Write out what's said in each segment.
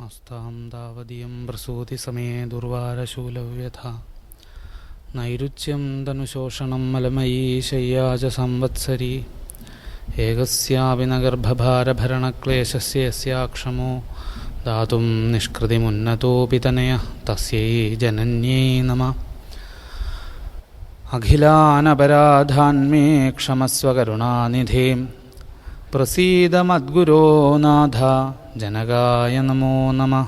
ആസ്താം താവതീയം പ്രസൂതിസമേ ദുർവാരശൂലവ്യഥാ നൈരുച്യം തനുശോഷണം മലമയീ ശയ്യാച സംവത്സരീ ഏകസ്യാപി ന ഗർഭഭാരഭരണക്ലേശസ്യ യസ്യാക്ഷമോ ദാതും നിഷ്കൃതിമുന്നതോപി തനയഃ തസ്യൈ ജനന്യൈ നമഃ. അഖിലാനപരാധാൻ മേ ക്ഷമസ്വ കരുണാനിധേ പ്രസീദ മദ്ഗുരോ നാഥ ജനകായ നമോ നമഃ.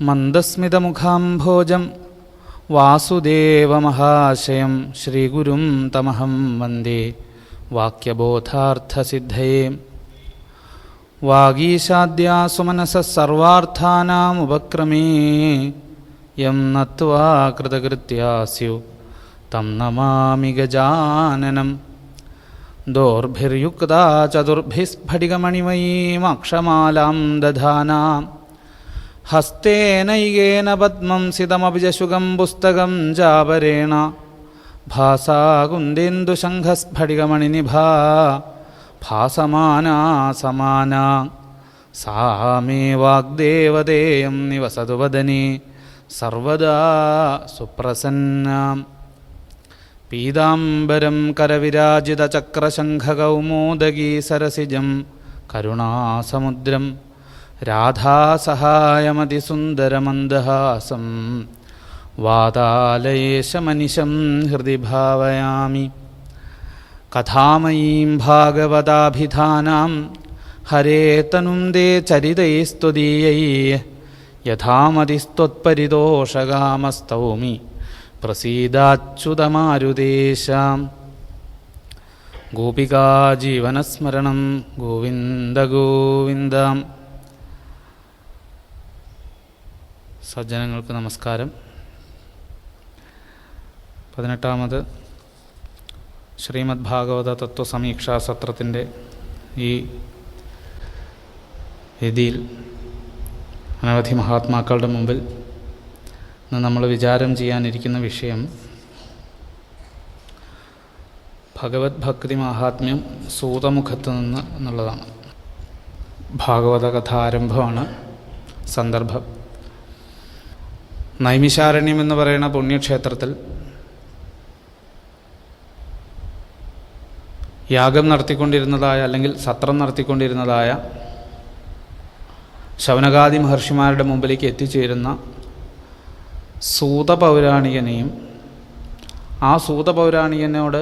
മന്ദസ്മിതമുഖാംഭോജം വാസുദേവമഹാശയം ശ്രീഗുരും തമഹം വന്ദേ വാക്യബോധാർത്ഥസിദ്ധയേ. വാഗീശാദ്യാസു മനസഃ സർവാർത്ഥാനാമുപക്രമേ യം നത്വാ കൃതകൃത്യാസ്യു തം നമാമി ഗജാനനം. ദോർഭിർയുക്താ ചതുർഭിസ്ഫടികമണിമയീമക്ഷമാലാം ദധാനാ ഹസ്തേനൈകേന പദ്മം സിതമഭിജശുഗം പുസ്തകം ജാപരേണ ഭാസാ കുന്ദേന്ദുശംഖസ്ഫടികമണിനിഭാ ഭാസമാനാ സമാനാ സാ മേ വാഗ്ദേവതേയം നിവസതു വദനേ സർവദാ സുപ്രസന്നാ. പീതാംബരം കരവിരാജിതചക്രശംഖകൗമോദഗീ സരസിജം കരുണാസമുദ്രം രാധാസഹായമതിസുന്ദരമന്ദഹാസം വാതാലയേശമനിശം ഹൃദി ഭാവയാമി. കഥാമയീം ഭാഗവതാഭിധാനാം ഹരേ തനും ദേ ചരിതൈസ്ത്വദീയൈ യഥാമതിസ്ത്വത്പരിതോഷകാമസ്തൗമി പ്രസീദാച്യുതമാരുദേശാം. ഗോപികാജീവനസ്മരണം ഗോവിന്ദ ഗോവിന്ദ. സജ്ജനങ്ങൾക്ക് നമസ്കാരം. 18ാമത് ശ്രീമദ് ഭാഗവത തത്വസമീക്ഷാ സത്രത്തിൻ്റെ ഈ വേദിയിൽ അനവധി മഹാത്മാക്കളുടെ മുമ്പിൽ നമ്മൾ വിചാരം ചെയ്യാനിരിക്കുന്ന വിഷയം ഭഗവത് ഭക്തി മഹാത്മ്യം സൂതമുഖത്ത് നിന്ന് എന്നുള്ളതാണ്. ഭാഗവത കഥാരംഭമാണ് സന്ദർഭം. നൈമിഷാരണ്യം എന്ന് പറയുന്ന പുണ്യക്ഷേത്രത്തിൽ യാഗം നടത്തിക്കൊണ്ടിരുന്നതായ അല്ലെങ്കിൽ സത്രം നടത്തിക്കൊണ്ടിരുന്നതായ ശൗനകാദി മഹർഷിമാരുടെ മുമ്പിലേക്ക് എത്തിച്ചേരുന്ന സൂതപൗരാണികനെയും ആ സൂതപൗരാണികനോട്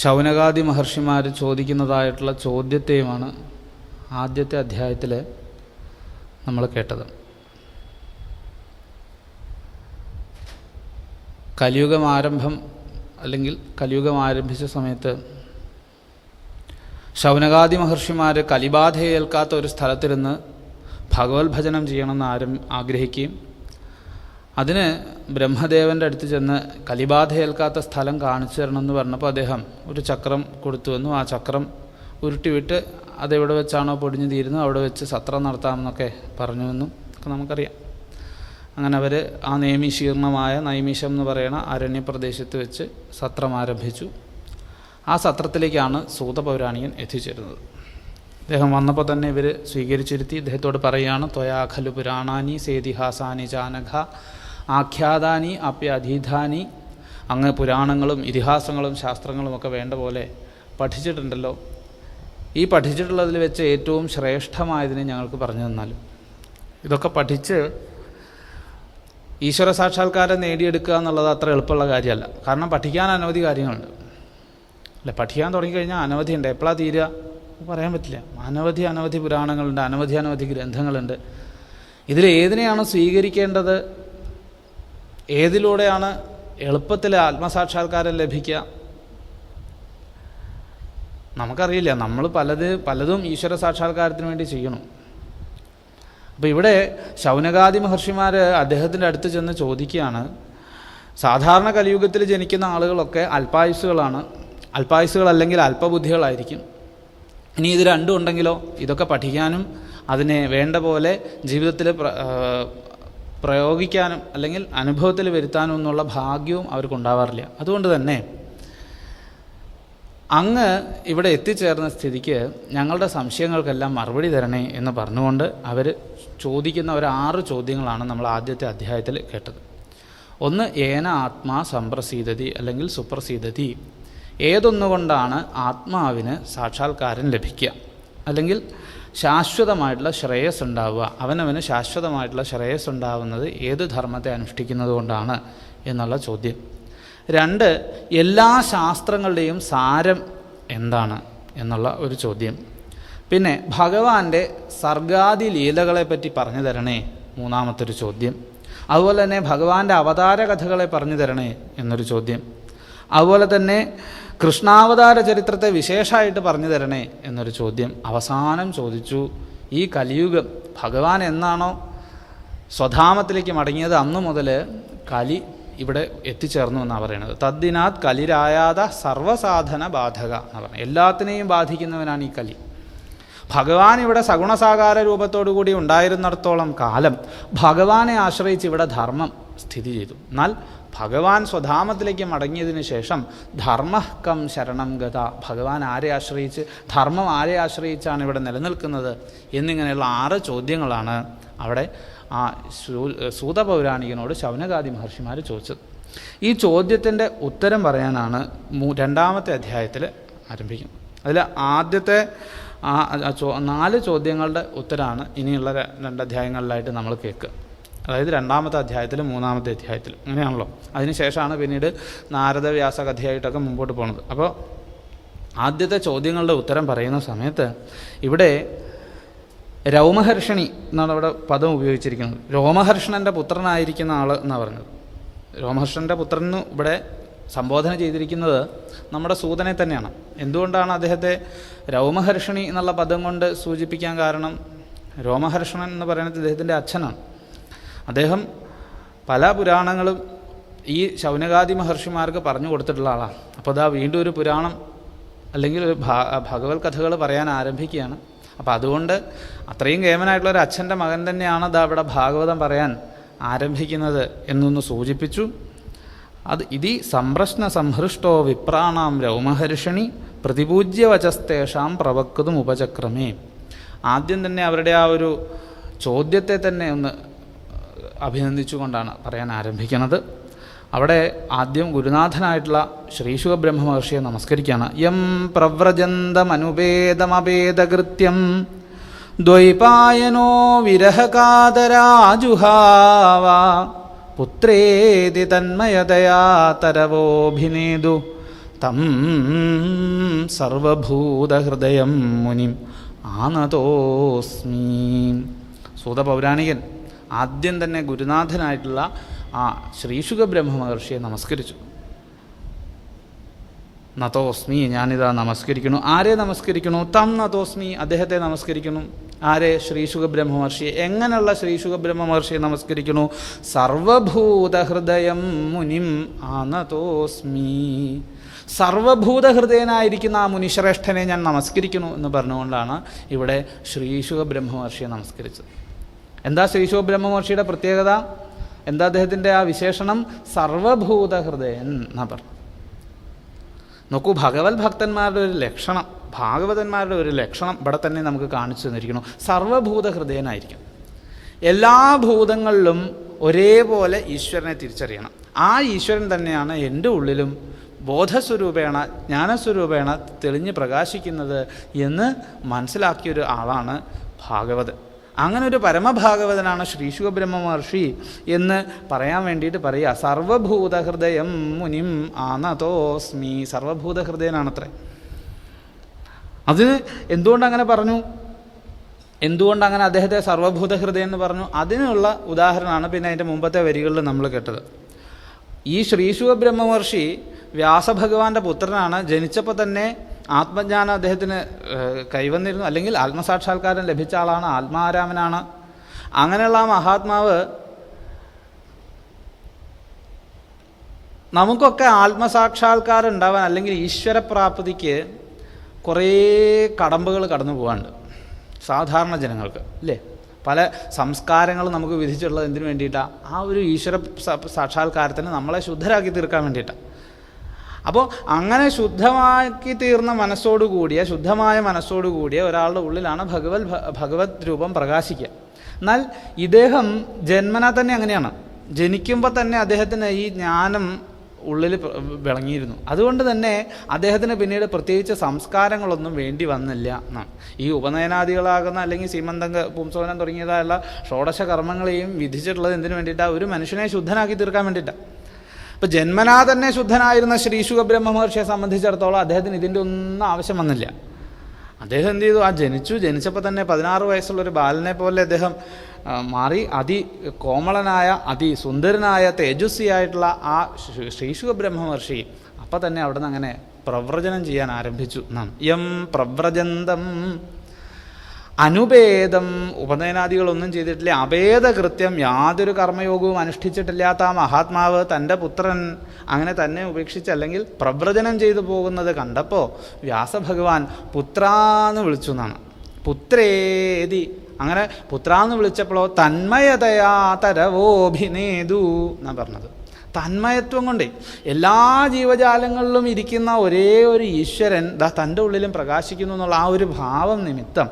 ശൗനകാദി മഹർഷിമാർ ചോദിക്കുന്നതായിട്ടുള്ള ചോദ്യത്തെയുമാണ് ആദ്യത്തെ അധ്യായത്തിൽ നമ്മൾ കേട്ടത്. കലിയുഗം ആരംഭം അല്ലെങ്കിൽ കലിയുഗം ആരംഭിച്ച സമയത്ത് ശൗനകാദി മഹർഷിമാർ കലിബാധയേൽക്കാത്ത ഒരു സ്ഥലത്തിരുന്ന് ഭഗവത് ഭജനം ചെയ്യണമെന്ന് ആഗ്രഹിക്കുകയും അതിന് ബ്രഹ്മദേവൻ്റെ അടുത്ത് ചെന്ന് കലിബാധയേൽക്കാത്ത സ്ഥലം കാണിച്ചു തരണമെന്ന് പറഞ്ഞപ്പോൾ അദ്ദേഹം ഒരു ചക്രം കൊടുത്തുവെന്നും ആ ചക്രം ഉരുട്ടിവിട്ട് അതെവിടെ വെച്ചാണോ പൊടിഞ്ഞു തീരുന്നത് അവിടെ വെച്ച് സത്രം നടത്താമെന്നൊക്കെ പറഞ്ഞുവെന്നും ഒക്കെ നമുക്കറിയാം. അങ്ങനെ അവർ ആ നേമിശീർണമായ നൈമിഷം എന്ന് പറയുന്ന അരണ്യപ്രദേശത്ത് വെച്ച് സത്രം ആരംഭിച്ചു. ആ സത്രത്തിലേക്കാണ് സൂതപൗരാണികൻ എത്തിച്ചേരുന്നത്. അദ്ദേഹം വന്നപ്പോൾ തന്നെ ഇവർ സ്വീകരിച്ചിരുത്തി ഇദ്ദേഹത്തോട് പറയുകയാണ്, ത്വയാ ഖലു പുരാണാനി സേതിഹാസാനി ചാനഘ ആഖ്യാതാനി അപ്യധീതാനി. അങ്ങ് പുരാണങ്ങളും ഇതിഹാസങ്ങളും ശാസ്ത്രങ്ങളും ഒക്കെ വേണ്ട പോലെ പഠിച്ചിട്ടുണ്ടല്ലോ. ഈ പഠിച്ചിട്ടുള്ളതിൽ വെച്ച് ഏറ്റവും ശ്രേഷ്ഠമായതിനെ ഞങ്ങൾക്ക് പറഞ്ഞു തന്നാലും. ഇതൊക്കെ പഠിച്ച് ഈശ്വര സാക്ഷാത്കാരം നേടിയെടുക്കുക എന്നുള്ളത് അത്ര എളുപ്പമുള്ള കാര്യമല്ല. കാരണം പഠിക്കാൻ അനവധി കാര്യങ്ങളുണ്ട് അല്ലേ. പഠിക്കാൻ തുടങ്ങിക്കഴിഞ്ഞാൽ അനവധിയുണ്ട്. എപ്പോഴാണ് തീരുക പറയാൻ പറ്റില്ല. അനവധി പുരാണങ്ങളുണ്ട്, അനവധി ഗ്രന്ഥങ്ങളുണ്ട്. ഇതിൽ ഏതിനെയാണ് സ്വീകരിക്കേണ്ടത്, ഏതിലൂടെയാണ് എളുപ്പത്തിൽ ആത്മസാക്ഷാത്കാരം ലഭിക്കുക നമുക്കറിയില്ല. നമ്മൾ പലതും ഈശ്വര സാക്ഷാത്കാരത്തിന് വേണ്ടി ചെയ്യണം. അപ്പോൾ ഇവിടെ ശൗനകാദി മഹർഷിമാർ അദ്ദേഹത്തിൻ്റെ അടുത്ത് ചെന്ന് ചോദിക്കുകയാണ്, സാധാരണ കലിയുഗത്തിൽ ജനിക്കുന്ന ആളുകളൊക്കെ അല്പായുസ്സുകളാണ്, അല്പായുസ്സുകളല്ലെങ്കിൽ അല്പബുദ്ധികളായിരിക്കും. ഇനി ഇത് രണ്ടും ഉണ്ടെങ്കിലോ ഇതൊക്കെ പഠിക്കാനും അതിനെ വേണ്ട പോലെ ജീവിതത്തിൽ പ്രയോഗിക്കാനും അല്ലെങ്കിൽ അനുഭവത്തിൽ വരുത്താനും എന്നുള്ള ഭാഗ്യവും അവർക്കുണ്ടാവാറില്ല. അതുകൊണ്ട് തന്നെ അങ്ങ് ഇവിടെ എത്തിച്ചേർന്ന സ്ഥിതിക്ക് ഞങ്ങളുടെ സംശയങ്ങൾക്കെല്ലാം മറുപടി തരണേ എന്ന് പറഞ്ഞുകൊണ്ട് അവർ ചോദിക്കുന്ന ഒരു 6 ചോദ്യങ്ങളാണ് നമ്മൾ ആദ്യത്തെ അധ്യായത്തിൽ കേട്ടത്. ഒന്ന്, ഏന ആത്മാ സംപ്രസീദതി അല്ലെങ്കിൽ സുപ്രസീദതി, ഏതൊന്നുകൊണ്ടാണ് ആത്മാവിന് സാക്ഷാത്കാരം ലഭിക്കുക അല്ലെങ്കിൽ ശാശ്വതമായിട്ടുള്ള ശ്രേയസ് ഉണ്ടാവുക, അവനവന് ശാശ്വതമായിട്ടുള്ള ശ്രേയസ് ഉണ്ടാവുന്നത് ഏത് ധർമ്മത്തെ അനുഷ്ഠിക്കുന്നത് കൊണ്ടാണ് എന്നുള്ള ചോദ്യം. 2, എല്ലാ ശാസ്ത്രങ്ങളുടെയും സാരം എന്താണ് എന്നുള്ള ഒരു ചോദ്യം. പിന്നെ ഭഗവാന്റെ സർഗാദി ലീലകളെപ്പറ്റി പറഞ്ഞു തരണേ, മൂന്നാമത്തൊരു ചോദ്യം. അതുപോലെ തന്നെ ഭഗവാന്റെ അവതാര കഥകളെ പറഞ്ഞു തരണേ എന്നൊരു ചോദ്യം. അതുപോലെ തന്നെ കൃഷ്ണാവതാര ചരിത്രത്തെ വിശേഷമായിട്ട് പറഞ്ഞു തരണേ എന്നൊരു ചോദ്യം. അവസാനം ചോദിച്ചു, ഈ കലിയുഗം ഭഗവാൻ എന്നാണോ സ്വധാമത്തിലേക്ക് മടങ്ങിയത് അന്നു മുതൽ കലി ഇവിടെ എത്തിച്ചേർന്നു എന്നാണ് പറയുന്നത്. തദ്ദിനാത് കലിരായാത സർവസാധന ബാധക എന്നാണ് പറയുന്നത്. എല്ലാത്തിനെയും ബാധിക്കുന്നവനാണ് ഈ കലി. ഭഗവാൻ ഇവിടെ സഗുണസാകാര രൂപത്തോടു കൂടി ഉണ്ടായിരുന്നിടത്തോളം കാലം ഭഗവാനെ ആശ്രയിച്ച് ഇവിടെ ധർമ്മം സ്ഥിതി ചെയ്തു. എന്നാൽ ഭഗവാൻ സ്വധാമത്തിലേക്ക് മടങ്ങിയതിന് ശേഷം ധർമ്മകം ശരണം ഗത, ഭഗവാൻ ആരെ ആശ്രയിച്ച്, ധർമ്മം ആരെ ആശ്രയിച്ചാണ് ഇവിടെ നിലനിൽക്കുന്നത് എന്നിങ്ങനെയുള്ള 6 ചോദ്യങ്ങളാണ് അവിടെ ആ സൂതപൗരാണികനോട് ശൗനകാദി മഹർഷിമാർ ചോദിച്ചത്. ഈ ചോദ്യത്തിൻ്റെ ഉത്തരം പറയാനാണ് 2ാമത്തെ അധ്യായത്തിൽ ആരംഭിക്കുന്നത്. അതിൽ ആദ്യത്തെ 4 ചോദ്യങ്ങളുടെ ഉത്തരമാണ് ഇനിയുള്ള 2 അധ്യായങ്ങളിലായിട്ട് നമ്മൾ കേൾക്കുക. അതായത് 2ാമത്തെ അധ്യായത്തിലും 3ാമത്തെ അധ്യായത്തിലും അങ്ങനെയാണല്ലോ. അതിനുശേഷമാണ് പിന്നീട് നാരദവ്യാസ കഥയായിട്ടൊക്കെ മുമ്പോട്ട് പോകുന്നത്. അപ്പോൾ ആദ്യത്തെ ചോദ്യങ്ങളുടെ ഉത്തരം പറയുന്ന സമയത്ത് ഇവിടെ രൗമഹർഷണി എന്നാണ് ഇവിടെ പദം ഉപയോഗിച്ചിരിക്കുന്നത്. രോമഹർഷണൻ്റെ പുത്രനായിരിക്കുന്ന ആൾ എന്നാണ് പറഞ്ഞത്. രോമഹർഷണൻ്റെ പുത്രൻ ഇവിടെ സംബോധന ചെയ്തിരിക്കുന്നത് നമ്മുടെ സൂതനെ തന്നെയാണ്. എന്തുകൊണ്ടാണ് അദ്ദേഹത്തെ രൗമഹർഷണി എന്നുള്ള പദം കൊണ്ട് സൂചിപ്പിക്കാൻ കാരണം? രോമഹർഷണൻ എന്ന് പറയുന്നത് ഇദ്ദേഹത്തിൻ്റെ അച്ഛനാണ്. അദ്ദേഹം പല പുരാണങ്ങളും ഈ ശൗനകാദി മഹർഷിമാർക്ക് പറഞ്ഞു കൊടുത്തിട്ടുള്ള ആളാണ്. അപ്പോൾ അതാ വീണ്ടും ഒരു പുരാണം അല്ലെങ്കിൽ ഒരു ഭഗവത് കഥകൾ പറയാൻ ആരംഭിക്കുകയാണ്. അപ്പോൾ അതുകൊണ്ട് അത്രയും കേമനായിട്ടുള്ള ഒരു അച്ഛൻ്റെ മകൻ തന്നെയാണ് അതാ ഇവിടെ ഭാഗവതം പറയാൻ ആരംഭിക്കുന്നത് എന്നൊന്ന് സൂചിപ്പിച്ചു. അത് ഇതി സംപ്രശ്ന സംഹൃഷ്ടോ വിപ്രാണാം രൗമഹർഷണി പ്രതിപൂജ്യവചസ്തേഷാം പ്രവക്തും ഉപചക്രമേ. ആദ്യം തന്നെ അവരുടെ ആ ഒരു ചോദ്യത്തെ തന്നെ ഒന്ന് അഭിനന്ദിച്ചുകൊണ്ടാണ് പറയാൻ ആരംഭിക്കുന്നത്. അവിടെ ആദ്യം ഗുരുനാഥനായിട്ടുള്ള ശ്രീശുക ബ്രഹ്മ മഹർഷിയെ നമസ്കരിക്കുകയാണ്. യം പ്രവ്രജന്തമനുപേദമഭേദകൃത്യം ദ്വൈപായനോ വിരഹകാതരാജുഹാവ പുത്രേതി തന്മയതയാ തരവോഭിനേദു തം സർവഭൂതഹൃദയം മുനിം ആനതോസ്മി. സൂതപൗരാണികൻ ആദ്യം തന്നെ ഗുരുനാഥനായിട്ടുള്ള ആ ശ്രീശുക ബ്രഹ്മ മഹർഷിയെ നമസ്കരിച്ചു. നതോസ്മി, ഞാനിതാ നമസ്കരിക്കുന്നു. ആരെ നമസ്കരിക്കുന്നു? തം നതോസ്മി, അദ്ദേഹത്തെ നമസ്കരിക്കുന്നു. ആരെ? ശ്രീശുക ബ്രഹ്മ മഹർഷിയെ. എങ്ങനെയുള്ള ശ്രീശുക ബ്രഹ്മ മഹർഷിയെ നമസ്കരിക്കുന്നു? സർവഭൂതഹൃദയം മുനിം ആനതോസ്മി, സർവഭൂതഹൃദയനായിരിക്കുന്ന ആ മുനിശ്രേഷ്ഠനെ ഞാൻ നമസ്കരിക്കുന്നു എന്ന് പറഞ്ഞുകൊണ്ടാണ് ഇവിടെ ശ്രീശുക ബ്രഹ്മ മഹർഷിയെ നമസ്കരിച്ചത്. എന്താ ശ്രീശുക ബ്രഹ്മ മഹർഷിയുടെ പ്രത്യേകത? എന്താ അദ്ദേഹത്തിൻ്റെ ആ വിശേഷണം? സർവഭൂതഹൃദയൻ എന്നാ പറഞ്ഞു. നോക്കൂ, ഭഗവത് ഭക്തന്മാരുടെ ഒരു ലക്ഷണം, ഭാഗവതന്മാരുടെ ഒരു ലക്ഷണം ഇവിടെ തന്നെ നമുക്ക് കാണിച്ചു തന്നിരിക്കുന്നു. സർവഭൂതഹൃദയനായിരിക്കും. എല്ലാ ഭൂതങ്ങളിലും ഒരേപോലെ ഈശ്വരനെ തിരിച്ചറിയണം. ആ ഈശ്വരൻ തന്നെയാണ് എൻ്റെ ഉള്ളിലും ബോധസ്വരൂപേണ ജ്ഞാനസ്വരൂപേണ തെളിഞ്ഞ് പ്രകാശിക്കുന്നത് എന്ന് മനസ്സിലാക്കിയൊരു ആളാണ് ഭാഗവതൻ. അങ്ങനെ ഒരു പരമഭാഗവതനാണ് ശ്രീശുക ബ്രഹ്മ മഹർഷി എന്ന് പറയാൻ വേണ്ടിയിട്ട് പറയുക. സർവഭൂതഹൃദയം മുനിം ആനതോസ്മി, സർവഭൂതഹൃദയനാണത്രേ. അതിന് എന്തുകൊണ്ടങ്ങനെ പറഞ്ഞു? എന്തുകൊണ്ടങ്ങനെ അദ്ദേഹത്തെ സർവഭൂതഹൃദയം എന്ന് പറഞ്ഞു? അതിനുള്ള ഉദാഹരണമാണ് പിന്നെ അതിൻ്റെ മുമ്പത്തെ വരികളിൽ നമ്മൾ കേട്ടത്. ഈ ശ്രീശുക ബ്രഹ്മ മഹർഷി വ്യാസഭഗവാന്റെ പുത്രനാണ്. ജനിച്ചപ്പോൾ തന്നെ ആത്മജ്ഞാനം അദ്ദേഹത്തിന് കൈവന്നിരുന്നു, അല്ലെങ്കിൽ ആത്മസാക്ഷാത്കാരം ലഭിച്ച ആളാണ്, ആത്മാരാമനാണ്. അങ്ങനെയുള്ള ആ മഹാത്മാവ് നമുക്കൊക്കെ ആത്മസാക്ഷാത്കാരം ഉണ്ടാവാൻ അല്ലെങ്കിൽ ഈശ്വരപ്രാപ്തിക്ക് കുറേ കടമ്പകൾ കടന്നു പോകാനുണ്ട് സാധാരണ ജനങ്ങൾക്ക്, അല്ലേ? പല സംസ്കാരങ്ങളും നമുക്ക് വിധിച്ചുള്ളത് എന്തിനു വേണ്ടിയിട്ടാണ്? ആ ഒരു ഈശ്വര സാക്ഷാത്കാരത്തിന് നമ്മളെ ശുദ്ധരാക്കി തീർക്കാൻ വേണ്ടിയിട്ടാണ്. അപ്പോൾ അങ്ങനെ ശുദ്ധമാക്കി തീർന്ന മനസ്സോടുകൂടിയ, ശുദ്ധമായ മനസ്സോടുകൂടിയ ഒരാളുടെ ഉള്ളിലാണ് ഭഗവത് രൂപം പ്രകാശിക്കുക. എന്നാൽ ഇദ്ദേഹം ജന്മനാ തന്നെ അങ്ങനെയാണ്. ജനിക്കുമ്പോൾ തന്നെ അദ്ദേഹത്തിന് ഈ ജ്ഞാനം ഉള്ളിൽ വിളങ്ങിയിരുന്നു. അതുകൊണ്ട് തന്നെ അദ്ദേഹത്തിന് പിന്നീട് പ്രത്യേകിച്ച് സംസ്കാരങ്ങളൊന്നും വേണ്ടി വന്നില്ല എന്നാണ്. ഈ ഉപനയനാദികളാകുന്ന അല്ലെങ്കിൽ സീമന്തം, പുംസവനം തുടങ്ങിയതായുള്ള ഷോഡശ കർമ്മങ്ങളെയും വിധിച്ചിട്ടുള്ളത് എന്തിനു വേണ്ടിയിട്ടാണ്? ഒരു മനുഷ്യനെ ശുദ്ധനാക്കി തീർക്കാൻ വേണ്ടിയിട്ടാണ്. ഇപ്പം ജന്മനാ തന്നെ ശുദ്ധനായിരുന്ന ശ്രീ ശുകബ്രഹ്മ മഹർഷിയെ സംബന്ധിച്ചിടത്തോളം അദ്ദേഹത്തിന് ഇതിൻ്റെ ഒന്നും ആവശ്യം വന്നില്ല. അദ്ദേഹം എന്ത് ചെയ്തു? ജനിച്ചപ്പോൾ തന്നെ 16 വയസ്സുള്ളൊരു ബാലനെ പോലെ അദ്ദേഹം മാറി. കോമളനായ, അതിസുന്ദരനായ, തേജസ്വിയായിട്ടുള്ള ആ ശ്രീ ശുകബ്രഹ്മ മഹർഷി അപ്പം തന്നെ അവിടെ നിന്ന് അങ്ങനെ പ്രവ്രജനം ചെയ്യാൻ ആരംഭിച്ചു. യം പ്രവ്രജന്തം അനുഭേദം, ഉപനയനാദികളൊന്നും ചെയ്തിട്ടില്ല, അഭേദകൃത്യം, യാതൊരു കർമ്മയോഗവും അനുഷ്ഠിച്ചിട്ടില്ലാത്ത ആ മഹാത്മാവ് തൻ്റെ പുത്രൻ അങ്ങനെ തന്നെ ഉപേക്ഷിച്ച് അല്ലെങ്കിൽ പ്രവ്രജനം ചെയ്തു പോകുന്നത് കണ്ടപ്പോൾ വ്യാസഭഗവാൻ പുത്രാന്ന് വിളിച്ചു എന്നാണ്. പുത്രേതി, അങ്ങനെ പുത്രാന്ന് വിളിച്ചപ്പോഴോ തന്മയതയാ തരവോഭിനേതു എന്നാണ് പറഞ്ഞത്. തന്മയത്വം കൊണ്ടേ എല്ലാ ജീവജാലങ്ങളിലും ഇരിക്കുന്ന ഒരേ ഒരു ഈശ്വരൻ തൻ്റെ ഉള്ളിലും പ്രകാശിക്കുന്നു എന്നുള്ള ആ ഒരു ഭാവം നിമിത്തം,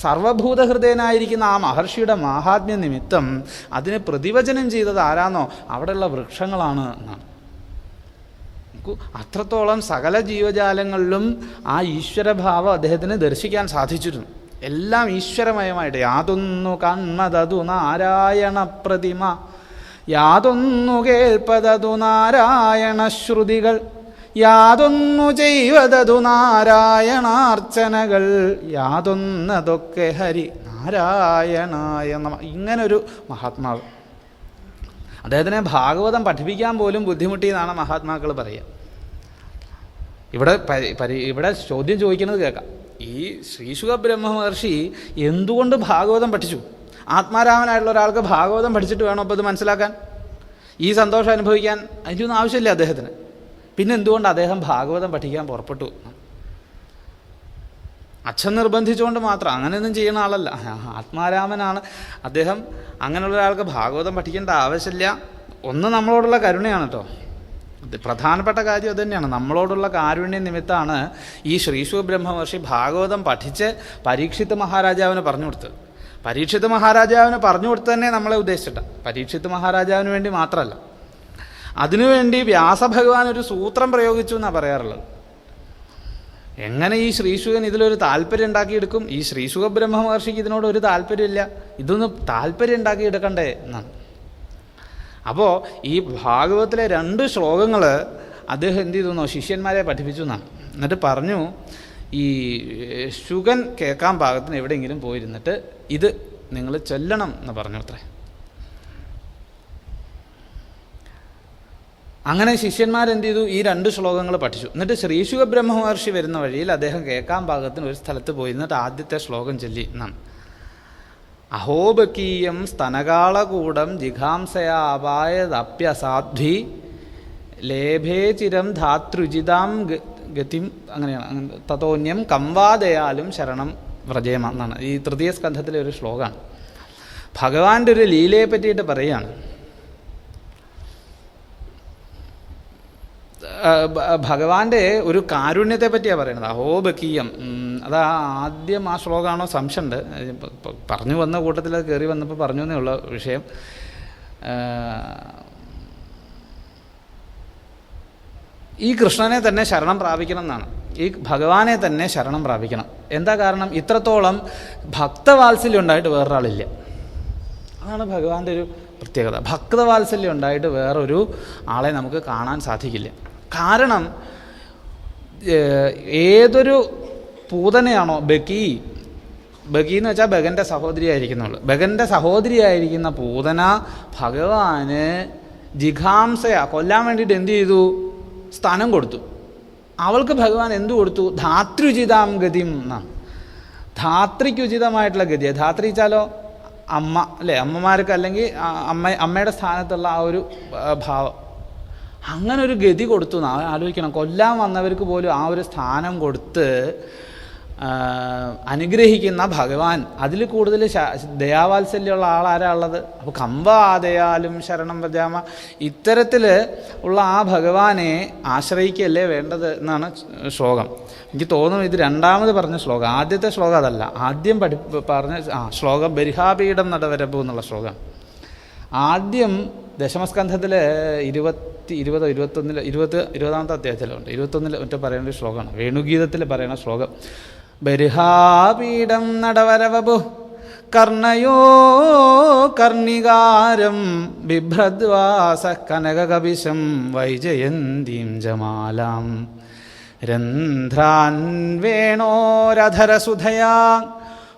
സർവഭൂതഹൃദയനായിരിക്കുന്ന ആ മഹർഷിയുടെ മാഹാത്മ്യ നിമിത്തം അതിനെ പ്രതിവചനം ചെയ്തത് ആരാന്നോ? അവിടെയുള്ള വൃക്ഷങ്ങളാണ് എന്നാണ്. അത്രത്തോളം സകല ജീവജാലങ്ങളിലും ആ ഈശ്വരഭാവം അദ്ദേഹത്തിന് ദർശിക്കാൻ സാധിച്ചിരുന്നു. എല്ലാം ഈശ്വരമയമായിട്ട്. യാതൊന്നു കൺമതതു നാരായണ പ്രതിമ, യാതൊന്നു കേൾപ്പതതു നാരായണ ശ്രുതികൾ, യാതൊന്നു ചെയ്വതതു നാരായണാർച്ചനകൾ, യാതൊന്നതൊക്കെ ഹരി നാരായണായ നമ. ഇങ്ങനൊരു മഹാത്മാവ്. അദ്ദേഹത്തിനെ ഭാഗവതം പഠിപ്പിക്കാൻ പോലും ബുദ്ധിമുട്ടിയെന്നാണ് മഹാത്മാക്കൾ പറയുക. ഇവിടെ ചോദ്യം ചോദിക്കുന്നത് കേൾക്കാം. ഈ ശ്രീ ശുകബ്രഹ്മ മഹർഷി എന്തുകൊണ്ട് ഭാഗവതം പഠിച്ചു? ആത്മാരാമനായിട്ടുള്ള ഒരാൾക്ക് ഭാഗവതം പഠിച്ചിട്ട് വേണം അപ്പോൾ ഇത് മനസ്സിലാക്കാൻ, ഈ സന്തോഷം അനുഭവിക്കാൻ? അതിൻ്റെയൊന്നും ആവശ്യമില്ല അദ്ദേഹത്തിന്. പിന്നെ എന്തുകൊണ്ട് അദ്ദേഹം ഭാഗവതം പഠിക്കാൻ പുറപ്പെട്ടു? അച്ഛൻ നിർബന്ധിച്ചുകൊണ്ട് മാത്രം. അങ്ങനെയൊന്നും ചെയ്യുന്ന ആളല്ല. ആത്മാരാമനാണ് അദ്ദേഹം. അങ്ങനെയുള്ള ഒരാൾക്ക് ഭാഗവതം പഠിക്കേണ്ട ആവശ്യമില്ല. ഒന്ന് നമ്മളോടുള്ള കരുണയാണ് കേട്ടോ. പ്രധാനപ്പെട്ട കാര്യം അത് തന്നെയാണ്. നമ്മളോടുള്ള കാരുണ്യ നിമിത്തമാണ് ഈ ശ്രീ ശുകബ്രഹ്മ മഹർഷി ഭാഗവതം പഠിച്ച് പരീക്ഷിത്ത് മഹാരാജാവിന് പറഞ്ഞു കൊടുത്തത്. പരീക്ഷിത്ത് മഹാരാജാവിന് പറഞ്ഞു കൊടുത്ത് തന്നെ നമ്മളെ ഉദ്ദേശിച്ചിട്ടാണ്. പരീക്ഷിത്ത് മഹാരാജാവിന് വേണ്ടി മാത്രമല്ല, അതിനുവേണ്ടി വ്യാസഭഗവാൻ ഒരു സൂത്രം പ്രയോഗിച്ചു എന്നാണ് പറയാറുള്ളത്. എങ്ങനെ ഈ ശ്രീശുകൻ ഇതിലൊരു താല്പര്യം ഉണ്ടാക്കിയെടുക്കും? ഈ ശ്രീ ശുകബ്രഹ്മ മഹർഷിക്ക് ഇതിനോട് ഒരു താല്പര്യമില്ല. ഇതൊന്ന് താല്പര്യം ഉണ്ടാക്കിയെടുക്കണ്ടേ എന്നാണ്. അപ്പോൾ ഈ ഭാഗവതത്തിലെ 2 ശ്ലോകങ്ങൾ അദ്ദേഹം എന്ത് ചെയ്തു? ശിഷ്യന്മാരെ പഠിപ്പിച്ചു എന്നാണ്. എന്നിട്ട് പറഞ്ഞു, ഈ ശുകൻ കേൾക്കാൻ പാകത്തിന് എവിടെയെങ്കിലും പോയിരുന്നിട്ട് ഇത് നിങ്ങൾ ചൊല്ലണം എന്ന് പറഞ്ഞു അത്രേ. അങ്ങനെ ശിഷ്യന്മാരെന്ത് ചെയ്തു? ഈ 2 ശ്ലോകങ്ങൾ പഠിച്ചു. എന്നിട്ട് ശ്രീ ശുകബ്രഹ്മ മഹർഷി വരുന്ന വഴിയിൽ അദ്ദേഹം കേൾക്കാൻ പാകത്തിന് ഒരു സ്ഥലത്ത് പോയി എന്നിട്ട് ആദ്യത്തെ ശ്ലോകം ചൊല്ലി എന്നാണ്. അഹോബക്കീയം സ്തനകാളകൂടം ജിഘാംസയാപായതപ്യസാധ്വി ലേഭേ ചിരം ധാതൃജിതാം ഗതിം, അങ്ങനെയാണ്. തതോന്യം കംവാദയാലും ശരണം വ്രജേമ എന്നാണ് ഈ 3ാം സ്കന്ധത്തിലെ ഒരു ശ്ലോകമാണ്. ഭഗവാന്റെ ഒരു ലീലയെ പറ്റിയിട്ട് പറയുകയാണ്. ഭഗവാന്റെ ഒരു കാരുണ്യത്തെ പറ്റിയാണ് പറയുന്നത്. അഹോബക്കീയം, അത് ആദ്യം ആ ശ്ലോകമാണോ സംശയമുണ്ട്. പറഞ്ഞു വന്ന കൂട്ടത്തിൽ അത് കയറി വന്നപ്പോൾ പറഞ്ഞു എന്നുള്ള വിഷയം. ഈ കൃഷ്ണനെ തന്നെ ശരണം പ്രാപിക്കണം എന്നാണ്. ഈ ഭഗവാനെ തന്നെ ശരണം പ്രാപിക്കണം. എന്താ കാരണം? ഇത്രത്തോളം ഭക്തവാത്സല്യം ഉണ്ടായിട്ട് വേറൊരാളില്ല. അതാണ് ഭഗവാന്റെ ഒരു പ്രത്യേകത. ഭക്തവാത്സല്യം ഉണ്ടായിട്ട് വേറൊരു ആളെ നമുക്ക് കാണാൻ സാധിക്കില്ല. കാരണം ഏതൊരു പൂതനയാണോ ബക്കി എന്ന് വെച്ചാൽ ബഗൻ്റെ സഹോദരിയായിരിക്കുന്നുള്ളൂ. ബഗൻ്റെ സഹോദരിയായിരിക്കുന്ന പൂതന ഭഗവാന് ജിഘാംസയ കൊല്ലാൻ വേണ്ടിയിട്ട് എന്ത് ചെയ്തു? സ്ഥാനം കൊടുത്തു. അവൾക്ക് ഭഗവാൻ എന്തു കൊടുത്തു? ധാതൃജിതാം ഗതിം എന്നാണ്. ധാത്രിക്കുചിതമായിട്ടുള്ള ഗതി. ധാത്രി വെച്ചാലോ അമ്മ അല്ലേ? അമ്മമാർക്ക് അല്ലെങ്കിൽ അമ്മയുടെ സ്ഥാനത്തുള്ള ആ ഒരു ഭാവം. അങ്ങനെ ഒരു ഗതി കൊടുത്തു. ആലോചിക്കണം, കൊല്ലാൻ വന്നവർക്ക് പോലും ആ ഒരു സ്ഥാനം കൊടുത്ത് അനുഗ്രഹിക്കുന്ന ഭഗവാൻ, അതിൽ കൂടുതൽ ദയാവാത്സല്യമുള്ള ആളാരാ ഉള്ളത്? അപ്പോൾ കമ്പാദയാലും ശരണം വ്രജാമ, ഇത്തരത്തിൽ ഉള്ള ആ ഭഗവാനെ ആശ്രയിക്കല്ലേ വേണ്ടത് എന്നാണ് ശ്ലോകം. എനിക്ക് തോന്നുന്നു ഇത് രണ്ടാമത് പറഞ്ഞ ശ്ലോകം, ആദ്യത്തെ ശ്ലോകം അതല്ല. ആദ്യം പറഞ്ഞ ശ്ലോകം ബരിഹാപീഠം നടവരപ്പു എന്നുള്ള ശ്ലോകം. ആദ്യം ദശമസ്കന്ധത്തിൽ 20-21 അധ്യായത്തിലുണ്ട്. 21 മറ്റേ പറയുന്ന ഒരു ശ്ലോകമാണ്, വേണുഗീതത്തിൽ പറയുന്ന ശ്ലോകം. ബരിഹാപീഠം നടവരവപു കർണയോ കർണികാരം ബിഭ്രദ്വാസ കനകകപിശം വൈജയന്തീം ജമാലാം രന്ധ്രാൻ വേണോരധരസുധയാ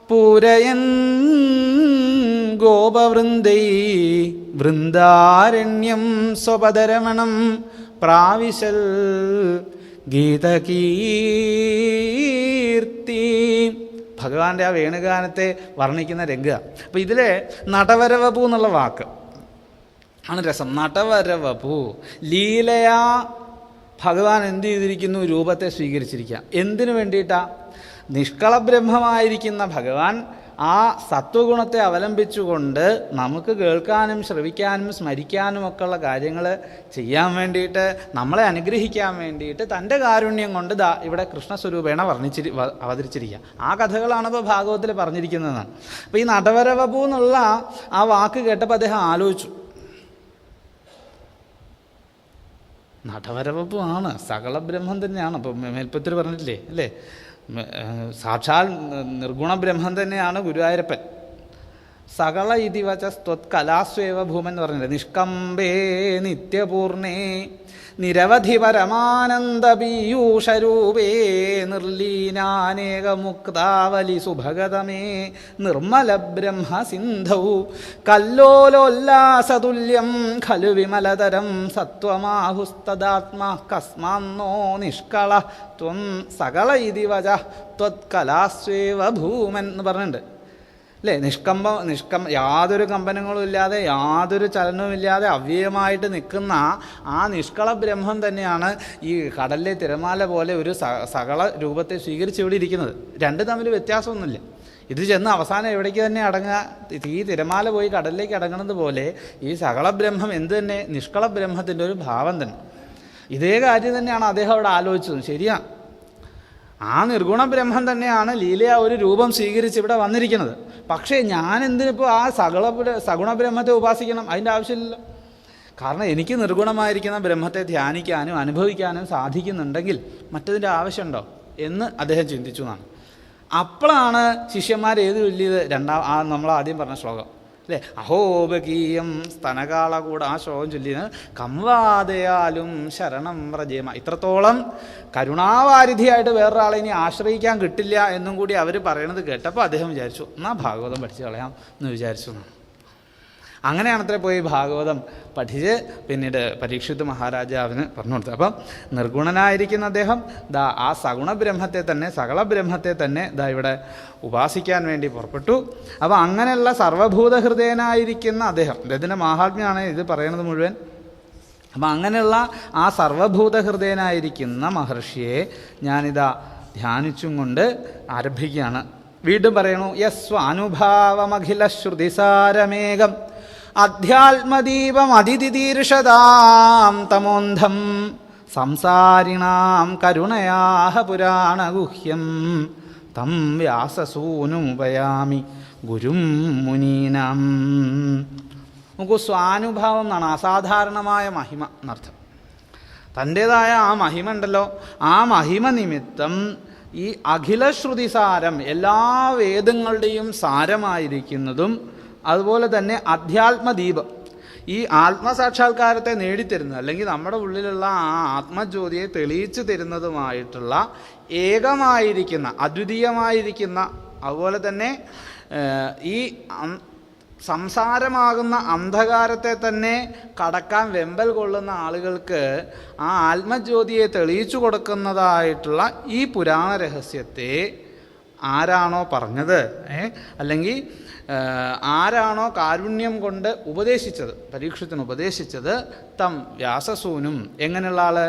പൂരയൻ ഗോപവൃന്ദൈ വൃന്ദാരണ്യം സ്വപദരമണം പ്രാവിശൽ ഗീതകീർത്തി. ഭഗവാന്റെ ആ വേണുഗാനത്തെ വർണ്ണിക്കുന്ന രംഗ. അപ്പോൾ ഇതിൽ നടവരവപു എന്നുള്ള വാക്ക് ആണ് രസം. നടവരവപു ലീലയാ ഭഗവാൻ എന്ത് ചെയ്തിരിക്കുന്നു? രൂപത്തെ സ്വീകരിച്ചിരിക്കുക. എന്തിനു വേണ്ടിയിട്ടാണ്? നിഷ്കളബ്രഹ്മമായിരിക്കുന്ന ഭഗവാൻ ആ സത്വഗുണത്തെ അവലംബിച്ചുകൊണ്ട് നമുക്ക് കേൾക്കാനും ശ്രവിക്കാനും സ്മരിക്കാനും ഒക്കെയുള്ള കാര്യങ്ങൾ ചെയ്യാൻ വേണ്ടിയിട്ട്, നമ്മളെ അനുഗ്രഹിക്കാൻ വേണ്ടിയിട്ട് തൻ്റെ കാരുണ്യം കൊണ്ട് ഇവിടെ കൃഷ്ണസ്വരൂപേണ അവതരിച്ചിരിക്കുക. ആ കഥകളാണ് ഇപ്പോൾ ഭാഗവത്തിൽ പറഞ്ഞിരിക്കുന്നതെന്നാണ്. അപ്പോൾ ഈ നടവരവപു എന്നുള്ള ആ വാക്ക് കേട്ടപ്പോൾ അദ്ദേഹം ആലോചിച്ചു, നടവരവപു ആണ്, സകല ബ്രഹ്മം തന്നെയാണ്. അപ്പോൾ മേൽപ്പത്തിൽ പറഞ്ഞിട്ടില്ലേ അല്ലേ, സാക്ഷാൽ നിർഗുണ ബ്രഹ്മം തന്നെയാണ് ഗുരുവായൂരപ്പൻ. സകല ഇതി വച ത്വത്കലാസ്വേവ ഭൂമൻ എന്ന് പറഞ്ഞില്ലേ, നിഷ്കമ്പേ നിത്യപൂർണേ നിരവധി പരമാനന്ദ പീയൂഷരൂപേ നിർലീനാനേകമുക്താവലി സുഭഗതമേ നിർമ്മല ബ്രഹ്മസിന്ധൗ കല്ലോലോല്ലാസതുല്യം ഖലു വിമലതരം സത്വമാഹുസ്തദാത്മാ കസ്മാന്നോ നിഷ്കള ത്വം സകല ഇതി വച ത്വത്കലാസ്വേവ ഭൂമൻ എന്ന് പറഞ്ഞിട്ടുണ്ട് അല്ലേ. യാതൊരു കമ്പനങ്ങളും ഇല്ലാതെ യാതൊരു ചലനവും ഇല്ലാതെ അവ്യയമായിട്ട് നിൽക്കുന്ന ആ നിഷ്കള ബ്രഹ്മം തന്നെയാണ് ഈ കടലിലെ തിരമാല പോലെ ഒരു സകല രൂപത്തെ സ്വീകരിച്ച് ഇവിടെ ഇരിക്കുന്നത്. രണ്ട് തമ്മിൽ വ്യത്യാസമൊന്നുമില്ല. ഇത് ചെന്ന് അവസാനം എവിടേക്ക് തന്നെ അടങ്ങുക, ഈ തിരമാല പോയി കടലിലേക്ക് അടങ്ങുന്നത് പോലെ ഈ സകല ബ്രഹ്മം എന്ത് തന്നെ നിഷ്കള ബ്രഹ്മത്തിൻ്റെ ഒരു ഭാവം തന്നെ. ഇതേ കാര്യം തന്നെയാണ് അദ്ദേഹം അവിടെ ആലോചിച്ചത്. ശരിയാണ്, ആ നിർഗുണ ബ്രഹ്മം തന്നെയാണ് ലീലയ ഒരു രൂപം സ്വീകരിച്ച് ഇവിടെ വന്നിരിക്കുന്നത്. പക്ഷേ ഞാൻ എന്തിനിപ്പോൾ ആ സഗുണ ബ്രഹ്മത്തെ ഉപാസിക്കണം? അതിൻ്റെ ആവശ്യമില്ലല്ലോ. കാരണം എനിക്ക് നിർഗുണമായിരിക്കുന്ന ബ്രഹ്മത്തെ ധ്യാനിക്കാനും അനുഭവിക്കാനും സാധിക്കുന്നുണ്ടെങ്കിൽ മറ്റതിൻ്റെ ആവശ്യമുണ്ടോ എന്ന് അദ്ദേഹം ചിന്തിച്ചു എന്നാണ്. അപ്പോഴാണ് ശിഷ്യന്മാർ ഏത് ചൊല്ലിയത്? നമ്മൾ ആദ്യം പറഞ്ഞ ശ്ലോകം അല്ലേ, അഹോബകീയം സ്തനകാള കൂടെ ആ ശ്ലോകം ചൊല്ലിയത് കംവാദയാലും ശരണം വ്രജേമ. ഇത്രത്തോളം കരുണാവാരിധിയായിട്ട് വേറൊരാളെ ഇനി ആശ്രയിക്കാൻ കിട്ടില്ല എന്നും കൂടി അവർ പറയണത് കേട്ടപ്പോൾ അദ്ദേഹം വിചാരിച്ചു എന്നാൽ ഭാഗവതം പഠിച്ച് കളയാം എന്ന് വിചാരിച്ചു എന്നാണ്. അങ്ങനെയാണത്രേ പോയി ഭാഗവതം പഠിച്ച് പിന്നീട് പരീക്ഷിത് മഹാരാജാവിന് പറഞ്ഞു കൊടുത്തത്. അപ്പം നിർഗുണനായിരിക്കുന്ന അദ്ദേഹം ആ സഗുണ ബ്രഹ്മത്തെ തന്നെ സകല ബ്രഹ്മത്തെ തന്നെ ഇവിടെ ഉപാസിക്കാൻ വേണ്ടി പുറപ്പെട്ടു. അപ്പം അങ്ങനെയുള്ള സർവഭൂതഹൃദയനായിരിക്കുന്ന അദ്ദേഹത്തിൻ്റെ മാഹാത്മ്യമാണ് ഇത് പറയുന്നത് മുഴുവൻ. അപ്പം അങ്ങനെയുള്ള ആ സർവഭൂതഹൃദയനായിരിക്കുന്ന മഹർഷിയെ ഞാനിതാ ധ്യാനിച്ചും കൊണ്ട് ആരംഭിക്കുകയാണ്. വീണ്ടും പറയണു, യസ്വാനുഭാവമഖില ശ്രുതിസാരമേകം അധ്യാത്മദീപം അതിതിദീർഷതാം തമോന്ധം സംസാരിണാം കരുണയാഹ പുരാണഗുഹ്യം തം വ്യാസസൂനുപയാമി ഗുരും മുനീനാം. നമുക്ക് സ്വാനുഭാവം എന്നാണ് അസാധാരണമായ മഹിമ എന്നർത്ഥം. തൻ്റേതായ ആ മഹിമ ഉണ്ടല്ലോ, ആ മഹിമ നിമിത്തം ഈ അഖിലശ്രുതിസാരം എല്ലാ വേദങ്ങളുടെയും സാരമായിരിക്കുന്നതും അതുപോലെ തന്നെ അധ്യാത്മദീപം ഈ ആത്മസാക്ഷാത്കാരത്തെ നേടിത്തരുന്നത് അല്ലെങ്കിൽ നമ്മുടെ ഉള്ളിലുള്ള ആ ആത്മജ്യോതിയെ തെളിയിച്ചു തരുന്നതുമായിട്ടുള്ള ഏകമായിരിക്കുന്ന അദ്വിതീയമായിരിക്കുന്ന അതുപോലെ തന്നെ ഈ സംസാരമാകുന്ന അന്ധകാരത്തെ തന്നെ കടക്കാൻ വെമ്പൽ കൊള്ളുന്ന ആളുകൾക്ക് ആ ആത്മജ്യോതിയെ തെളിയിച്ചു കൊടുക്കുന്നതായിട്ടുള്ള ഈ പുരാണ രഹസ്യത്തെ ആരാണോ പറഞ്ഞത് അല്ലെങ്കിൽ ആരാണോ കാരുണ്യം കൊണ്ട് ഉപദേശിച്ചത്, പരീക്ഷത്തിന് ഉപദേശിച്ചത്, തം വ്യാസസൂനും എങ്ങനെയുള്ള ആള്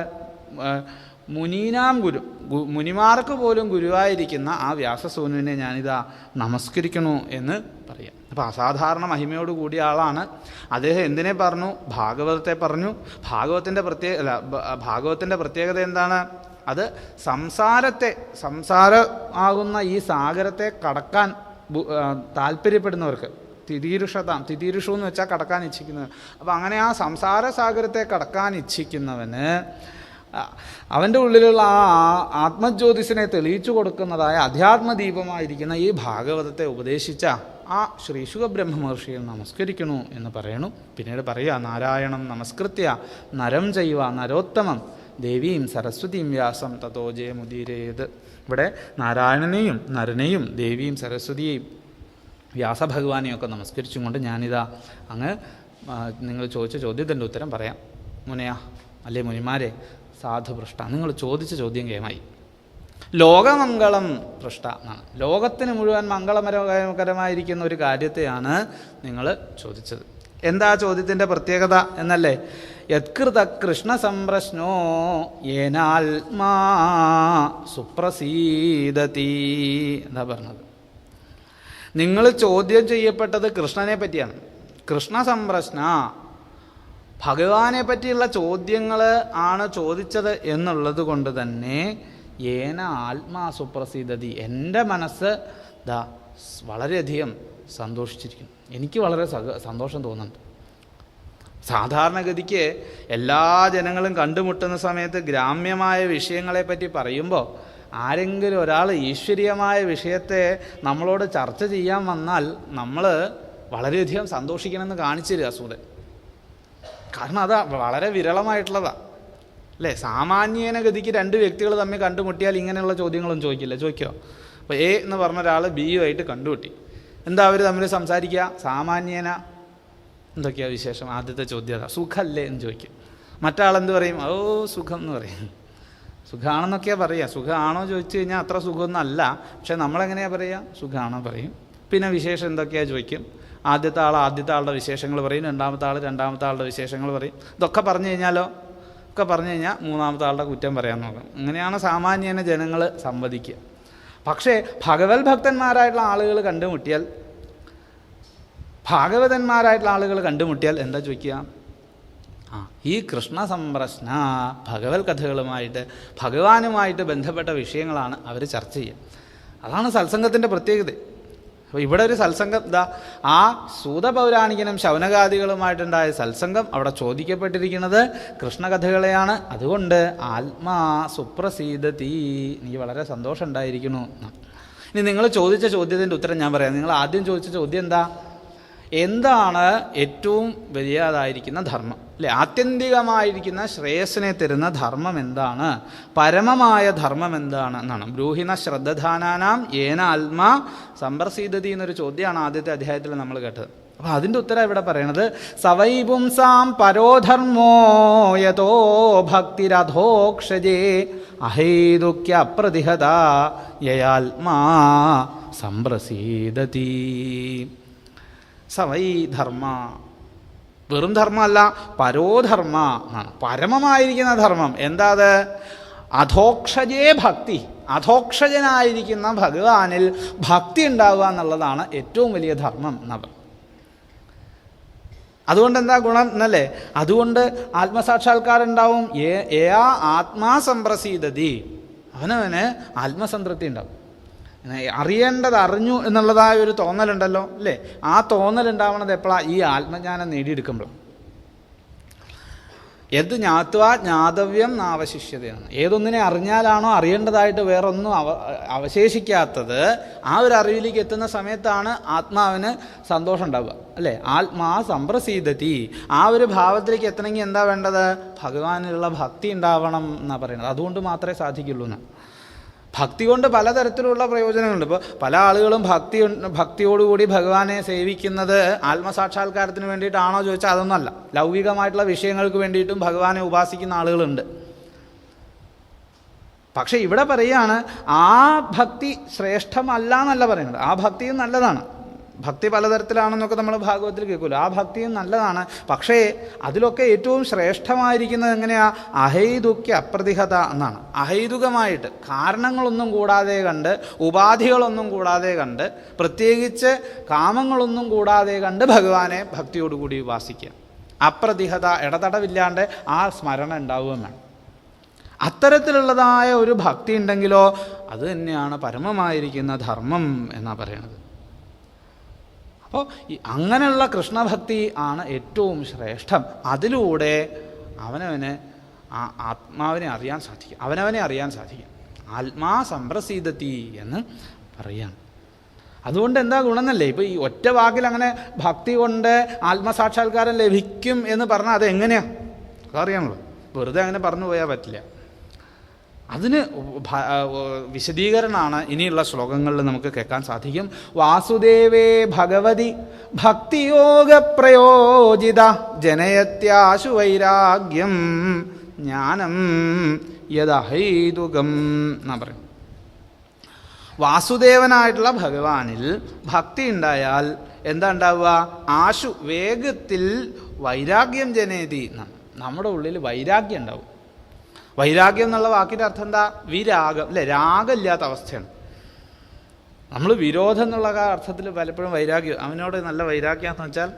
മുനീനാം ഗുരു, മുനിമാർക്ക് പോലും ഗുരുവായിരിക്കുന്ന ആ വ്യാസസൂനുവിനെ ഞാനിതാ നമസ്കരിക്കണു എന്ന് പറയാം. അപ്പോൾ അസാധാരണ മഹിമയോട് കൂടിയ ആളാണ് അദ്ദേഹം. എന്തിനെ പറഞ്ഞു? ഭാഗവതത്തെ പറഞ്ഞു. ഭാഗവതത്തിൻ്റെ പ്രത്യേകത എന്താണ്? അത് സംസാരമാകുന്ന ഈ സാഗരത്തെ കടക്കാൻ താല്പര്യപ്പെടുന്നവർക്ക്, തിതീരുഷു എന്ന് വെച്ചാൽ കടക്കാൻ ഇച്ഛിക്കുന്നവർ. അപ്പോൾ അങ്ങനെ ആ സംസാര സാഗരത്തെ കടക്കാൻ ഇച്ഛിക്കുന്നവന് അവൻ്റെ ഉള്ളിലുള്ള ആ ആത്മജ്യോതിസിനെ തെളിയിച്ചു കൊടുക്കുന്നതായ അധ്യാത്മദീപമായിരിക്കുന്ന ഈ ഭാഗവതത്തെ ഉപദേശിച്ച ആ ശ്രീ ശുകബ്രഹ്മ മഹർഷിയെ നമസ്കരിക്കണു എന്ന് പറയണു. പിന്നീട് പറയുക, നാരായണം നമസ്കൃത്യ നരം ചൈവ നരോത്തമം ദേവീം സരസ്വതീം വ്യാസം തതോ ജയമുദീരേത്. ഇവിടെ നാരായണനെയും നരനെയും ദേവിയും സരസ്വതിയെയും വ്യാസഭഗവാനെയും ഒക്കെ നമസ്കരിച്ചും കൊണ്ട് ഞാനിതാ അങ്ങ് നിങ്ങൾ ചോദിച്ച ചോദ്യത്തിൻ്റെ ഉത്തരം പറയാം. മുനയാ അല്ലേ മുനിമാരെ, സാധുപൃഷ്ട, നിങ്ങൾ ചോദിച്ച ചോദ്യം കേമായി. ലോകമംഗളം പൃഷ്ട എന്നാണ്. ലോകത്തിന് മുഴുവൻ മംഗളകരമായിരിക്കുന്ന ഒരു കാര്യത്തെയാണ് നിങ്ങൾ ചോദിച്ചത്. എന്താ ചോദ്യത്തിൻ്റെ പ്രത്യേകത എന്നല്ലേ? യത്കൃത കൃഷ്ണ സംപ്രശ്നോ യേനാത്മാ സുപ്രസീദതി എന്താ പറഞ്ഞത്? നിങ്ങൾ ചോദ്യം ചെയ്യപ്പെട്ടത് കൃഷ്ണനെ പറ്റിയാണ്. കൃഷ്ണ സംപ്രശ്ന, ഭഗവാനെ പറ്റിയുള്ള ചോദ്യങ്ങൾ ആണ് ചോദിച്ചത് എന്നുള്ളത് കൊണ്ട് തന്നെ ഏന ആത്മാ സുപ്രസീദതി, എൻ്റെ മനസ്സ് വളരെയധികം സന്തോഷിച്ചിരിക്കുന്നു. എനിക്ക് വളരെ സന്തോഷം തോന്നുന്നുണ്ട്. സാധാരണഗതിക്ക് എല്ലാ ജനങ്ങളും കണ്ടുമുട്ടുന്ന സമയത്ത് ഗ്രാമ്യമായ വിഷയങ്ങളെപ്പറ്റി പറയുമ്പോൾ ആരെങ്കിലും ഒരാൾ ഈശ്വരീയമായ വിഷയത്തെ നമ്മളോട് ചർച്ച ചെയ്യാൻ വന്നാൽ നമ്മൾ വളരെയധികം സന്തോഷിക്കണമെന്ന് കാണിച്ചു തരിക സൂതൻ. കാരണം അത് വളരെ വിരളമായിട്ടുള്ളതാണ് അല്ലേ? സാമാന്യേന ഗതിക്ക് രണ്ട് വ്യക്തികൾ തമ്മിൽ കണ്ടുമുട്ടിയാൽ ഇങ്ങനെയുള്ള ചോദ്യങ്ങളൊന്നും ചോദിക്കില്ല. ചോദിക്കോ? അപ്പോൾ എ എന്ന് പറഞ്ഞ ഒരാൾ ബിയുമായിട്ട് കണ്ടുമുട്ടി. എന്താ അവർ തമ്മിൽ സംസാരിക്കുക? സാമാന്യേന എന്തൊക്കെയാണ് വിശേഷം? ആദ്യത്തെ ചോദ്യം അതാ, സുഖമല്ലേ എന്ന് ചോദിക്കും. മറ്റാളെന്ത് പറയും? ഓ സുഖം എന്ന് പറയും. സുഖമാണെന്നൊക്കെയാണ് പറയുക. സുഖമാണോ ചോദിച്ചു കഴിഞ്ഞാൽ അത്ര സുഖമൊന്നും അല്ല. പക്ഷെ നമ്മളെങ്ങനെയാണ് പറയുക? സുഖമാണോ പറയും. പിന്നെ വിശേഷം എന്തൊക്കെയാണ് ചോദിക്കും. ആദ്യത്തെ ആളുടെ വിശേഷങ്ങൾ പറയും, രണ്ടാമത്തെ ആളുടെ വിശേഷങ്ങൾ പറയും. ഇതൊക്കെ പറഞ്ഞു കഴിഞ്ഞാലോ? ഒക്കെ പറഞ്ഞു കഴിഞ്ഞാൽ മൂന്നാമത്തെ ആളുടെ കുറ്റം പറയാൻ നോക്കും. അങ്ങനെയാണ് സാമാന്യേന ജനങ്ങൾ സംവദിക്കുക. പക്ഷേ ഭഗവത് ഭക്തന്മാരായിട്ടുള്ള ആളുകൾ കണ്ടുമുട്ടിയാൽ എന്താ ചോദിക്കുക? ഈ കൃഷ്ണ സംപ്രശ്ന, ഭഗവത് കഥകളുമായിട്ട് ഭഗവാനുമായിട്ട് ബന്ധപ്പെട്ട വിഷയങ്ങളാണ് അവർ ചർച്ച ചെയ്യുക. അതാണ് സത്സംഗത്തിൻ്റെ പ്രത്യേകത. അപ്പോൾ ഇവിടെ ഒരു സത്സംഗം ആ സൂതപൗരാണികനും ശൗനകാദികളുമായിട്ടുണ്ടായ സത്സംഗം അവിടെ ചോദിക്കപ്പെട്ടിരിക്കുന്നത് കൃഷ്ണകഥകളെയാണ്. അതുകൊണ്ട് ആത്മാ സുപ്രസീദതി, എനിക്ക് വളരെ സന്തോഷം ഉണ്ടായിരിക്കുന്നു. ഇനി നിങ്ങൾ ചോദിച്ച ചോദ്യത്തിൻ്റെ ഉത്തരം ഞാൻ പറയാം. നിങ്ങൾ ആദ്യം ചോദിച്ച ചോദ്യം എന്താണ് ഏറ്റവും വലിയതായിരിക്കുന്ന ധർമ്മം അല്ലേ? ആത്യന്തികമായിരിക്കുന്ന ശ്രേയസ്സിനെ തരുന്ന ധർമ്മം എന്താണ്? പരമമായ ധർമ്മം എന്താണ് എന്നാണ്. ബ്രൂഹിണ ശ്രദ്ധാനാനാം ഏന ആത്മാ സംപ്രസീദതി എന്നൊരു ചോദ്യമാണ് ആദ്യത്തെ അധ്യായത്തിൽ നമ്മൾ കേട്ടത്. അപ്പോൾ അതിൻ്റെ ഉത്തരം ഇവിടെ പറയണത് സവൈ പുംസാം പരോധർമ്മോ യതോ ഭക്തിരധോക്ഷജേ അഹേതുക്യ അപ്രതിഹത യയാത്മാ സംപ്രസീദതി. സവൈ ധർമ്മ, വെറും ധർമ്മമല്ല, പരോധർമ്മ എന്നാണ്. പരമമായിരിക്കുന്ന ധർമ്മം എന്താ? അത് അധോക്ഷജേ ഭക്തി, അധോക്ഷജനായിരിക്കുന്ന ഭഗവാനിൽ ഭക്തി ഉണ്ടാവുക എന്നുള്ളതാണ് ഏറ്റവും വലിയ ധർമ്മം എന്നാണ്. അതുകൊണ്ട് എന്താ ഗുണം എന്നല്ലേ? അതുകൊണ്ട് ആത്മസാക്ഷാത്കാരം ഏയാ ആത്മാ സംപ്രസീദതി, അവനവന് ആത്മസംതൃപ്തി ഉണ്ടാവും. അറിയേണ്ടത് അറിഞ്ഞു എന്നുള്ളതായ ഒരു തോന്നലുണ്ടല്ലോ അല്ലേ? ആ തോന്നലുണ്ടാവണത് എപ്പോഴാണ്? ഈ ആത്മജ്ഞാനം നേടിയെടുക്കുമ്പോൾ. യത് ജ്ഞാത്വാ ജ്ഞാതവ്യം നാവശിഷ്യതയാണ്. ഏതൊന്നിനെ അറിഞ്ഞാലാണോ അറിയേണ്ടതായിട്ട് വേറൊന്നും അവശേഷിക്കാത്തത്, ആ ഒരു അറിവിലേക്ക് എത്തുന്ന സമയത്താണ് ആത്മാവിന് സന്തോഷം ഉണ്ടാവുക അല്ലേ? ആത്മാ സംപ്രസീദതി. ആ ഒരു ഭാവത്തിലേക്ക് എത്തണമെങ്കിൽ എന്താ വേണ്ടത്? ഭഗവാനിലുള്ള ഭക്തി ഉണ്ടാവണം എന്നാണ് പറയുന്നത്. അതുകൊണ്ട് മാത്രമേ സാധിക്കുള്ളൂ എന്ന്. ഭക്തി കൊണ്ട് പലതരത്തിലുള്ള പ്രയോജനങ്ങളുണ്ട്. ഇപ്പോൾ പല ആളുകളും ഭക്തിയോടുകൂടി ഭഗവാനെ സേവിക്കുന്നത് ആത്മസാക്ഷാത്കാരത്തിന് വേണ്ടിയിട്ടാണോ ചോദിച്ചാൽ അതൊന്നുമല്ല. ലൗകികമായിട്ടുള്ള വിഷയങ്ങൾക്ക് വേണ്ടിയിട്ടും ഭഗവാനെ ഉപാസിക്കുന്ന ആളുകളുണ്ട്. പക്ഷെ ഇവിടെ പറയുകയാണ് ആ ഭക്തി ശ്രേഷ്ഠമല്ല എന്നല്ല പറയുന്നത്. ആ ഭക്തിയും നല്ലതാണ്. ഭക്തി പലതരത്തിലാണെന്നൊക്കെ നമ്മൾ ഭാഗവത്തിൽ കേൾക്കുമല്ലോ. ആ ഭക്തിയും നല്ലതാണ്. പക്ഷേ അതിലൊക്കെ ഏറ്റവും ശ്രേഷ്ഠമായിരിക്കുന്നത് എങ്ങനെയാണ്? അഹൈതുക്യ അപ്രതിഹത എന്നാണ്. അഹൈതുകമായിട്ട് കാരണങ്ങളൊന്നും കൂടാതെ കണ്ട്, ഉപാധികളൊന്നും കൂടാതെ കണ്ട്, പ്രത്യേകിച്ച് കാമങ്ങളൊന്നും കൂടാതെ കണ്ട് ഭഗവാനെ ഭക്തിയോടുകൂടി ഉപാസിക്കുക. അപ്രതിഹത, ഇടതടവില്ലാണ്ട് ആ സ്മരണ ഉണ്ടാവുകയും വേണം. അത്തരത്തിലുള്ളതായ ഒരു ഭക്തി ഉണ്ടെങ്കിലോ അത് തന്നെയാണ് പരമമായിരിക്കുന്ന ധർമ്മം എന്നാണ് പറയണത്. അപ്പോൾ അങ്ങനെയുള്ള കൃഷ്ണഭക്തി ആണ് ഏറ്റവും ശ്രേഷ്ഠം. അതിലൂടെ അവനവന് ആത്മാവിനെ അറിയാൻ സാധിക്കും, അവനവനെ അറിയാൻ സാധിക്കും. ആത്മാ സംപ്രസീദത്തി എന്ന് പറയാം. അതുകൊണ്ട് എന്താ ഗുണമെന്നല്ലേ, ഇപ്പോൾ ഈ ഒറ്റ വാക്കിൽ അങ്ങനെ ഭക്തി കൊണ്ട് ആത്മസാക്ഷാത്കാരം ലഭിക്കും എന്ന് പറഞ്ഞാൽ അത് എങ്ങനെയാണ് അതറിയാമല്ലോ. വെറുതെ അങ്ങനെ പറഞ്ഞു പോയാൽ പറ്റില്ല. അതിന് വിശദീകരണമാണ് ഇനിയുള്ള ശ്ലോകങ്ങളിൽ നമുക്ക് കേൾക്കാൻ സാധിക്കും. വാസുദേവേ ഭഗവതി ഭക്തിയോഗ പ്രയോജിത ജനയത്യാശു വൈരാഗ്യം ജ്ഞാനം യദഹൈതുകം എന്നാ പറയും. വാസുദേവനായിട്ടുള്ള ഭഗവാനിൽ ഭക്തി ഉണ്ടായാൽ എന്താ ഉണ്ടാവുക? ആശു, വേഗത്തിൽ, വൈരാഗ്യം ജനേതി എന്നാണ്. നമ്മുടെ ഉള്ളിൽ വൈരാഗ്യം ഉണ്ടാവും. വൈരാഗ്യം എന്നുള്ള വാക്കിൻ്റെ അർത്ഥം എന്താ? വിരാഗം, അല്ലേ? രാഗമില്ലാത്ത അവസ്ഥയാണ്. നമ്മൾ വിരോധം എന്നുള്ള അർത്ഥത്തിൽ പലപ്പോഴും വൈരാഗ്യം, അവനോട് നല്ല വൈരാഗ്യമെന്ന് വെച്ചാൽ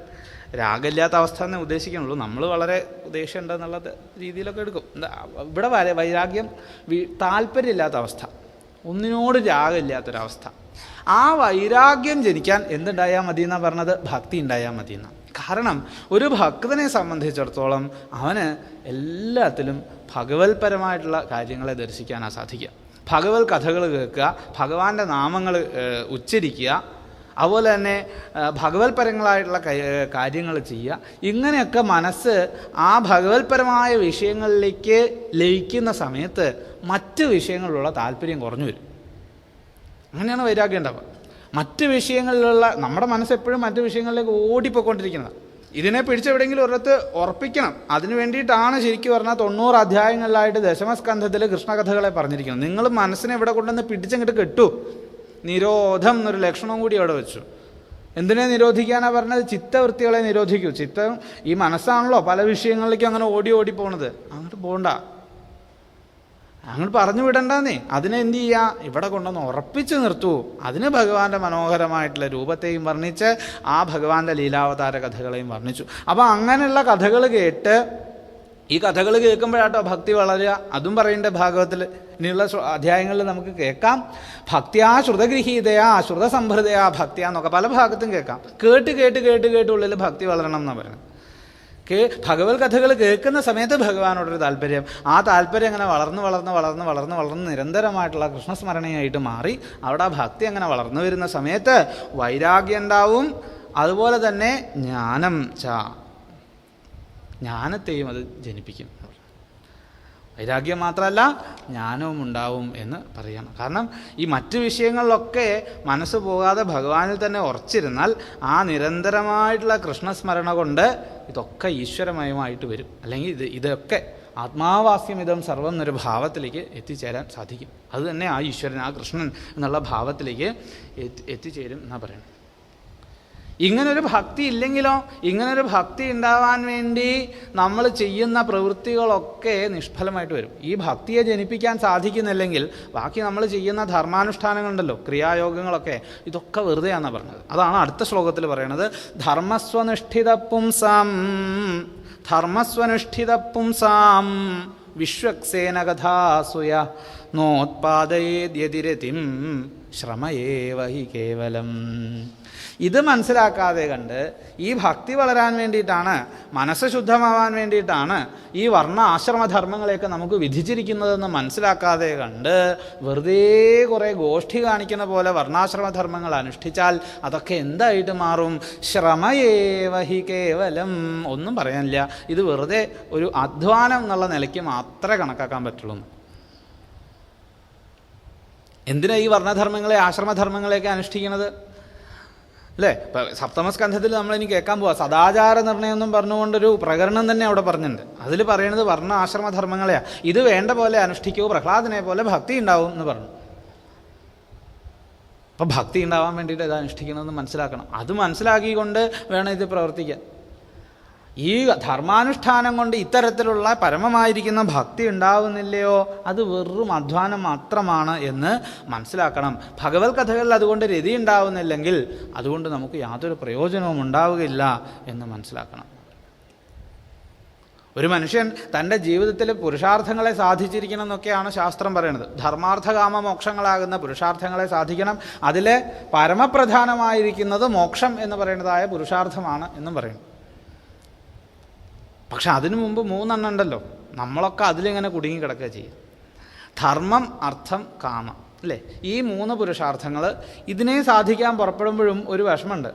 രാഗമില്ലാത്ത അവസ്ഥ എന്നേ ഉദ്ദേശിക്കുന്നുള്ളൂ. നമ്മൾ വളരെ ദേഷ്യമുണ്ടെന്നുള്ള രീതിയിലൊക്കെ എടുക്കും. ഇവിടെ വൈരാഗ്യം താല്പര്യമില്ലാത്ത അവസ്ഥ, ഒന്നിനോട് രാഗമില്ലാത്തൊരവസ്ഥ. ആ വൈരാഗ്യം ജനിക്കാൻ എന്തുണ്ടായാൽ മതി എന്നാണ് പറഞ്ഞത്? ഭക്തി ഉണ്ടായാൽ മതി എന്നാണ്. കാരണം ഒരു ഭക്തനെ സംബന്ധിച്ചിടത്തോളം അവന് എല്ലാത്തിലും ഭഗവത്പരമായിട്ടുള്ള കാര്യങ്ങളെ ദർശിക്കാനാണ് സാധിക്കുക. ഭഗവത് കഥകൾ കേൾക്കുക, ഭഗവാന്റെ നാമങ്ങൾ ഉച്ചരിക്കുക, അതുപോലെ തന്നെ ഭഗവത്പരങ്ങളായിട്ടുള്ള കാര്യങ്ങൾ ചെയ്യുക. ഇങ്ങനെയൊക്കെ മനസ്സ് ആ ഭഗവത്പരമായ വിഷയങ്ങളിലേക്ക് ലയിക്കുന്ന സമയത്ത് മറ്റ് വിഷയങ്ങളിലുള്ള താല്പര്യം കുറഞ്ഞു വരും. അങ്ങനെയാണ് വൈരാഗ്യം ഉണ്ടാവുക. മറ്റ് വിഷയങ്ങളിലുള്ള നമ്മുടെ മനസ്സ് എപ്പോഴും മറ്റ് വിഷയങ്ങളിലേക്ക് ഓടിപ്പോയിക്കൊണ്ടിരിക്കുന്നത്. ഇതിനെ പിടിച്ചെവിടെയെങ്കിലും ഒരിടത്ത് ഉറപ്പിക്കണം. അതിനു വേണ്ടിയിട്ടാണ് ശരിക്കും പറഞ്ഞാൽ 90 അധ്യായങ്ങളിലായിട്ട് ദശമസ്കന്ധത്തിൽ കൃഷ്ണകഥകളെ പറഞ്ഞിരിക്കുന്നത്. നിങ്ങൾ മനസ്സിനെ ഇവിടെ കൊണ്ടുവന്ന് പിടിച്ചങ്ങോട്ട് കെട്ടു. നിരോധം എന്നൊരു ലക്ഷണവും കൂടി അവിടെ വെച്ചു. എന്തിനെ നിരോധിക്കാനാണ് പറഞ്ഞത്? ചിത്തവൃത്തികളെ നിരോധിക്കൂ. ചിത്തം ഈ മനസ്സാണല്ലോ പല വിഷയങ്ങളിലേക്കും അങ്ങനെ ഓടി പോകുന്നത്. അങ്ങോട്ട് പോകണ്ട, അങ്ങോട്ട് പറഞ്ഞു വിടണ്ടെന്നേ. അതിനെ എന്ത് ചെയ്യുക? ഇവിടെ കൊണ്ടുവന്ന് ഉറപ്പിച്ച് നിർത്തൂ. അതിന് ഭഗവാന്റെ മനോഹരമായിട്ടുള്ള രൂപത്തെയും വർണ്ണിച്ച് ആ ഭഗവാന്റെ ലീലാവതാര കഥകളെയും വർണ്ണിച്ചു. അപ്പോൾ അങ്ങനെയുള്ള കഥകൾ കേട്ട്, ഈ കഥകൾ കേൾക്കുമ്പോഴാട്ടോ ഭക്തി വളരുക. അതും പറയേണ്ട ഭാഗവത്തിൽ ഇനിയുള്ള അധ്യായങ്ങളിൽ നമുക്ക് കേൾക്കാം. ഭക്തിയാ ശ്രുതഗൃഹീതയാ ശ്രുതസംഭൃതയാ ഭക്തിയാ എന്നൊക്കെ പല ഭാഗത്തും കേൾക്കാം. കേട്ട് കേട്ട് കേട്ട് കേട്ട് ഉള്ളിൽ ഭക്തി വളരണം എന്നാണ് പറയുന്നത്. ഭഗവത് കഥകൾ കേൾക്കുന്ന സമയത്ത് ഭഗവാനോടൊരു താല്പര്യം, ആ താല്പര്യം അങ്ങനെ വളർന്ന് നിരന്തരമായിട്ടുള്ള കൃഷ്ണസ്മരണയായിട്ട് മാറി അവിടെ ആ ഭക്തി അങ്ങനെ വളർന്നു വരുന്ന സമയത്ത് വൈരാഗ്യം ഉണ്ടാവും. അതുപോലെ തന്നെ ജ്ഞാനത്തെയും അത് ജനിപ്പിക്കും. വൈരാഗ്യം മാത്രമല്ല ജ്ഞാനവും ഉണ്ടാവും എന്ന് പറയണം. കാരണം ഈ മറ്റു വിഷയങ്ങളിലൊക്കെ മനസ്സ് പോകാതെ ഭഗവാനിൽ തന്നെ ഉറച്ചിരുന്നാൽ ആ നിരന്തരമായിട്ടുള്ള കൃഷ്ണസ്മരണ കൊണ്ട് ഇതൊക്കെ ഈശ്വരമയമായിട്ട് വരും. അല്ലെങ്കിൽ ഇതൊക്കെ ആത്മാവാസ്യമിതം സർവം എന്നൊരു ഭാവത്തിലേക്ക് എത്തിച്ചേരാൻ സാധിക്കും. അത് തന്നെ ആ ഈശ്വരൻ, ആ കൃഷ്ണൻ എന്നുള്ള ഭാവത്തിലേക്ക് എത്തിച്ചേരും എന്നാണ് പറയുന്നത്. ഇങ്ങനൊരു ഭക്തി ഇല്ലെങ്കിലോ, ഇങ്ങനൊരു ഭക്തി ഉണ്ടാവാൻ വേണ്ടി നമ്മൾ ചെയ്യുന്ന പ്രവൃത്തികളൊക്കെ നിഷ്ഫലമായിട്ട് വരും. ഈ ഭക്തിയെ ജനിപ്പിക്കാൻ സാധിക്കുന്നില്ലെങ്കിൽ ബാക്കി നമ്മൾ ചെയ്യുന്ന ധർമാനുഷ്ഠാനങ്ങളുണ്ടല്ലോ, ക്രിയായോഗങ്ങളൊക്കെ, ഇതൊക്കെ വെറുതെയാണെന്നാണ് പറഞ്ഞത്. അതാണ് അടുത്ത ശ്ലോകത്തിൽ പറയണത്. ധർമ്മസ്വനുഷ്ഠിത വിശ്വക്സേനകഥാസുയ നോത്പാദയേദ്യതിരതിം ശ്രമയേവ ഹി കേവലം. ഇത് മനസ്സിലാക്കാതെ കണ്ട് ഈ ഭക്തി വളരാൻ വേണ്ടിയിട്ടാണ്, മനസ്സ് ശുദ്ധമാവാൻ വേണ്ടിയിട്ടാണ് ഈ വർണ്ണ ആശ്രമധർമ്മങ്ങളെയൊക്കെ നമുക്ക് വിധിച്ചിരിക്കുന്നതെന്ന് മനസ്സിലാക്കാതെ കണ്ട് വെറുതെ കുറേ ഗോഷ്ഠി കാണിക്കുന്ന പോലെ വർണ്ണാശ്രമധർമ്മങ്ങൾ അനുഷ്ഠിച്ചാൽ അതൊക്കെ എന്തായിട്ട് മാറും? ശ്രമയേവ ഹി കേവലം. ഒന്നും പറയാനില്ല. ഇത് വെറുതെ ഒരു അധ്വാനം എന്നുള്ള നിലയ്ക്ക് മാത്രമേ കണക്കാക്കാൻ പറ്റുള്ളൂ. എന്തിനാ ഈ വർണ്ണധർമ്മങ്ങളെ ആശ്രമധർമ്മങ്ങളെയൊക്കെ അനുഷ്ഠിക്കുന്നത്? അല്ലേ? ഇപ്പം സപ്തമസ്കന്ധത്തിൽ നമ്മളിനി കേൾക്കാൻ പോവാം. സദാചാര നിർണയം എന്നും പറഞ്ഞുകൊണ്ടൊരു പ്രകരണം തന്നെ അവിടെ പറഞ്ഞിട്ടുണ്ട്. അതിൽ പറയുന്നത് വർണ്ണ ആശ്രമധർമ്മങ്ങളെയാണ്. ഇത് വേണ്ട പോലെ അനുഷ്ഠിക്കൂ, പ്രഹ്ലാദനെ പോലെ ഭക്തി ഉണ്ടാവും എന്ന് പറഞ്ഞു. അപ്പോൾ ഭക്തി ഉണ്ടാവാൻ വേണ്ടിയിട്ട് ഇത് അനുഷ്ഠിക്കണമെന്ന് മനസ്സിലാക്കണം. അത് മനസ്സിലാക്കിക്കൊണ്ട് വേണം ഇത് പ്രവർത്തിക്കാൻ. ഈ ധർമാനുഷ്ഠാനം കൊണ്ട് ഇത്തരത്തിലുള്ള പരമമായിരിക്കുന്ന ഭക്തി ഉണ്ടാവുന്നില്ലയോ, അത് വെറും അധ്വാനം മാത്രമാണ് എന്ന് മനസ്സിലാക്കണം. ഭഗവത് കഥകളിൽ അതുകൊണ്ട് രതി ഉണ്ടാവുന്നില്ലെങ്കിൽ അതുകൊണ്ട് നമുക്ക് യാതൊരു പ്രയോജനവും ഉണ്ടാവുകയില്ല എന്ന് മനസ്സിലാക്കണം. ഒരു മനുഷ്യൻ തൻ്റെ ജീവിതത്തിൽ പുരുഷാർത്ഥങ്ങളെ സാധിച്ചിരിക്കണം എന്നൊക്കെയാണ് ശാസ്ത്രം പറയുന്നത്. ധർമാർത്ഥകാമ മോക്ഷങ്ങളാകുന്ന പുരുഷാർത്ഥങ്ങളെ സാധിക്കണം. അതിലെ പരമപ്രധാനമായിരിക്കുന്നത് മോക്ഷം എന്ന് പറയുന്നതായ പുരുഷാർത്ഥമാണ് എന്നും പറയുന്നു. പക്ഷെ അതിനു മുമ്പ് 3 ഉണ്ടല്ലോ. നമ്മളൊക്കെ അതിലിങ്ങനെ കുടുങ്ങിക്കിടക്കുക ചെയ്യും. ധർമ്മം, അർത്ഥം, കാമം, അല്ലേ? ഈ 3 പുരുഷാർത്ഥങ്ങൾ ഇതിനെ സാധിക്കാൻ പുറപ്പെടുമ്പോഴും ഒരു വിഷമമുണ്ട്.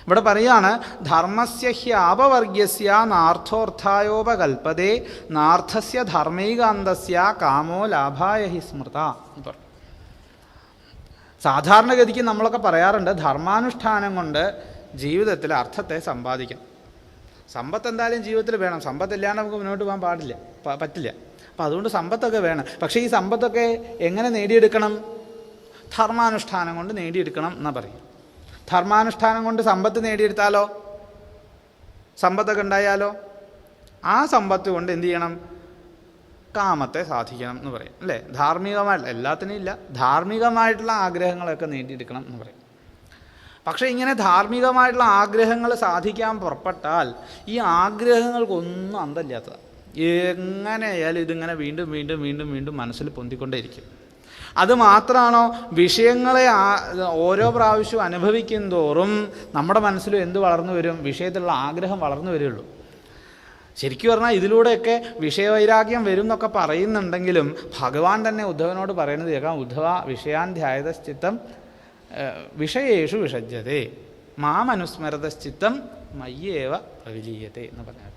ഇവിടെ പറയാണ്, ധർമ്മസ്യ ഹ്യാപവർഗ്യസ്യ നാർത്ഥോർത്ഥായോപകൽപ്പതേ നാർത്ഥസ്യ ധർമ്മൈകാന്തസ്യ കാമോ ലാഭായ ഹി സ്മൃത. സാധാരണഗതിക്ക് നമ്മളൊക്കെ പറയാറുണ്ട്, ധർമാനുഷ്ഠാനം കൊണ്ട് ജീവിതത്തിൽ അർത്ഥത്തെ സമ്പാദിക്കാം. സമ്പത്ത് എന്തായാലും ജീവിതത്തിൽ വേണം. സമ്പത്തില്ലാണ്ട് നമുക്ക് മുന്നോട്ട് പോകാൻ പറ്റില്ല. അപ്പം അതുകൊണ്ട് സമ്പത്തൊക്കെ വേണം. പക്ഷേ ഈ സമ്പത്തൊക്കെ എങ്ങനെ നേടിയെടുക്കണം? ധർമാനുഷ്ഠാനം കൊണ്ട് നേടിയെടുക്കണം എന്നാണ് പറയും. ധർമാനുഷ്ഠാനം കൊണ്ട് സമ്പത്ത് നേടിയെടുത്താലോ, സമ്പത്തൊക്കെ ഉണ്ടായാലോ, ആ സമ്പത്ത് കൊണ്ട് എന്ത് ചെയ്യണം? കാമത്തെ സാധിക്കണം എന്ന് പറയും, അല്ലേ? ധാർമ്മികമായിട്ടുള്ള, എല്ലാത്തിനും ഇല്ല, ധാർമ്മികമായിട്ടുള്ള ആഗ്രഹങ്ങളൊക്കെ നേടിയെടുക്കണം എന്ന് പറയും. പക്ഷേ ഇങ്ങനെ ധാർമ്മികമായിട്ടുള്ള ആഗ്രഹങ്ങൾ സാധിക്കാൻ പുറപ്പെട്ടാൽ ഈ ആഗ്രഹങ്ങൾക്കൊന്നും അന്തമില്ലാത്തതാണ്. എങ്ങനെയായാലും ഇതിങ്ങനെ വീണ്ടും വീണ്ടും വീണ്ടും വീണ്ടും മനസ്സിൽ പൊന്തിക്കൊണ്ടേയിരിക്കും. അത് മാത്രമാണോ, വിഷയങ്ങളെ ഓരോ പ്രാവശ്യവും അനുഭവിക്കും തോറും നമ്മുടെ മനസ്സിലും എന്ത് വളർന്നു വരും? വിഷയത്തിലുള്ള ആഗ്രഹം വളർന്നു വരികയുള്ളൂ. ശരിക്കും പറഞ്ഞാൽ ഇതിലൂടെയൊക്കെ വിഷയവൈരാഗ്യം വരും എന്നൊക്കെ പറയുന്നുണ്ടെങ്കിലും ഭഗവാൻ തന്നെ ഉദ്ധവനോട് പറയുന്നത് കേൾക്കാം, ഉദ്ധവ വിഷയാന്ധ്യായതശ്ചിത്തം വിഷയേഷു വിഷജ്യതേ മാമനുസ്മരതശ്ചിത്തം മയ്യേവ പ്രവിലീയത്തെ എന്ന് പറഞ്ഞാൽ,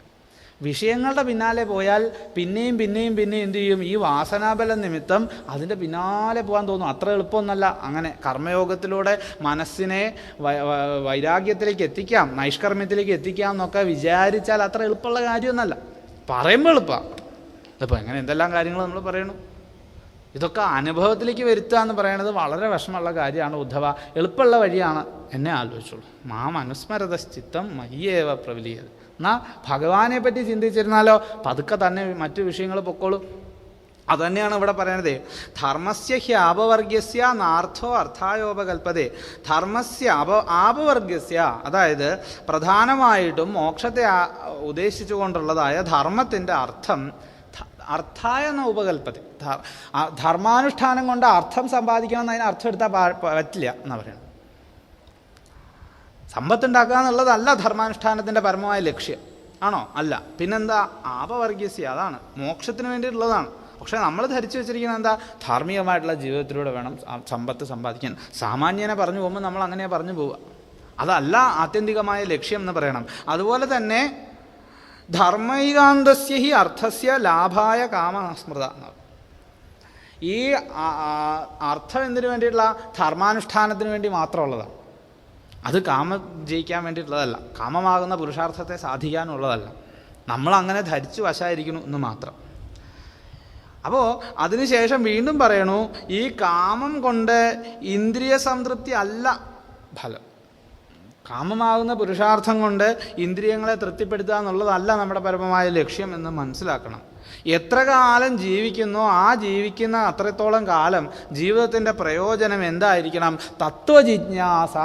വിഷയങ്ങളുടെ പിന്നാലെ പോയാൽ പിന്നെയും പിന്നെയും പിന്നെയും എന്തു ചെയ്യും? ഈ വാസനാബലം നിമിത്തം അതിൻ്റെ പിന്നാലെ പോകാൻ തോന്നും. അത്ര എളുപ്പമൊന്നുമല്ല. അങ്ങനെ കർമ്മയോഗത്തിലൂടെ മനസ്സിനെ വൈരാഗ്യത്തിലേക്ക് എത്തിക്കാം, നൈഷ്കർമ്മ്യത്തിലേക്ക് എത്തിക്കാം എന്നൊക്കെ വിചാരിച്ചാൽ അത്ര എളുപ്പമുള്ള കാര്യമൊന്നുമല്ല. പറയുമ്പോൾ എളുപ്പമാണ്. ഇതിപ്പോൾ എങ്ങനെ എന്തെല്ലാം കാര്യങ്ങൾ നമ്മൾ പറയണു. ഇതൊക്കെ അനുഭവത്തിലേക്ക് വരുത്തുക എന്ന് പറയുന്നത് വളരെ വിഷമമുള്ള കാര്യമാണ്. ഉദ്ധവ, എളുപ്പമുള്ള വഴിയാണ്. എന്നെ ആലോചിച്ചോളൂ. മാം അനുസ്മരതശ്ചിത്തം മയ്യേവ പ്രവിലീയത. എന്നാൽ ഭഗവാനെ പറ്റി ചിന്തിച്ചിരുന്നാലോ പതുക്കെ തന്നെ മറ്റു വിഷയങ്ങൾ പൊക്കോളൂ. അതുതന്നെയാണ് ഇവിടെ പറയണത്. ധർമ്മസ്യ ഹ്യാപവർഗ്യസ്യ നാർത്ഥോ അർത്ഥായോപകൽപ്പതേ. ധർമ്മസ്യ ആപവർഗ്യസ്യ, അതായത് പ്രധാനമായിട്ടും മോക്ഷത്തെ ഉദ്ദേശിച്ചുകൊണ്ടുള്ളതായ ധർമ്മത്തിൻ്റെ അർത്ഥം അർത്ഥായ എന്ന ഉപകൽപ്പത. ധർമാനുഷ്ഠാനം കൊണ്ട് അർത്ഥം സമ്പാദിക്കണം എന്നതിന് അർത്ഥം എടുത്താൽ പറ്റില്ല എന്നാണ് പറയുന്നത്. സമ്പത്തുണ്ടാക്കുക എന്നുള്ളതല്ല ധർമാനുഷ്ഠാനത്തിൻ്റെ പരമമായ ലക്ഷ്യം, ആണോ? അല്ല. പിന്നെന്താ? ആപവർഗ്യസ്യ, അതാണ് മോക്ഷത്തിന് വേണ്ടിയിട്ടുള്ളതാണ്. പക്ഷേ നമ്മൾ ധരിച്ചു വെച്ചിരിക്കുന്നത് എന്താ? ധാർമ്മികമായിട്ടുള്ള ജീവിതത്തിലൂടെ വേണം സമ്പത്ത് സമ്പാദിക്കാൻ. സാമാന്യനെ പറഞ്ഞു പോകുമ്പോൾ നമ്മൾ അങ്ങനെ പറഞ്ഞു പോവുക. അതല്ല ആത്യന്തികമായ ലക്ഷ്യം എന്ന് പറയണം. അതുപോലെ തന്നെ ധർമ്മൈകാന്തസ്യ ഹി അർത്ഥസ്യ ലാഭായ കാമസ്മൃത. ഈ അർത്ഥം എന്തിനു വേണ്ടിയിട്ടുള്ള? ധർമാനുഷ്ഠാനത്തിന് വേണ്ടി മാത്രമുള്ളതാണ്. അത് കാമം ജയിക്കാൻ വേണ്ടിയിട്ടുള്ളതല്ല, കാമമാകുന്ന പുരുഷാർത്ഥത്തെ സാധിക്കാനുള്ളതല്ല. നമ്മളങ്ങനെ ധരിച്ചു വശായിരിക്കുന്നു എന്ന് മാത്രം. അപ്പോൾ അതിനുശേഷം വീണ്ടും പറയണു, ഈ കാമം കൊണ്ട് ഇന്ദ്രിയ സംതൃപ്തി അല്ല ഫലം. കാമമാകുന്ന പുരുഷാർത്ഥം കൊണ്ട് ഇന്ദ്രിയങ്ങളെ തൃപ്തിപ്പെടുത്തുക എന്നുള്ളതല്ല നമ്മുടെ പരമമായ ലക്ഷ്യം എന്ന് മനസ്സിലാക്കണം. എത്ര കാലം ജീവിക്കുന്നോ ആ ജീവിക്കുന്ന അത്രത്തോളം കാലം ജീവിതത്തിൻ്റെ പ്രയോജനം എന്തായിരിക്കണം? തത്വജിജ്ഞാസ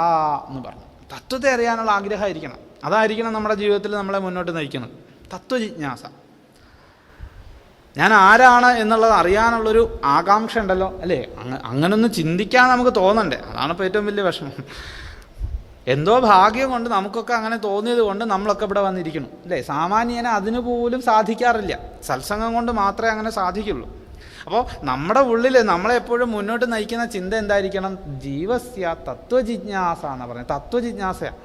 എന്ന് പറഞ്ഞു. തത്വത്തെ അറിയാനുള്ള ആഗ്രഹമായിരിക്കണം. അതായിരിക്കണം നമ്മുടെ ജീവിതത്തിൽ നമ്മളെ മുന്നോട്ട് നയിക്കുന്നത്. തത്വജിജ്ഞാസ. ഞാൻ ആരാണ് എന്നുള്ളത് അറിയാനുള്ളൊരു ആകാംക്ഷ ഉണ്ടല്ലോ, അല്ലേ? അങ്ങനൊന്ന് ചിന്തിക്കാൻ നമുക്ക് തോന്നണ്ടേ? അതാണ് ഇപ്പോൾ ഏറ്റവും വലിയ വിഷമം. എന്തോ ഭാഗ്യം കൊണ്ട് നമുക്കൊക്കെ അങ്ങനെ തോന്നിയത് കൊണ്ട് നമ്മളൊക്കെ ഇവിടെ വന്നിരിക്കണം, അല്ലേ? സാമാന്യനെ അതിനു പോലും സാധിക്കാറില്ല. സത്സംഗം കൊണ്ട് മാത്രമേ അങ്ങനെ സാധിക്കുള്ളൂ. അപ്പോൾ നമ്മുടെ ഉള്ളിൽ നമ്മളെപ്പോഴും മുന്നോട്ട് നയിക്കുന്ന ചിന്ത എന്തായിരിക്കണം? ജീവസ്യ തത്വജിജ്ഞാസ എന്നാണ് പറയുന്നത്. തത്വജിജ്ഞാസയാണ്.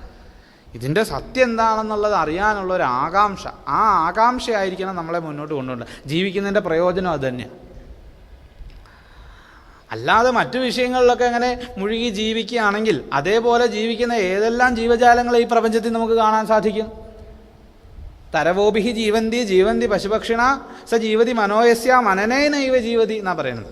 ഇതിൻ്റെ സത്യം എന്താണെന്നുള്ളത് അറിയാനുള്ള ഒരു ആകാംക്ഷ. ആ ആകാംക്ഷയായിരിക്കണം നമ്മളെ മുന്നോട്ട് കൊണ്ടുപോകേണ്ടത്. ജീവിക്കുന്നതിൻ്റെ പ്രയോജനം അത് തന്നെയാണ്. അല്ലാതെ മറ്റു വിഷയങ്ങളിലൊക്കെ അങ്ങനെ മുഴുകി ജീവിക്കുകയാണെങ്കിൽ അതേപോലെ ജീവിക്കുന്ന ഏതെല്ലാം ജീവജാലങ്ങളെ ഈ പ്രപഞ്ചത്തിൽ നമുക്ക് കാണാൻ സാധിക്കും? തരവോഭിഹി ജീവന്തി പശുപക്ഷിണ സ ജീവതി മനോയസ്യ മനനേനൈവ ജീവതി എന്നാണ് പറയുന്നത്.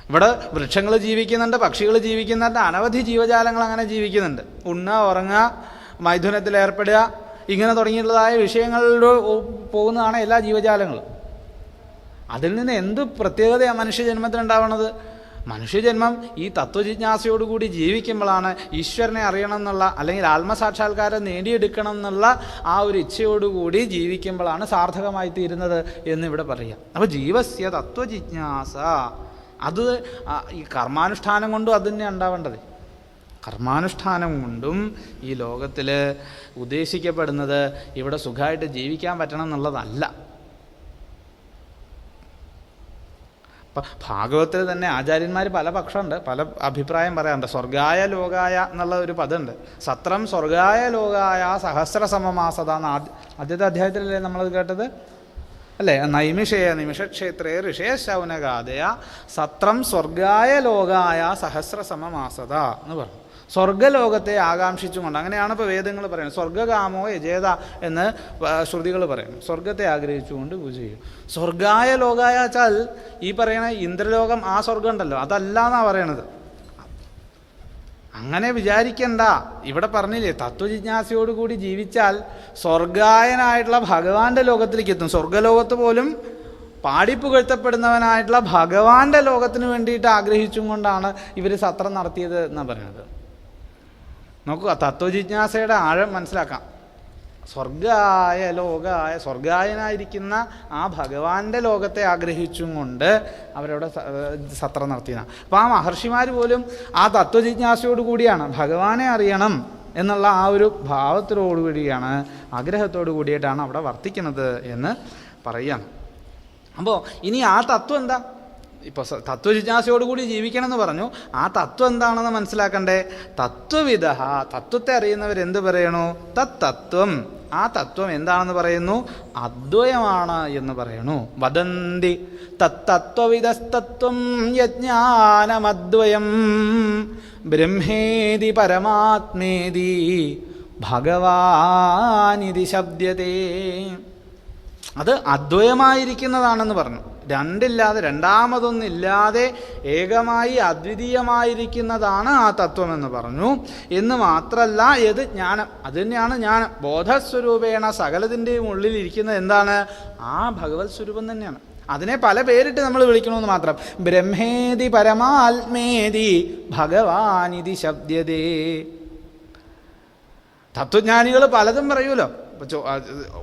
ഇവിടെ വൃക്ഷങ്ങൾ ജീവിക്കുന്നുണ്ട്, പക്ഷികൾ ജീവിക്കുന്നുണ്ട്, അനവധി ജീവജാലങ്ങൾ അങ്ങനെ ജീവിക്കുന്നുണ്ട്. ഉണ്ണുക, ഉറങ്ങുക, മൈഥുനത്തിൽ ഏർപ്പെടുക, ഇങ്ങനെ തുടങ്ങിയിട്ടുള്ളതായ വിഷയങ്ങളിലൂടെ പോകുന്നതാണ് എല്ലാ ജീവജാലങ്ങളും. അതിൽ നിന്ന് എന്ത് പ്രത്യേകതയാണ് മനുഷ്യജന്മത്തിനുണ്ടാവുന്നത്? മനുഷ്യജന്മം ഈ തത്വജിജ്ഞാസയോടുകൂടി ജീവിക്കുമ്പോഴാണ് ഈശ്വരനെ അറിയണം എന്നുള്ള, അല്ലെങ്കിൽ ആത്മസാക്ഷാത്കാരം നേടിയെടുക്കണം എന്നുള്ള ആ ഒരു ഇച്ഛയോടുകൂടി ജീവിക്കുമ്പോഴാണ് സാർത്ഥകമായി തീരുന്നത് എന്നിവിടെ പറയാം. അപ്പോൾ ജീവസ്യ തത്വജിജ്ഞാസ, അത് ഈ കർമാനുഷ്ഠാനം കൊണ്ടും അത് തന്നെ ഉണ്ടാവേണ്ടത്. കർമാനുഷ്ഠാനം കൊണ്ടും ഈ ലോകത്തിൽ ഉദ്ദേശിക്കപ്പെടുന്നത് ഇവിടെ സുഖമായിട്ട് ജീവിക്കാൻ പറ്റണം എന്നുള്ളതല്ല. അപ്പം ഭാഗവത്തിൽ തന്നെ ആചാര്യന്മാർ പല പക്ഷമുണ്ട്, പല അഭിപ്രായം പറയാറുണ്ട്. സ്വർഗായ ലോകായ എന്നുള്ള ഒരു പദമുണ്ട്. സത്രം സ്വർഗായ ലോകായ സഹസ്രസമമാസത എന്ന് ആദ്യത്തെ അധ്യായത്തിലല്ലേ നമ്മളത് കേട്ടത് അല്ലേ? നിമിഷക്ഷേത്രേ ഋഷേശൗനഗാദയ സത്രം സ്വർഗായ ലോകായ സഹസ്രസമമാസത എന്ന് പറഞ്ഞു. സ്വർഗലോകത്തെ ആകാംക്ഷിച്ചുകൊണ്ട്, അങ്ങനെയാണ് ഇപ്പോൾ വേദങ്ങൾ പറയുന്നത്. സ്വർഗകാമോ യജേത എന്ന് ശ്രുതികൾ പറയുന്നു. സ്വർഗത്തെ ആഗ്രഹിച്ചുകൊണ്ട് പൂജ ചെയ്യും. സ്വർഗായ ലോകായ വെച്ചാൽ ഈ പറയുന്ന ഇന്ദ്രലോകം, ആ സ്വർഗം ഉണ്ടല്ലോ, അതല്ല എന്നാണ് പറയണത്. അങ്ങനെ വിചാരിക്കണ്ട. ഇവിടെ പറഞ്ഞില്ലേ, തത്വജിജ്ഞാസയോടുകൂടി ജീവിച്ചാൽ സ്വർഗായനായിട്ടുള്ള ഭഗവാന്റെ ലോകത്തിലേക്ക് എത്തും. സ്വർഗലോകത്ത് പോലും പാടിപ്പുകഴ്ത്തപ്പെടുന്നവനായിട്ടുള്ള ഭഗവാന്റെ ലോകത്തിന് വേണ്ടിയിട്ട് ആഗ്രഹിച്ചും കൊണ്ടാണ് ഇവർ സത്രം നടത്തിയത് എന്നാണ് പറയുന്നത്. നോക്കുക, തത്വജിജ്ഞാസയുടെ ആഴം മനസ്സിലാക്കാം. സ്വർഗായ ലോകായ, സ്വർഗായനായിരിക്കുന്ന ആ ഭഗവാന്റെ ലോകത്തെ ആഗ്രഹിച്ചും കൊണ്ട് അവരവിടെ സത്രം നടത്തിയതാണ്. അപ്പോൾ ആ മഹർഷിമാർ പോലും ആ തത്വജിജ്ഞാസയോടു കൂടിയാണ് ഭഗവാനെ അറിയണം എന്നുള്ള ആ ഒരു ഭാവത്തോടുകൂടിയാണ്, ആഗ്രഹത്തോടു കൂടിയിട്ടാണ് അവിടെ വർത്തിക്കുന്നത് എന്ന് പറയുകയാണ്. അപ്പോൾ ഇനി ആ തത്വം എന്താ? ഇപ്പോൾ തത്വജിജ്ഞാസയോടുകൂടി ജീവിക്കണം എന്ന് പറഞ്ഞു. ആ തത്വം എന്താണെന്ന് മനസ്സിലാക്കണ്ടേ? തത്വവിദ, തത്വത്തെ അറിയുന്നവരെന്ത് പറയണു? തത്വം, ആ തത്വം എന്താണെന്ന് പറയുന്നു? അദ്വയമാണ് എന്ന് പറയണു. വദന്തി തത്വവിദസ്തത്വം യജ്ഞാനമദ്വയം ബ്രഹ്മേതി പരമാത്മേതി ഭഗവാനിതി ശബ്ദതേ. അത് അദ്വയമായിരിക്കുന്നതാണെന്ന് പറഞ്ഞു. രണ്ടില്ലാതെ, രണ്ടാമതൊന്നില്ലാതെ ഏകമായി അദ്വിതീയമായിരിക്കുന്നതാണ് ആ തത്വമെന്ന് പറഞ്ഞു. എന്ന് മാത്രമല്ല, ഏത് ജ്ഞാനം, അത് തന്നെയാണ് ജ്ഞാനം. ബോധസ്വരൂപേണ സകലത്തിൻ്റെയും ഉള്ളിലിരിക്കുന്നത് എന്താണ്? ആ ഭഗവത് സ്വരൂപം തന്നെയാണ്. അതിനെ പല പേരിട്ട് നമ്മൾ വിളിക്കണമെന്ന് മാത്രം. ബ്രഹ്മേതി പരമാത്മേതി ഭഗവാനിതി ശബ്ദതേ. തത്വജ്ഞാനികൾ പലതും പറയൂലോ.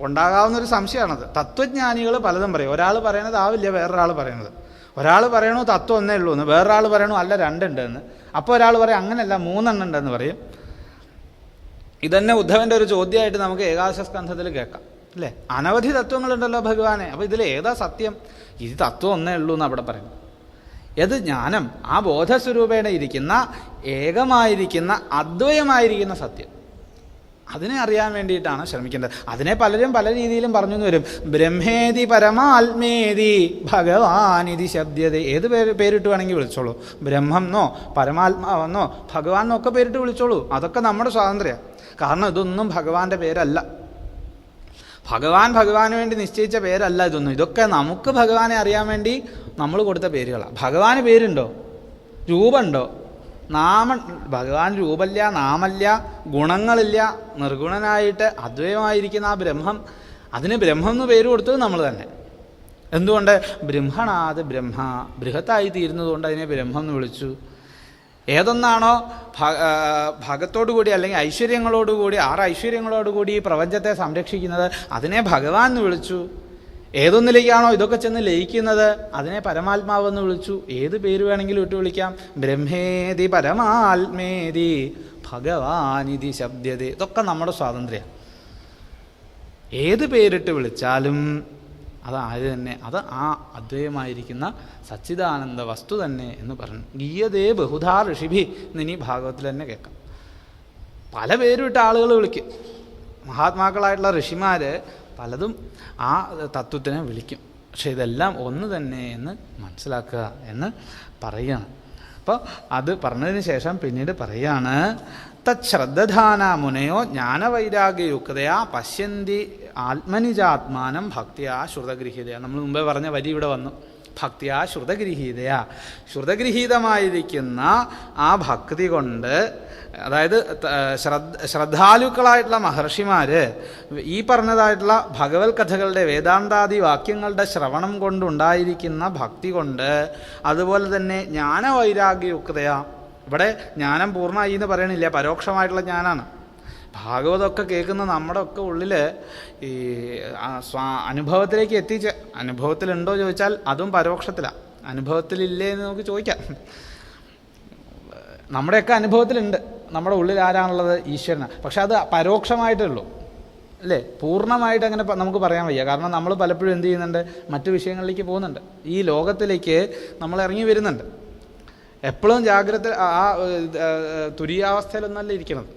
ഉണ്ടാകാവുന്നൊരു സംശയമാണത്. തത്വജ്ഞാനികൾ പലതും പറയും. ഒരാൾ പറയണത് ആവില്ല വേറൊരാൾ പറയണത്. ഒരാൾ പറയണു തത്വം ഒന്നേ ഉള്ളൂ എന്ന്, വേറൊരാൾ പറയണു അല്ല രണ്ടുണ്ട് എന്ന്. അപ്പോൾ ഒരാൾ പറയും അങ്ങനെയല്ല 3 ഉണ്ടെന്ന് പറയും. ഇതന്നെ ഉദ്ധവൻ്റെ ഒരു ചോദ്യമായിട്ട് നമുക്ക് ഏകാദശസ്കന്ധത്തിൽ കേൾക്കാം അല്ലേ? അനവധി തത്വങ്ങളുണ്ടല്ലോ ഭഗവാനെ, അപ്പോൾ ഇതിൽ ഏതാ സത്യം? ഇത് തത്വം ഒന്നേ ഉള്ളൂ എന്ന് അവിടെ പറയുന്നു. ഏത് ജ്ഞാനം? ആ ബോധസ്വരൂപേണ ഇരിക്കുന്ന, ഏകമായിരിക്കുന്ന, അദ്വയമായിരിക്കുന്ന സത്യം. അതിനെ അറിയാൻ വേണ്ടിയിട്ടാണ് ശ്രമിക്കേണ്ടത്. അതിനെ പലരും പല രീതിയിലും പറഞ്ഞു എന്ന് വരും. ബ്രഹ്മേതി പരമാത്മേതി ഭഗവാനിതി ശബ്ദത. ഏത് പേരിട്ട് വേണമെങ്കിൽ വിളിച്ചോളൂ. ബ്രഹ്മം എന്നോ പരമാത്മാവെന്നോ ഭഗവാൻ എന്നൊക്കെ പേരിട്ട് വിളിച്ചോളൂ. അതൊക്കെ നമ്മുടെ സ്വാതന്ത്ര്യമാണ്. കാരണം ഇതൊന്നും ഭഗവാന്റെ പേരല്ല. ഭഗവാന് വേണ്ടി നിശ്ചയിച്ച പേരല്ല ഇതൊന്നും. ഇതൊക്കെ നമുക്ക് ഭഗവാനെ അറിയാൻ വേണ്ടി നമ്മൾ കൊടുത്ത പേരുകളാണ്. ഭഗവാന് പേരുണ്ടോ? രൂപമുണ്ടോ? ഭഗവാൻ രൂപമില്ല, നാമല്ല, ഗുണങ്ങളില്ല, നിർഗുണനായിട്ട് അദ്വൈതമായിരിക്കുന്ന ആ ബ്രഹ്മം, അതിന് ബ്രഹ്മം എന്ന് പേര് കൊടുത്തത് നമ്മൾ തന്നെ. എന്തുകൊണ്ട്? ബ്രഹ്മണാത് ബ്രഹ്മ, ബൃഹത്തായി തീരുന്നതുകൊണ്ട് അതിനെ ബ്രഹ്മം എന്ന് വിളിച്ചു. ഏതൊന്നാണോ ഭാഗത്തോടുകൂടി അല്ലെങ്കിൽ ഐശ്വര്യങ്ങളോടുകൂടി, 6 ഐശ്വര്യങ്ങളോടുകൂടി ഈ പ്രപഞ്ചത്തെ സംരക്ഷിക്കുന്നത്, അതിനെ ഭഗവാൻ എന്ന് വിളിച്ചു. ഏതൊന്നിലേക്കാണോ ഇതൊക്കെ ചെന്ന് ലയിക്കുന്നത്, അതിനെ പരമാത്മാവെന്ന് വിളിച്ചു. ഏത് പേര് വേണമെങ്കിലും ഇട്ട് വിളിക്കാം. ബ്രഹ്മേതി പരമാത്മേതി ഭഗവാനിതി ശബ്ദത. ഇതൊക്കെ നമ്മുടെ സ്വാതന്ത്ര്യം. ഏത് പേരിട്ട് വിളിച്ചാലും അത് ആര് തന്നെ, അത് ആ അദ്വൈതമായിരിക്കുന്ന സച്ചിദാനന്ദ വസ്തു തന്നെ എന്ന് പറഞ്ഞു. ഗീയതേ ബഹുധാ ഋഷിഭി എന്നിനി ഭാഗവത്തിൽ തന്നെ കേൾക്കാം. പല പേരുമിട്ട ആളുകൾ വിളിക്കും. മഹാത്മാക്കളായിട്ടുള്ള ഋഷിമാർ പലതും ആ തത്വത്തിനെ വിളിക്കും. പക്ഷെ ഇതെല്ലാം ഒന്ന് തന്നെ എന്ന് മനസ്സിലാക്കുക എന്ന് പറയുകയാണ്. അപ്പോൾ അത് പറഞ്ഞതിന് ശേഷം പിന്നീട് പറയുകയാണ്, തശ്രദ്ധാന മുനയോ ജ്ഞാനവൈരാഗ്യയുക്തയാ പശ്യന്തി ആത്മനിജാത്മാനം ഭക്തിയാ ശ്രുതഗൃഹ്യതയാ. നമ്മൾ മുമ്പേ പറഞ്ഞ വരി ഇവിടെ വന്നു. ഭക്തിയാ ശ്രുതഗൃഹീതയാ, ശ്രുതഗൃഹീതമായിരിക്കുന്ന ആ ഭക്തി കൊണ്ട്, അതായത് ശ്രദ്ധാലുക്കളായിട്ടുള്ള മഹർഷിമാർ ഈ പറഞ്ഞതായിട്ടുള്ള ഭഗവത് കഥകളുടെ വേദാന്താദി വാക്യങ്ങളുടെ ശ്രവണം കൊണ്ടുണ്ടായിരിക്കുന്ന ഭക്തി കൊണ്ട്, അതുപോലെ തന്നെ ജ്ഞാനവൈരാഗ്യയുക്തയാ, ഇവിടെ ജ്ഞാനം പൂർണ്ണമായി എന്ന് പറയണില്ല, പരോക്ഷമായിട്ടുള്ള ജ്ഞാനമാണ്. ഭാഗവതമൊക്കെ കേൾക്കുന്ന നമ്മുടെ ഒക്കെ ഉള്ളിൽ ഈ അനുഭവത്തിലേക്ക് എത്തിച്ച, അനുഭവത്തിലുണ്ടോ ചോദിച്ചാൽ അതും പരോക്ഷത്തിലാണ്, അനുഭവത്തിലില്ലേ എന്ന് നമുക്ക് ചോദിക്കാം. നമ്മുടെയൊക്കെ അനുഭവത്തിലുണ്ട്, നമ്മുടെ ഉള്ളിൽ ആരാണുള്ളത്? ഈശ്വരനാണ്. പക്ഷെ അത് പരോക്ഷമായിട്ടേ ഉള്ളൂ, അല്ലേ? പൂർണ്ണമായിട്ട് അങ്ങനെ നമുക്ക് പറയാൻ വയ്യ. കാരണം നമ്മൾ പലപ്പോഴും എന്ത് ചെയ്യുന്നുണ്ട്? മറ്റു വിഷയങ്ങളിലേക്ക് പോകുന്നുണ്ട്, ഈ ലോകത്തിലേക്ക് നമ്മൾ ഇറങ്ങി വരുന്നുണ്ട്. എപ്പോഴും ജാഗ്രത, ആ തുരീയാവസ്ഥയിലൊന്നല്ല ഇരിക്കുന്നത്,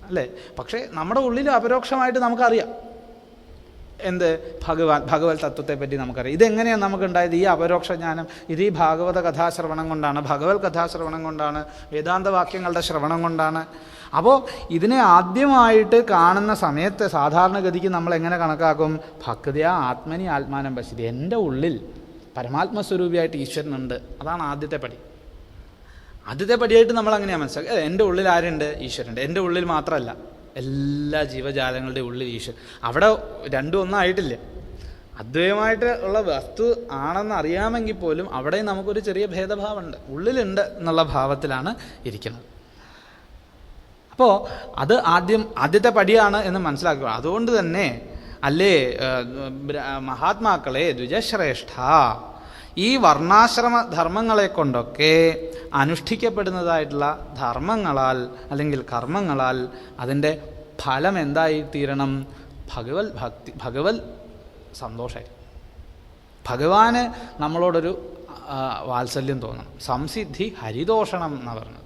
അല്ലേ? പക്ഷേ നമ്മുടെ ഉള്ളിൽ അപരോക്ഷമായിട്ട് നമുക്കറിയാം എന്ത്? ഭഗവത് തത്വത്തെപ്പറ്റി നമുക്കറിയാം. ഇതെങ്ങനെയാണ് നമുക്കുണ്ടായത്? ഈ അപരോക്ഷ ജ്ഞാനം ഇത് ഈ ഭാഗവത കഥാശ്രവണം കൊണ്ടാണ്, ഭഗവത് കഥാശ്രവണം കൊണ്ടാണ്, വേദാന്ത വാക്യങ്ങളുടെ ശ്രവണം കൊണ്ടാണ്. അപ്പോൾ ഇതിനെ ആദ്യമായിട്ട് കാണുന്ന സമയത്ത് സാധാരണഗതിക്ക് നമ്മൾ എങ്ങനെ കണക്കാക്കും? ഭക്തിയാ ആത്മനി ആത്മാനം പശ്യതി, എൻ്റെ ഉള്ളിൽ പരമാത്മസ്വരൂപിയായിട്ട് ഈശ്വരനുണ്ട്. അതാണ് ആദ്യത്തെ പടി. ആദ്യത്തെ പടിയായിട്ട് നമ്മൾ അങ്ങനെയാണ് മനസ്സിലാക്കുക, എൻ്റെ ഉള്ളിൽ ആരുണ്ട്? ഈശ്വരനുണ്ട്. എൻ്റെ ഉള്ളിൽ മാത്രമല്ല, എല്ലാ ജീവജാലങ്ങളുടെ ഉള്ളിൽ ഈശ്വരൻ. അവിടെ രണ്ടും ഒന്നായിട്ടില്ല. അദ്വൈതമായിട്ട് ഉള്ള വസ്തു ആണെന്ന് അറിയാമെങ്കിൽ പോലും അവിടെ നമുക്കൊരു ചെറിയ ഭേദഭാവമുണ്ട്, ഉള്ളിലുണ്ട് എന്നുള്ള ഭാവത്തിലാണ് ഇരിക്കുന്നത്. അപ്പോൾ അത് ആദ്യത്തെ പടിയാണ് എന്ന് മനസ്സിലാക്കുക. അതുകൊണ്ട് തന്നെ അല്ലേ മഹാത്മാക്കളെ ദ്വിജശ്രേഷ്ഠ, ഈ വർണ്ണാശ്രമ ധർമ്മങ്ങളെ കൊണ്ടൊക്കെ അനുഷ്ഠിക്കപ്പെടുന്നതായിട്ടുള്ള ധർമ്മങ്ങളാൽ അല്ലെങ്കിൽ കർമ്മങ്ങളാൽ അതിൻ്റെ ഫലം എന്തായിത്തീരണം? ഭഗവത് സന്തോഷമായി, ഭഗവാന് നമ്മളോടൊരു വാത്സല്യം തോന്നണം. സംസിദ്ധി ഹരിതോഷണം എന്നാണ് പറഞ്ഞത്.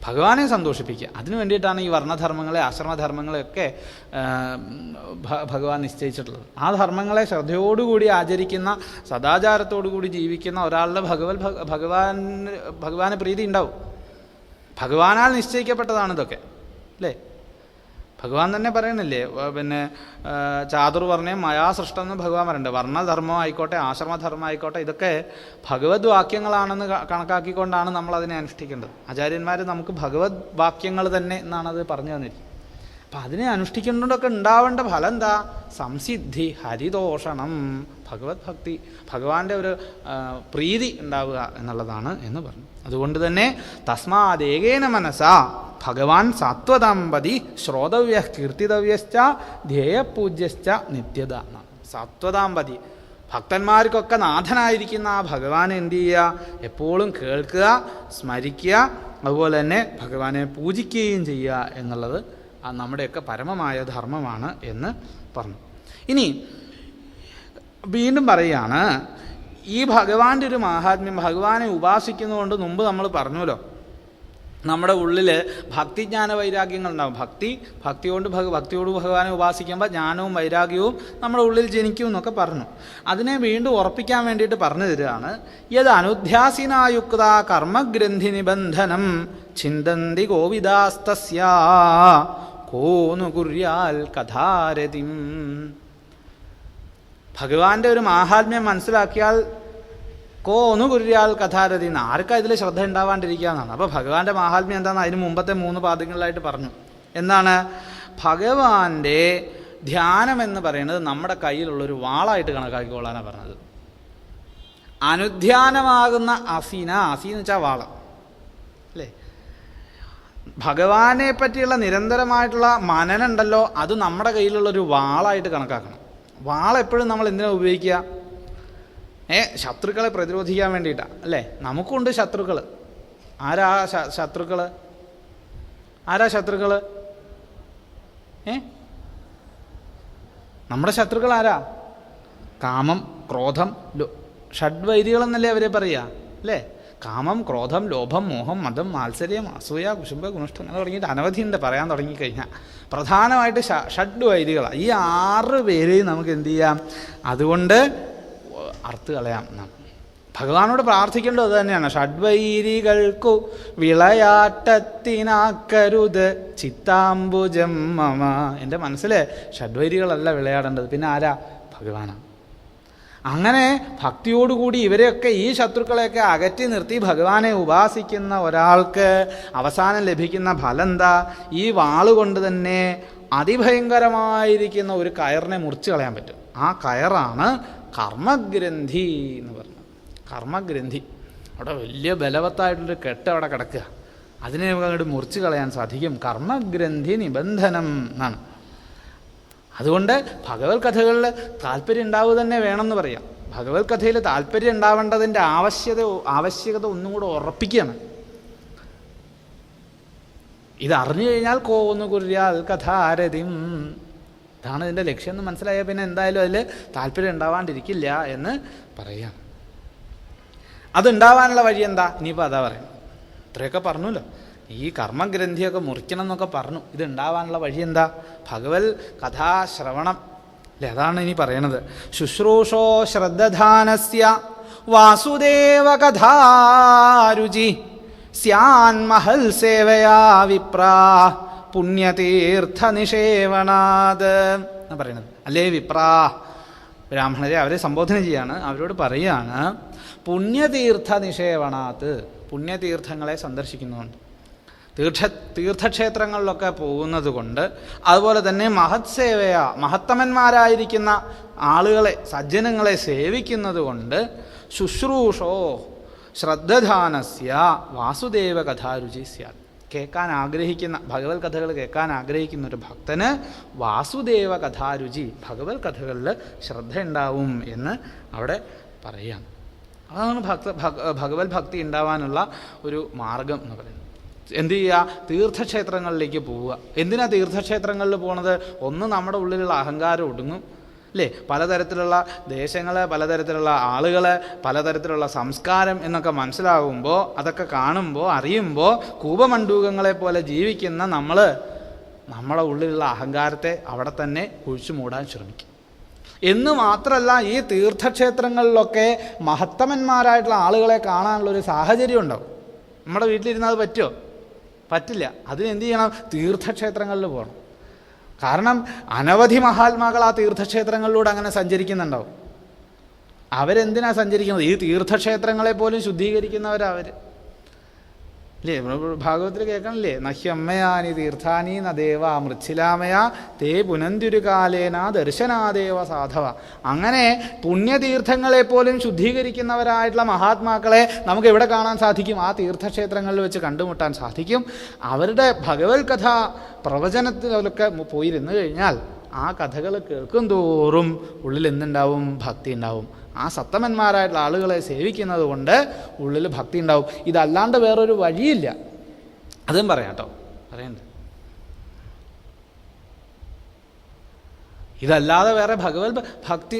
ഭഗവാനെ സന്തോഷിപ്പിക്കുക, അതിനു വേണ്ടിയിട്ടാണ് ഈ വർണ്ണധർമ്മങ്ങളെ ആശ്രമധർമ്മങ്ങളെയൊക്കെ ഭഗവാൻ നിശ്ചയിച്ചിട്ടുള്ളത്. ആ ധർമ്മങ്ങളെ ശ്രദ്ധയോടുകൂടി ആചരിക്കുന്ന, സദാചാരത്തോടുകൂടി ജീവിക്കുന്ന ഒരാളുടെ ഭഗവാന് പ്രീതി ഉണ്ടാവും. ഭഗവാനാൽ നിശ്ചയിക്കപ്പെട്ടതാണ് ഇതൊക്കെ, അല്ലേ? ഭഗവാൻ തന്നെ പറയുന്നില്ലേ, പിന്നെ ചാതുർവർണ്ണയം മയാ സൃഷ്ടം എന്ന് ഭഗവാൻ പറയുന്നുണ്ട്. വർണ്ണധർമ്മം ആയിക്കോട്ടെ ആശ്രമധർമ്മം ആയിക്കോട്ടെ ഇതൊക്കെ ഭഗവത് വാക്യങ്ങളാണെന്ന് കണക്കാക്കിക്കൊണ്ടാണ് നമ്മൾ അതിനെ അനുഷ്ഠിക്കേണ്ടത്. ആചാര്യന്മാർ നമുക്ക് ഭഗവത് വാക്യങ്ങൾ തന്നെ എന്നാണ് അത് പറഞ്ഞു തന്നിരിക്കുന്നത്. അപ്പം അതിനെ അനുഷ്ഠിക്കുന്നതൊക്കെ ഉണ്ടാവേണ്ട ഫലം എന്താ? സംസിദ്ധി ഹരിതോഷണം, ഭഗവത് ഭക്തി, ഭഗവാന്റെ ഒരു പ്രീതി ഉണ്ടാവുക എന്നുള്ളതാണ് എന്ന് പറഞ്ഞു. അതുകൊണ്ട് തന്നെ തസ്മാദേകേന മനസാ ഭഗവാൻ സാത്വതാമ്പതി ശ്രോതവ്യ കീർത്തിതവ്യശ്ച ധ്യേയപൂജ്യശ്ച നിത്യത എന്നാണ്. സാത്വതാമ്പതി, ഭക്തന്മാർക്കൊക്കെ നാഥനായിരിക്കുന്ന ആ ഭഗവാനെ എന്ത് ചെയ്യുക? എപ്പോഴും കേൾക്കുക, സ്മരിക്കുക, അതുപോലെ തന്നെ ഭഗവാനെ പൂജിക്കുകയും ചെയ്യുക എന്നുള്ളത് നമ്മുടെയൊക്കെ പരമമായ ധർമ്മമാണ് എന്ന് പറഞ്ഞു. ഇനി വീണ്ടും പറയുകയാണ്, ഈ ഭഗവാന്റെ ഒരു മാഹാത്മ്യം, ഭഗവാനെ ഉപാസിക്കുന്നതുകൊണ്ട് മുമ്പ് നമ്മൾ പറഞ്ഞല്ലോ, നമ്മുടെ ഉള്ളിൽ ഭക്തിജ്ഞാന വൈരാഗ്യങ്ങളുണ്ടാകും. ഭക്തിയോട് ഭഗവാനെ ഉപാസിക്കുമ്പോൾ ജ്ഞാനവും വൈരാഗ്യവും നമ്മുടെ ഉള്ളിൽ ജനിക്കും എന്നൊക്കെ പറഞ്ഞു. അതിനെ വീണ്ടും ഉറപ്പിക്കാൻ വേണ്ടിയിട്ട് പറഞ്ഞു തരികയാണ്, യത് അനുധ്യാസിനായുക്ത കർമ്മഗ്രന്ഥി നിബന്ധനം ചിന്തന്തി ഗോവിദാസ്തസ്യാ കോനു കുര്യാൽ കഥാരതിം. ഭഗവാന്റെ ഒരു മാഹാത്മ്യം മനസ്സിലാക്കിയാൽ കോന്നു കുര്യാൽ കഥാരതി എന്ന്, ആർക്കാ ഇതിൽ ശ്രദ്ധ ഉണ്ടാവാണ്ടിരിക്കുക എന്നാണ്. അപ്പോൾ ഭഗവാന്റെ മാഹാത്മ്യം എന്താണെന്ന് അതിന് മുമ്പത്തെ 3 പാദങ്ങളിലായിട്ട് പറഞ്ഞു. എന്താണ്? ഭഗവാന്റെ ധ്യാനം എന്ന് പറയുന്നത് നമ്മുടെ കയ്യിലുള്ളൊരു വാളായിട്ട് കണക്കാക്കിക്കൊള്ളാനാണ് പറഞ്ഞത്. അനുധ്യാനമാകുന്ന അസീന, എന്ന് വെച്ചാൽ വാള്, അല്ലേ? ഭഗവാനെ പറ്റിയുള്ള നിരന്തരമായിട്ടുള്ള മനനമുണ്ടല്ലോ, അത് നമ്മുടെ കയ്യിലുള്ളൊരു വാളായിട്ട് കണക്കാക്കണം. വാളെപ്പോഴും നമ്മൾ എന്തിനാ ഉപയോഗിക്കുക? ശത്രുക്കളെ പ്രതിരോധിക്കാൻ വേണ്ടിയിട്ടാണ്, അല്ലേ? നമുക്കുണ്ട് ശത്രുക്കൾ. ആരാ ശത്രുക്കൾ? നമ്മുടെ ശത്രുക്കൾ ആരാ? കാമം, ക്രോധം, ഷഡ്വൈരികളെന്നല്ലേ അവരെ പറയുക, അല്ലേ? കാമം, ക്രോധം, ലോഭം, മോഹം, മതം, മാത്സര്യം, അസൂയ, കുശുംബ, കുനിഷ്ഠം അങ്ങനെ തുടങ്ങിയിട്ട് അനവധിയുണ്ട് പറയാൻ തുടങ്ങിക്കഴിഞ്ഞാൽ. പ്രധാനമായിട്ട് ഷഡ്വൈരികളാണ്. ഈ 6 പേരെയും നമുക്ക് എന്ത് ചെയ്യാം? അതുകൊണ്ട് അറുത്ത് കളയാം എന്നാണ്. ഭഗവാനോട് പ്രാർത്ഥിക്കേണ്ടത് അത് തന്നെയാണ്. ഷഡ്വൈരികൾക്കു വിളയാട്ടത്തിനാക്കരുത് ചിത്താംബുജം മമ. എൻ്റെ മനസ്സിൽ ഷഡ്വൈരികളല്ല വിളയാടേണ്ടത്, പിന്നെ ആരാ? ഭഗവാനാണ്. അങ്ങനെ ഭക്തിയോടുകൂടി ഇവരെയൊക്കെ, ഈ ശത്രുക്കളെയൊക്കെ അകറ്റി നിർത്തി ഭഗവാനെ ഉപാസിക്കുന്ന ഒരാൾക്ക് അവസാനം ലഭിക്കുന്ന ഫലം എന്താ? ഈ വാളുകൊണ്ട് തന്നെ അതിഭയങ്കരമായിരിക്കുന്ന ഒരു കയറിനെ മുറിച്ച് കളയാൻ പറ്റും. ആ കയറാണ് കർമ്മഗ്രന്ഥി എന്ന് പറഞ്ഞത്. കർമ്മഗ്രന്ഥി അവിടെ വലിയ ബലവത്തായിട്ടുള്ളൊരു കെട്ട് അവിടെ കിടക്കുക, അതിനെ അങ്ങോട്ട് മുറിച്ച് കളയാൻ സാധിക്കും. കർമ്മഗ്രന്ഥി നിബന്ധനം എന്നാണ്. അതുകൊണ്ട് ഭഗവത് കഥകളിൽ താല്പര്യം ഉണ്ടാവുക തന്നെ വേണമെന്ന് പറയാം. ഭഗവത് കഥയിൽ താല്പര്യം ഉണ്ടാവേണ്ടതിൻ്റെ ആവശ്യകത ഒന്നും കൂടെ ഉറപ്പിക്കുകയാണ്. ഇതറിഞ്ഞു കഴിഞ്ഞാൽ കോന്നു കുര്യാൽ കഥാരഥിം, ഇതാണ് ഇതിൻ്റെ ലക്ഷ്യം എന്ന് മനസ്സിലായാൽ പിന്നെ എന്തായാലും അതിൽ താല്പര്യം ഉണ്ടാവാണ്ടിരിക്കില്ല എന്ന് പറയാം. അതുണ്ടാവാനുള്ള വഴി എന്താ? ഇനിയിപ്പോൾ അതാ പറയാം. ഇത്രയൊക്കെ പറഞ്ഞല്ലോ, ഈ കർമ്മഗ്രന്ഥിയൊക്കെ മുറിക്കണം എന്നൊക്കെ പറഞ്ഞു. ഇത് ഉണ്ടാവാനുള്ള വഴി എന്താ? ഭഗവത് കഥാശ്രവണം അല്ലേ? അതാണ് ഇനി പറയണത്. ശുശ്രൂഷോ ശ്രദ്ധാനസ്യ വാസുദേവ കഥാരുചി സ്യാൻ മഹൽ സേവയാ വിപ്രാ പുണ്യതീർത്ഥ നിഷേവണാത് എന്ന് പറയണത്. അല്ലേ വിപ്രാ ബ്രാഹ്മണരെ അവരെ സംബോധന ചെയ്യാണ്, അവരോട് പറയുകയാണ് പുണ്യതീർത്ഥ നിഷേവണാത്, പുണ്യതീർത്ഥങ്ങളെ സന്ദർശിക്കുന്നുണ്ട്, തീർത്ഥക്ഷേത്രങ്ങളിലൊക്കെ പോകുന്നത് കൊണ്ട്, അതുപോലെ തന്നെ മഹത് സേവയ, മഹത്തമന്മാരായിരിക്കുന്ന ആളുകളെ, സജ്ജനങ്ങളെ സേവിക്കുന്നത് കൊണ്ട്, ശുശ്രൂഷോ ശ്രദ്ധാനസ്യ വാസുദേവ കഥാരുചി സ്യാത്, കേൾക്കാൻ ആഗ്രഹിക്കുന്ന, ഭഗവത് കഥകൾ കേൾക്കാൻ ആഗ്രഹിക്കുന്ന ഒരു ഭക്തന് വാസുദേവ കഥാരുചി, ഭഗവത് കഥകളിൽ ശ്രദ്ധ ഉണ്ടാവും എന്ന് അവിടെ പറയാം. അതാണ് ഭഗവത് ഭക്തി ഉണ്ടാവാനുള്ള ഒരു മാർഗം എന്ന് പറയുന്നത്. എന്ത് ചെയ്യുക? തീർത്ഥക്ഷേത്രങ്ങളിലേക്ക് പോവുക. എന്തിനാ തീർത്ഥക്ഷേത്രങ്ങളിൽ പോണത്? ഒന്ന്, നമ്മുടെ ഉള്ളിലുള്ള അഹങ്കാരം ഒടുങ്ങും അല്ലേ? പലതരത്തിലുള്ള ദേശങ്ങളെ, പലതരത്തിലുള്ള ആളുകളെ, പലതരത്തിലുള്ള സംസ്കാരം എന്നൊക്കെ മനസ്സിലാകുമ്പോൾ, അതൊക്കെ കാണുമ്പോൾ, അറിയുമ്പോൾ, കൂപമണ്ഡൂകങ്ങളെ പോലെ ജീവിക്കുന്ന നമ്മളെ ഉള്ളിലുള്ള അഹങ്കാരത്തെ അവിടെ തന്നെ കുഴിച്ചു മൂടാൻ ശ്രമിക്കും. എന്ന് മാത്രമല്ല, ഈ തീർത്ഥക്ഷേത്രങ്ങളിലൊക്കെ മഹത്തമന്മാരായിട്ടുള്ള ആളുകളെ കാണാനുള്ളൊരു സാഹചര്യം ഉണ്ടാവും. നമ്മുടെ വീട്ടിലിരുന്നാൽ അത് പറ്റുമോ? പറ്റില്ല. അതിനെന്ത് ചെയ്യണം? തീർത്ഥക്ഷേത്രങ്ങളിൽ പോകണം. കാരണം അനവധി മഹാത്മാക്കൾ ആ തീർത്ഥക്ഷേത്രങ്ങളിലൂടെ അങ്ങനെ സഞ്ചരിക്കുന്നുണ്ടാവും. അവരെന്തിനാ സഞ്ചരിക്കുന്നത്? ഈ തീർത്ഥക്ഷേത്രങ്ങളെ പോലും ശുദ്ധീകരിക്കുന്നവരവർ അല്ലേ? ഭാഗവത്തിൽ കേൾക്കണില്ലേ? നഹ്യമ്മയാനി തീർത്ഥാനി ന ദേവ മൃച്ഛിലാമയ തേ പുനന്തിരുകാലേന ദർശനാദേവ സാധവ. അങ്ങനെ പുണ്യതീർത്ഥങ്ങളെപ്പോലും ശുദ്ധീകരിക്കുന്നവരായിട്ടുള്ള മഹാത്മാക്കളെ നമുക്ക് എവിടെ കാണാൻ സാധിക്കും? ആ തീർത്ഥക്ഷേത്രങ്ങളിൽ വെച്ച് കണ്ടുമുട്ടാൻ സാധിക്കും. അവരുടെ ഭഗവത് കഥ പ്രവചനത്തിലൊക്കെ പോയിരുന്ന് കഴിഞ്ഞാൽ ആ കഥകൾ കേൾക്കും തോറും ഉള്ളിൽ എന്തുണ്ടാവും? ഭക്തി ഉണ്ടാവും. ആ സത്തമന്മാരായിട്ടുള്ള ആളുകളെ സേവിക്കുന്നത് കൊണ്ട് ഉള്ളിൽ ഭക്തി ഉണ്ടാവും. ഇതല്ലാണ്ട് വേറൊരു വഴിയില്ല. അതും പറയാം കേട്ടോ, പറയണ്ട. ഇതല്ലാതെ വേറെ ഭഗവത് ഭക്തി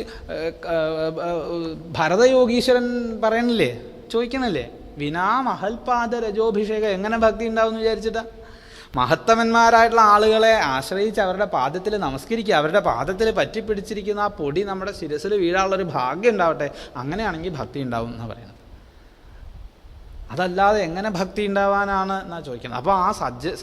ഭരതയോഗീശ്വരൻ പറയണില്ലേ, ചോദിക്കണില്ലേ, വിനാ മഹൽപാദ രജോഭിഷേകം എങ്ങനെ ഭക്തി ഉണ്ടാവും എന്ന് വിചാരിച്ചിട്ടാ? മഹത്തമന്മാരായിട്ടുള്ള ആളുകളെ ആശ്രയിച്ച് അവരുടെ പാദത്തിൽ നമസ്കരിക്കുക, അവരുടെ പാദത്തിൽ പറ്റിപ്പിടിച്ചിരിക്കുന്ന ആ പൊടി നമ്മുടെ ശിരസിൽ വീഴാനുള്ളൊരു ഭാഗ്യം ഉണ്ടാവട്ടെ. അങ്ങനെയാണെങ്കിൽ ഭക്തി ഉണ്ടാവും എന്നാണ് പറയുന്നത്. അതല്ലാതെ എങ്ങനെ ഭക്തി ഉണ്ടാവാനാണ് എന്നാ ചോദിക്കുന്നത്. അപ്പോൾ ആ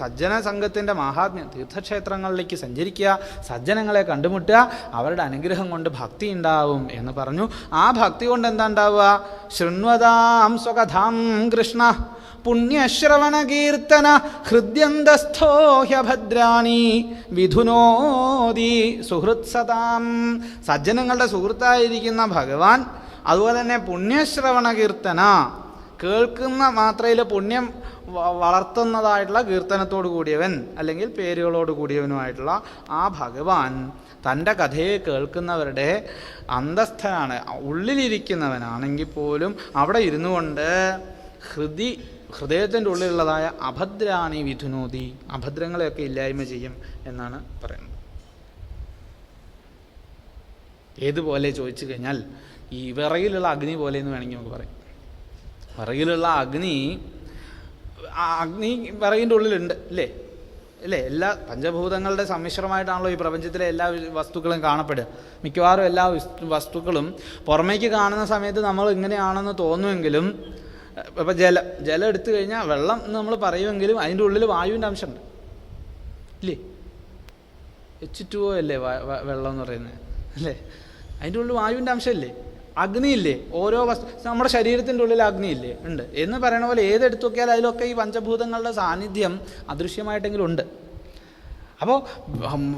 സജ്ജന സംഘത്തിൻ്റെ മഹാത്മ്യം, തീർത്ഥക്ഷേത്രങ്ങളിലേക്ക് സഞ്ചരിക്കുക, സജ്ജനങ്ങളെ കണ്ടുമുട്ടുക, അവരുടെ അനുഗ്രഹം കൊണ്ട് ഭക്തി ഉണ്ടാവും എന്ന് പറഞ്ഞു. ആ ഭക്തി കൊണ്ട് എന്താ ഉണ്ടാവുക? ശൃണ്വതാം സ്വകഥാം കൃഷ്ണ പുണ്യശ്രവണ കീർത്തന ഹൃദ്യന്തസ്ഥോ ഹ്യഭദ്രാണി വിധുനോദി സുഹൃത്സതാം. സജ്ജനങ്ങളുടെ സുഹൃത്തായിരിക്കുന്ന ഭഗവാൻ, അതുപോലെ തന്നെ പുണ്യശ്രവണ കീർത്തന, കേൾക്കുന്ന മാത്രയിൽ പുണ്യം വളർത്തുന്നതായിട്ടുള്ള കീർത്തനത്തോടു കൂടിയവൻ അല്ലെങ്കിൽ പേരുകളോട് കൂടിയവനുമായിട്ടുള്ള ആ ഭഗവാൻ തൻ്റെ കഥയെ കേൾക്കുന്നവരുടെ അന്തസ്ഥനാണ്, ഉള്ളിലിരിക്കുന്നവനാണെങ്കിൽ പോലും അവിടെ ഇരുന്നു കൊണ്ട് ഹൃദയത്തിൻ്റെ ഉള്ളിലുള്ളതായ അഭദ്രാണി വിധുനോദി, അഭദ്രങ്ങളെയൊക്കെ ഇല്ലായ്മ ചെയ്യും എന്നാണ് പറയുന്നത്. ഏതുപോലെ ചോദിച്ചു കഴിഞ്ഞാൽ ഈ വിറകിലുള്ള അഗ്നി പോലെ എന്ന് വേണമെങ്കിൽ നമുക്ക് പറയാം. വിറകിലുള്ള അഗ്നി വിറകിൻ്റെ ഉള്ളിലുണ്ട് അല്ലേ? എല്ലാ പഞ്ചഭൂതങ്ങളുടെ സമ്മിശ്രമായിട്ടാണല്ലോ ഈ പ്രപഞ്ചത്തിലെ എല്ലാ വസ്തുക്കളും കാണപ്പെടുക. മിക്കവാറും എല്ലാ വസ്തുക്കളും പുറമേക്ക് കാണുന്ന സമയത്ത് നമ്മൾ ഇങ്ങനെയാണെന്ന് തോന്നുമെങ്കിലും, ഇപ്പം ജലം എടുത്തു കഴിഞ്ഞാൽ വെള്ളം എന്ന് നമ്മൾ പറയുമെങ്കിലും അതിൻ്റെ ഉള്ളിൽ വായുവിൻ്റെ അംശമുണ്ട് ഇല്ലേ? H2O അല്ലേ വെള്ളം എന്ന് പറയുന്നത് അല്ലേ? അതിൻ്റെ ഉള്ളിൽ വായുവിൻ്റെ അംശമില്ലേ? അഗ്നിയില്ലേ, ഓരോ നമ്മുടെ ശരീരത്തിൻ്റെ ഉള്ളിൽ അഗ്നിയില്ലേ, ഉണ്ട് എന്ന് പറയണ പോലെ ഏതെടുത്തു നോക്കിയാൽ അതിലൊക്കെ ഈ പഞ്ചഭൂതങ്ങളുടെ സാന്നിധ്യം അദൃശ്യമായിട്ടെങ്കിലും ഉണ്ട്. അപ്പോൾ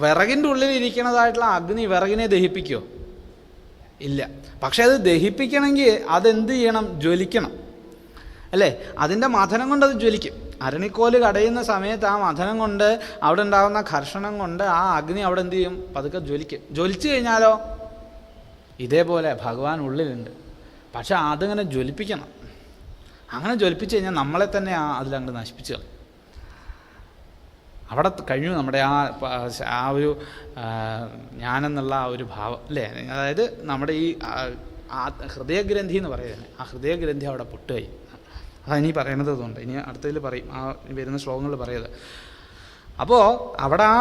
വിറകിൻ്റെ ഉള്ളിൽ ഇരിക്കുന്നതായിട്ടുള്ള അഗ്നി വിറകിനെ ദഹിപ്പിക്കുമോ? ഇല്ല. പക്ഷെ അത് ദഹിപ്പിക്കണമെങ്കിൽ അതെന്ത് ചെയ്യണം? ജ്വലിക്കണം അല്ലേ? അതിൻ്റെ മഥനം കൊണ്ട് അത് ജ്വലിക്കും. അരണിക്കോല് കടയുന്ന സമയത്ത് ആ മഥനം കൊണ്ട് അവിടെ ഉണ്ടാകുന്ന ഘർഷണം കൊണ്ട് ആ അഗ്നി അവിടെ എന്ത് ചെയ്യും? പതുക്കെ ജ്വലിക്കും. ജ്വലിച്ചു കഴിഞ്ഞാലോ ഇതേപോലെ ഭഗവാൻ ഉള്ളിലുണ്ട്. പക്ഷെ അതിങ്ങനെ ജ്വലിപ്പിക്കണം. അങ്ങനെ ജ്വലിപ്പിച്ചു കഴിഞ്ഞാൽ നമ്മളെ തന്നെ അതിലങ്ങോട്ട് നശിപ്പിച്ചു കളയും. അവിടെ കഴിഞ്ഞു നമ്മുടെ ആ ഒരു ഞാനെന്നുള്ള ആ ഒരു ഭാവം അല്ലേ? അതായത് നമ്മുടെ ഈ ഹൃദയഗ്രന്ഥി എന്ന് പറയുന്നത്, ആ ഹൃദയഗ്രന്ഥി അവിടെ പൊട്ടുകയും. അതിനി പറയണത് അതുകൊണ്ട് ഇനി അടുത്തതിൽ പറയും, ആ വരുന്ന ശ്ലോകങ്ങളിൽ പറയുന്നത്. അപ്പോൾ അവിടെ ആ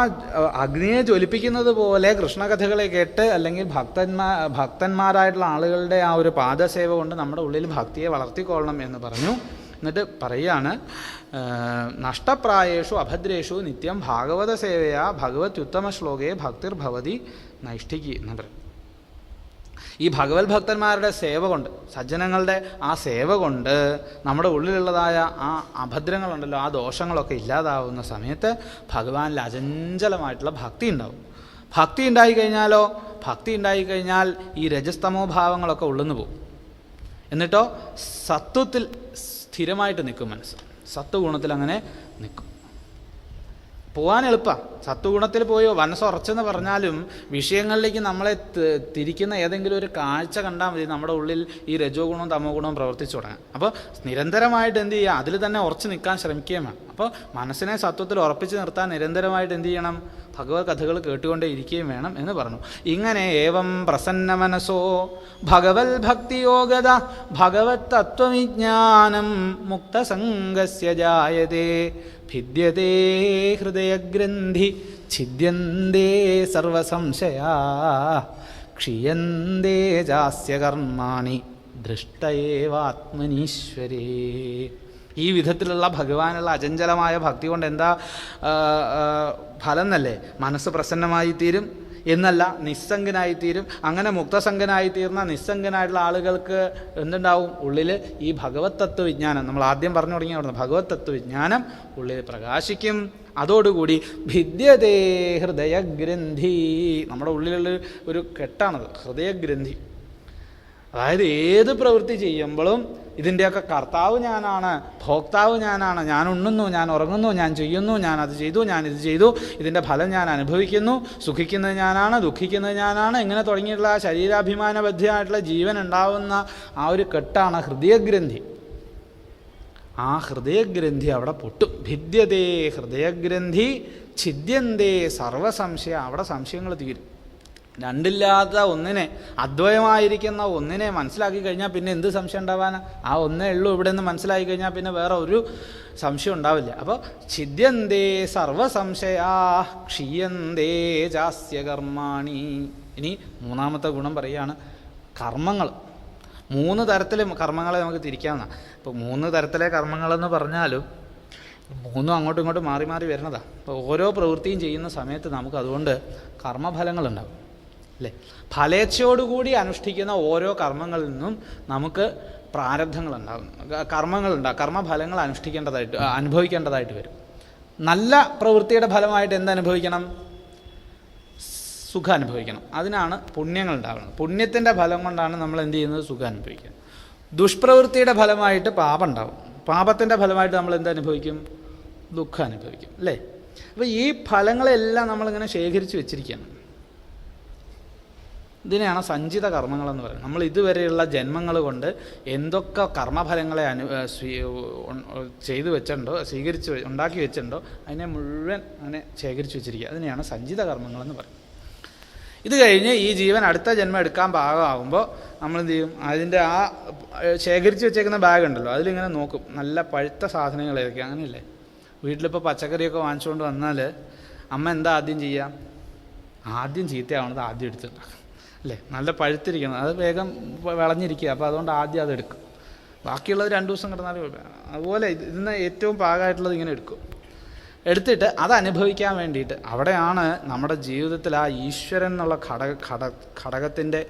അഗ്നിയെ ജ്വലിപ്പിക്കുന്നത് പോലെ കൃഷ്ണകഥകളെ കേട്ട് അല്ലെങ്കിൽ ഭക്തന്മാരായിട്ടുള്ള ആളുകളുടെ ആ ഒരു പാദസേവ കൊണ്ട് നമ്മുടെ ഉള്ളിൽ ഭക്തിയെ വളർത്തിക്കൊള്ളണം എന്ന് പറഞ്ഞു. എന്നിട്ട് പറയുകയാണ്, നഷ്ടപ്രായേഷു അഭദ്രേഷു നിത്യം ഭാഗവത സേവയാ ഭഗവത്യുത്തമ ശ്ലോകേ ഭക്തിർഭവതി നൈഷ്ഠികി എന്ന് പറയും. ഈ ഭഗവത് ഭക്തന്മാരുടെ സേവ കൊണ്ട്, സജ്ജനങ്ങളുടെ ആ സേവ കൊണ്ട് നമ്മുടെ ഉള്ളിലുള്ളതായ ആ അഭദ്രങ്ങളുണ്ടല്ലോ, ആ ദോഷങ്ങളൊക്കെ ഇല്ലാതാവുന്ന സമയത്ത് ഭഗവാനിൽ അചഞ്ചലമായിട്ടുള്ള ഭക്തി ഉണ്ടാവും. ഭക്തി ഉണ്ടായിക്കഴിഞ്ഞാലോ, ഭക്തി ഉണ്ടായിക്കഴിഞ്ഞാൽ ഈ രജസ്തമോ ഭാവങ്ങളൊക്കെ ഉള്ളുന്നു പോകും. എന്നിട്ടോ സത്വത്തിൽ സ്ഥിരമായിട്ട് നിൽക്കും മനസ്സ്. സത്വഗുണത്തിൽ അങ്ങനെ നിൽക്കും. പോകാൻ എളുപ്പമാണ്. സത്വഗുണത്തിൽ പോയോ മനസ്സുറച്ചെന്ന് പറഞ്ഞാലും വിഷയങ്ങളിലേക്ക് നമ്മളെ തിരിക്കുന്ന ഏതെങ്കിലും ഒരു കാഴ്ച കണ്ടാൽ മതി നമ്മുടെ ഉള്ളിൽ ഈ രജോ ഗുണവും തമോ ഗുണവും പ്രവർത്തിച്ചു തുടങ്ങാം. അപ്പോൾ നിരന്തരമായിട്ട് എന്ത് ചെയ്യുക? അതിൽ തന്നെ ഉറച്ചു നിൽക്കാൻ ശ്രമിക്കുകയും വേണം. അപ്പോൾ മനസ്സിനെ സത്വത്തിൽ ഉറപ്പിച്ച് നിർത്താൻ നിരന്തരമായിട്ട് എന്ത് ചെയ്യണം? ഭഗവത് കഥകൾ കേട്ടുകൊണ്ടേ ഇരിക്കുകയും വേണം എന്ന് പറഞ്ഞു. ഇങ്ങനെ ഏവം പ്രസന്ന മനസ്സോ ഭഗവത് ഭക്തിയോഗത ഭഗവത് തത്വവിജ്ഞാനം മുക്തസംഗസ്യ ജായതേ ഭിദ്യതേ ഹൃദയഗ്രന്ഥി ഛിദ്യന്തേ സർവസംശയാ ക്ഷീയന്തേ ജാസ്യ കർമാണി ദൃഷ്ടയേവാത്മനീശ്വരേ. ഈ വിധത്തിലുള്ള ഭഗവാനുള്ള അചഞ്ചലമായ ഭക്തി കൊണ്ട് എന്താ ഫലം എന്നല്ലേ? മനസ്സ് പ്രസന്നമായിത്തീരും എന്നല്ല, നിസ്സംഗനായിത്തീരും. അങ്ങനെ മുക്തസംഗനായിത്തീർന്ന നിസ്സംഗനായിട്ടുള്ള ആളുകൾക്ക് എന്തുണ്ടാവും? ഉള്ളിൽ ഈ ഭഗവത് തത്വവിജ്ഞാനം, നമ്മൾ ആദ്യം പറഞ്ഞു തുടങ്ങിയ അവിടുന്ന് ഭഗവത് തത്വവിജ്ഞാനം ഉള്ളിൽ പ്രകാശിക്കും. അതോടുകൂടി ഭിദ്യതേ ഹൃദയഗ്രന്ഥി, നമ്മുടെ ഉള്ളിലുള്ള ഒരു കെട്ടാണത് ഹൃദയഗ്രന്ഥി. അതായത് ഏത് പ്രവൃത്തി ചെയ്യുമ്പോഴും ഇതിൻ്റെയൊക്കെ കർത്താവ് ഞാനാണ്, ഭോക്താവ് ഞാനാണ്, ഞാൻ ഉണ്ണുന്നു, ഞാൻ ഉറങ്ങുന്നു, ഞാൻ ചെയ്യുന്നു, ഞാൻ അത് ചെയ്തു, ഞാൻ ഇത് ചെയ്തു, ഇതിൻ്റെ ഫലം ഞാൻ അനുഭവിക്കുന്നു, സുഖിക്കുന്നത് ഞാനാണ്, ദുഃഖിക്കുന്നത് ഞാനാണ്, ഇങ്ങനെ തുടങ്ങിയിട്ടുള്ള ശരീരാഭിമാനബദ്ധിയായിട്ടുള്ള ജീവൻ ഉണ്ടാവുന്ന ആ ഒരു കെട്ടാണ് ഹൃദയഗ്രന്ഥി. ആ ഹൃദയഗ്രന്ഥി അവിടെ പൊട്ടും. ഭിദ്യതേ ഹൃദയഗ്രന്ഥി ഛിദ്യന്തേ സർവസംശയ, അവിടെ സംശയങ്ങൾ തീരും. രണ്ടില്ലാത്ത ഒന്നിനെ, അദ്വയമായിരിക്കുന്ന ഒന്നിനെ മനസ്സിലാക്കി കഴിഞ്ഞാൽ പിന്നെ എന്ത് സംശയം ഉണ്ടാവാനാ? ആ ഒന്നേ ഉള്ളൂ ഇവിടെ നിന്ന് മനസ്സിലാക്കി കഴിഞ്ഞാൽ പിന്നെ വേറെ ഒരു സംശയം ഉണ്ടാവില്ല. അപ്പോൾ ഛിദ്യന്തേ സർവസംശയാ ക്ഷീയന്തേ ജാസ്യ കർമാണി. ഇനി മൂന്നാമത്തെ ഗുണം പറയുകയാണ്, കർമ്മങ്ങൾ. 3 തരത്തിലെ കർമ്മങ്ങളെ നമുക്ക് തിരിക്കാവുന്നതാണ്. ഇപ്പോൾ 3 തരത്തിലെ കർമ്മങ്ങളെന്ന് പറഞ്ഞാലും 3 അങ്ങോട്ടും ഇങ്ങോട്ടും മാറി മാറി വരുന്നതാണ്. അപ്പോൾ ഓരോ പ്രവൃത്തിയും ചെയ്യുന്ന സമയത്ത് നമുക്ക് അതുകൊണ്ട് കർമ്മഫലങ്ങളുണ്ടാവും അല്ലേ? ഫലേച്ഛയോടുകൂടി അനുഷ്ഠിക്കുന്ന ഓരോ കർമ്മങ്ങളിൽ നിന്നും നമുക്ക് പ്രാരബ്ധങ്ങളുണ്ടാകും, കർമ്മങ്ങളുണ്ടാകും, കർമ്മഫലങ്ങൾ അനുഭവിക്കേണ്ടതായിട്ട് വരും. നല്ല പ്രവൃത്തിയുടെ ഫലമായിട്ട് എന്തനുഭവിക്കണം? സുഖം അനുഭവിക്കണം. അതിനാണ് പുണ്യങ്ങൾ ഉണ്ടാകുന്നത്. പുണ്യത്തിൻ്റെ ഫലം കൊണ്ടാണ് നമ്മൾ എന്ത് ചെയ്യുന്നത്? സുഖം അനുഭവിക്കുക. ദുഷ്പ്രവൃത്തിയുടെ ഫലമായിട്ട് പാപം ഉണ്ടാവും. പാപത്തിൻ്റെ ഫലമായിട്ട് നമ്മൾ എന്തനുഭവിക്കും? ദുഃഖം അനുഭവിക്കും അല്ലേ? അപ്പോൾ ഈ ഫലങ്ങളെല്ലാം നമ്മളിങ്ങനെ ശേഖരിച്ച് വെച്ചിരിക്കുകയാണ്. ഇതിനെയാണ് സഞ്ചിത കർമ്മങ്ങളെന്ന് പറയുന്നത്. നമ്മൾ ഇതുവരെയുള്ള ജന്മങ്ങൾ കൊണ്ട് എന്തൊക്കെ കർമ്മഫലങ്ങളെ ചെയ്തു വെച്ചിട്ടുണ്ടോ, ഉണ്ടാക്കി വെച്ചിട്ടുണ്ടോ, അതിനെ മുഴുവൻ അങ്ങനെ ശേഖരിച്ച് വെച്ചിരിക്കുക. അതിനെയാണ് സഞ്ചിത കർമ്മങ്ങളെന്ന് പറയുന്നത്. ഇത് കഴിഞ്ഞ് ഈ ജീവൻ അടുത്ത ജന്മം എടുക്കാൻ പാകമാകുമ്പോൾ നമ്മളെന്ത് ചെയ്യും? അതിൻ്റെ ആ ശേഖരിച്ച് വെച്ചേക്കുന്ന ബാഗ് ഉണ്ടല്ലോ, അതിലിങ്ങനെ നോക്കും നല്ല പഴുത്ത സാധനങ്ങൾ ഏതൊക്കെ. അങ്ങനെയല്ലേ? വീട്ടിലിപ്പോൾ പച്ചക്കറിയൊക്കെ വാങ്ങിച്ചുകൊണ്ട് വന്നാൽ അമ്മ എന്താ ആദ്യം ചെയ്യുക? ആദ്യം ചീത്തയാവണത് ആദ്യം എടുത്തിട്ടുണ്ടാക്കും അല്ലേ? നല്ല പഴുത്തിരിക്കണം, അത് വേഗം വിളഞ്ഞിരിക്കുക, അപ്പോൾ അതുകൊണ്ട് ആദ്യം അതെടുക്കും. ബാക്കിയുള്ളത് 2 ദിവസം കിടന്നാലും അതുപോലെ ഇതിന് ഏറ്റവും പാകമായിട്ടുള്ളത് ഇങ്ങനെ എടുക്കും. എടുത്തിട്ട് അത് അനുഭവിക്കാൻ വേണ്ടിയിട്ട് അവിടെയാണ് നമ്മുടെ ജീവിതത്തിൽ ആ ഈശ്വരൻ എന്നുള്ള ഘടകത്തിൻ്റെ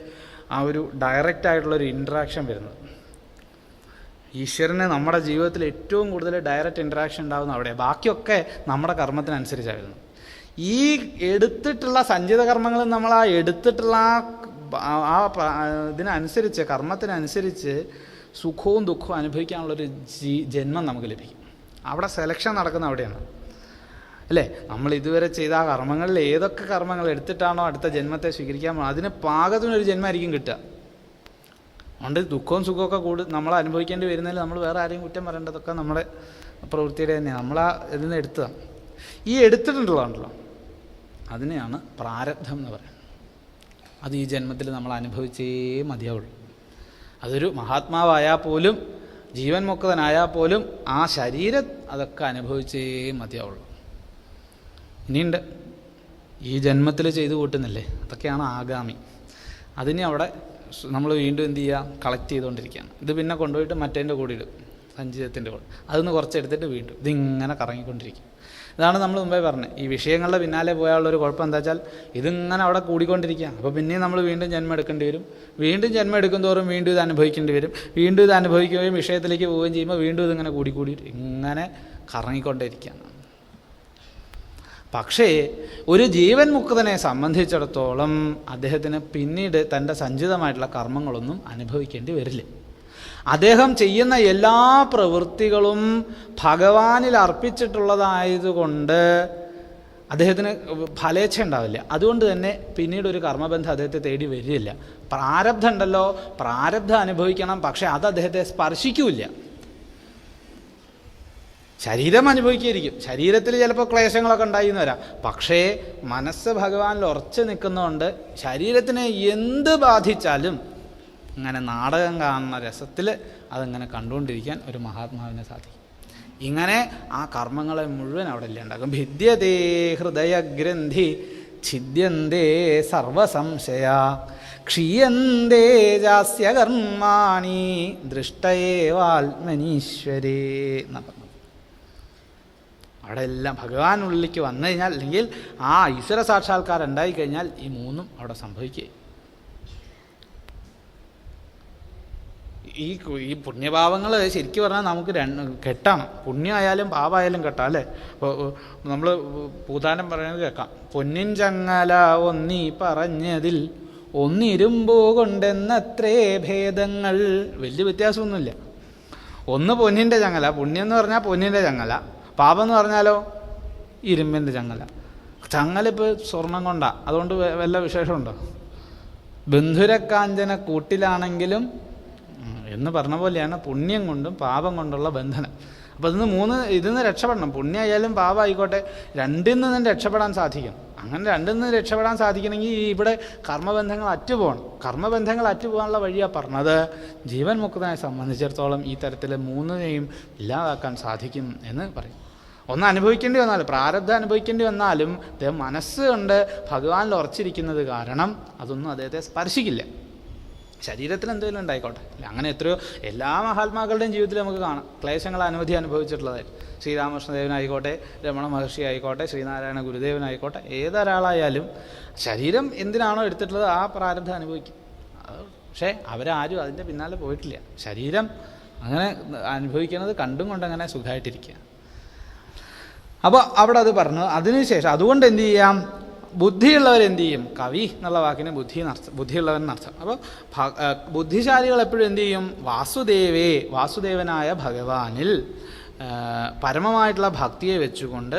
ആ ഒരു ഡയറക്റ്റായിട്ടുള്ളൊരു ഇൻട്രാക്ഷൻ വരുന്നത്. ഈശ്വരന് നമ്മുടെ ജീവിതത്തിൽ ഏറ്റവും കൂടുതൽ ഡയറക്റ്റ് ഇൻട്രാക്ഷൻ ഉണ്ടാകുന്ന അവിടെയാണ്. ബാക്കിയൊക്കെ നമ്മുടെ കർമ്മത്തിനനുസരിച്ചാണ് വരുന്നത്. ഈ എടുത്തിട്ടുള്ള സഞ്ചിത കർമ്മങ്ങൾ നമ്മൾ ആ എടുത്തിട്ടുള്ള ആ ഇതിനനുസരിച്ച്, കർമ്മത്തിനനുസരിച്ച് സുഖവും ദുഃഖവും അനുഭവിക്കാനുള്ളൊരു ജന്മം നമുക്ക് ലഭിക്കും. അവിടെ സെലക്ഷൻ നടക്കുന്ന അവിടെയാണ് അല്ലേ? നമ്മൾ ഇതുവരെ ചെയ്ത ആ കർമ്മങ്ങളിൽ ഏതൊക്കെ കർമ്മങ്ങൾ എടുത്തിട്ടാണോ അടുത്ത ജന്മത്തെ സ്വീകരിക്കാൻ അതിന് പാകത്തിനൊരു ജന്മമായിരിക്കും കിട്ടുക. അതുകൊണ്ട് ദുഃഖവും സുഖമൊക്കെ നമ്മൾ അനുഭവിക്കേണ്ടി വരുന്നതിൽ നമ്മൾ വേറെ ആരെയും കുറ്റം പറയേണ്ടതൊക്കെ നമ്മുടെ പ്രവൃത്തിയുടെ തന്നെയാണ്. നമ്മളാ ഇതിൽ നിന്ന് എടുത്തതാണ്. ഈ എടുത്തിട്ടുള്ളതാണല്ലോ, അതിനെയാണ് പ്രാരബ്ധം എന്ന് പറയുന്നത്. അത് ഈ ജന്മത്തിൽ നമ്മൾ അനുഭവിച്ചേ മതിയാവുള്ളൂ. അതൊരു മഹാത്മാവായാൽ പോലും, ജീവൻ മുക്തനായാൽ പോലും ആ ശരീരം അതൊക്കെ അനുഭവിച്ചേ മതിയാവുള്ളൂ. ഇനിയുണ്ട്, ഈ ജന്മത്തിൽ ചെയ്തു കൂട്ടുന്നില്ലേ, അതൊക്കെയാണ് ആഗാമി. അതിനെ അവിടെ നമ്മൾ വീണ്ടും എന്ത് ചെയ്യുക, കളക്ട് ചെയ്തുകൊണ്ടിരിക്കുകയാണ്. ഇത് പിന്നെ കൊണ്ടുപോയിട്ട് മറ്റേൻ്റെ കൂടെ ഇടും, സഞ്ചിതത്തിൻ്റെ കൂടെ. അതൊന്ന് കുറച്ചെടുത്തിട്ട് വീണ്ടും ഇതിങ്ങനെ കറങ്ങിക്കൊണ്ടിരിക്കും. ഇതാണ് നമ്മൾ മുമ്പേ പറഞ്ഞത്. ഈ വിഷയങ്ങളുടെ പിന്നാലെ പോയാലുള്ളൊരു കുഴപ്പം എന്താ വെച്ചാൽ ഇതിങ്ങനെ അവിടെ കൂടിക്കൊണ്ടിരിക്കുക. അപ്പോൾ പിന്നെയും നമ്മൾ വീണ്ടും ജന്മം എടുക്കേണ്ടി വരും. വീണ്ടും ജന്മം എടുക്കും തോറും വീണ്ടും ഇത് അനുഭവിക്കേണ്ടി വരും. വീണ്ടും ഇത് അനുഭവിക്കുകയും വിഷയത്തിലേക്ക് പോവുകയും ചെയ്യുമ്പോൾ വീണ്ടും ഇതിങ്ങനെ കൂടി ഇങ്ങനെ കറങ്ങിക്കൊണ്ടേയിരിക്കുകയാണ്. പക്ഷേ ഒരു ജീവൻ മുക്തനെ സംബന്ധിച്ചിടത്തോളം അദ്ദേഹത്തിന് പിന്നീട് തൻ്റെ സഞ്ചിതമായിട്ടുള്ള കർമ്മങ്ങളൊന്നും അനുഭവിക്കേണ്ടി വരില്ല. അദ്ദേഹം ചെയ്യുന്ന എല്ലാ പ്രവൃത്തികളും ഭഗവാനിൽ അർപ്പിച്ചിട്ടുള്ളതായതുകൊണ്ട് അദ്ദേഹത്തിന് ഫലേച്ഛ ഉണ്ടാവില്ല. അതുകൊണ്ട് തന്നെ പിന്നീട് ഒരു കർമ്മബന്ധം അദ്ദേഹത്തെ തേടി വരില്ല. പ്രാരബ്ധം ഉണ്ടല്ലോ, പ്രാരബ്ധം അനുഭവിക്കണം, പക്ഷെ അത് അദ്ദേഹത്തെ സ്പർശിക്കില്ല. ശരീരം അനുഭവിക്കുകയായിരിക്കും, ശരീരത്തിൽ ചിലപ്പോൾ ക്ലേശങ്ങളൊക്കെ ഉണ്ടായിന്ന് വരാം. പക്ഷേ മനസ്സ് ഭഗവാനിൽ ഉറച്ചു നിൽക്കുന്നതുകൊണ്ട് ശരീരത്തിനെ എന്ത് ബാധിച്ചാലും ഇങ്ങനെ നാടകം കാണുന്ന രസത്തിൽ അതങ്ങനെ കണ്ടുകൊണ്ടിരിക്കാൻ ഒരു മഹാത്മാവിനെ സാധിക്കും. ഇങ്ങനെ ആ കർമ്മങ്ങളെ മുഴുവൻ അവിടെ ഇല്ലാണ്ടാക്കും. ഭിദ്യതേ ഹൃദയഗ്രന്ഥി ഛിദ്യന്തേ സർവസംശയ ക്ഷീയന്തേ ജാസ്യ കർമാണി ദൃഷ്ടയേവാത്മനീശ്വരേ എന്നാ പറഞ്ഞത്. അവിടെ എല്ലാം ഭഗവാനുള്ളിലേക്ക് വന്നു കഴിഞ്ഞാൽ, അല്ലെങ്കിൽ ആ ഈശ്വര സാക്ഷാത്കാരം ഉണ്ടായിക്കഴിഞ്ഞാൽ ഈ മൂന്നും അവിടെ സംഭവിക്കുക. ഈ പുണ്യഭാവങ്ങൾ ശരിക്കും പറഞ്ഞാൽ നമുക്ക് കെട്ടാണ്. പുണ്യമായാലും പാപമായാലും കെട്ടാം അല്ലേ? ഇപ്പോൾ നമ്മൾ പൂതാനം പറയുന്നത് കേൾക്കാം. പൊന്നിൻ ചങ്ങല ഒന്നീ പറഞ്ഞതിൽ ഒന്നിരുമ്പോ കൊണ്ടെന്നത്രേ ഭേദങ്ങൾ. വലിയ വ്യത്യാസമൊന്നുമില്ല. ഒന്ന് പൊന്നിൻ്റെ ചങ്ങല, പുണ്യം എന്ന് പറഞ്ഞാൽ പൊന്നിൻ്റെ ചങ്ങല, പാപം എന്ന് പറഞ്ഞാലോ ഇരുമ്പിൻ്റെ ചങ്ങല. ചങ്ങലിപ്പോൾ സ്വർണം കൊണ്ടാണ്, അതുകൊണ്ട് വല്ല വിശേഷമുണ്ടോ? ബന്ധുരക്കാഞ്ചന കൂട്ടിലാണെങ്കിലും എന്ന് പറഞ്ഞ പോലെയാണ് പുണ്യം കൊണ്ടും പാപം കൊണ്ടുള്ള ബന്ധനം. അപ്പോൾ ഇതിന്ന് രക്ഷപ്പെടണം. പുണ്യമായാലും പാപം ആയിക്കോട്ടെ, രണ്ടിൽ നിന്നും രക്ഷപ്പെടാൻ സാധിക്കും. അങ്ങനെ രണ്ടിൽ നിന്ന് രക്ഷപ്പെടാൻ സാധിക്കണമെങ്കിൽ ഇവിടെ കർമ്മബന്ധങ്ങൾ അറ്റുപോകണം. കർമ്മബന്ധങ്ങൾ അറ്റുപോകാനുള്ള വഴിയാണ് പറഞ്ഞത്. ജീവൻ മുക്തനെ സംബന്ധിച്ചിടത്തോളം ഈ തരത്തിൽ മൂന്നിനെയും ഇല്ലാതാക്കാൻ സാധിക്കും എന്ന് പറയും. ഒന്ന് അനുഭവിക്കേണ്ടി വന്നാലും, പ്രാരബ്ധം അനുഭവിക്കേണ്ടി വന്നാലും അദ്ദേഹം മനസ്സുകൊണ്ട് ഭഗവാനിൽ ഉറച്ചിരിക്കുന്നത് കാരണം അതൊന്നും അദ്ദേഹത്തെ സ്പർശിക്കില്ല. ശരീരത്തിൽ എന്തെങ്കിലും ഉണ്ടായിക്കോട്ടെ. അങ്ങനെ എത്രയോ എല്ലാ മഹാത്മാക്കളുടെയും ജീവിതത്തിൽ നമുക്ക് കാണാം ക്ലേശങ്ങൾ അനവധി അനുഭവിച്ചിട്ടുള്ളതായിട്ട്. ശ്രീരാമകൃഷ്ണദേവനായിക്കോട്ടെ, രമണ മഹർഷി ആയിക്കോട്ടെ, ശ്രീനാരായണ ഗുരുദേവനായിക്കോട്ടെ, ഏതൊരാളായാലും ശരീരം എന്തിനാണോ എടുത്തിട്ടുള്ളത് ആ പ്രാരബ്ധം അനുഭവിക്കും. പക്ഷേ അവരാരും അതിൻ്റെ പിന്നാലെ പോയിട്ടില്ല. ശരീരം അങ്ങനെ അനുഭവിക്കുന്നത് കണ്ടും കൊണ്ടങ്ങനെ സുഖമായിട്ടിരിക്കുക. അപ്പോൾ അവിടെ അത് പറഞ്ഞു. അതിനുശേഷം അതുകൊണ്ട് എന്ത് ചെയ്യാം, ബുദ്ധിയുള്ളവരെന്ത് ചെയ്യും, കവി എന്നുള്ള വാക്കിന് ബുദ്ധിയുള്ളവൻ എന്നർത്ഥം. അപ്പോൾ ബുദ്ധിശാലികൾ എപ്പോഴും എന്ത് ചെയ്യും, വാസുദേവനായ ഭഗവാനിൽ പരമമായിട്ടുള്ള ഭക്തിയെ വെച്ചുകൊണ്ട്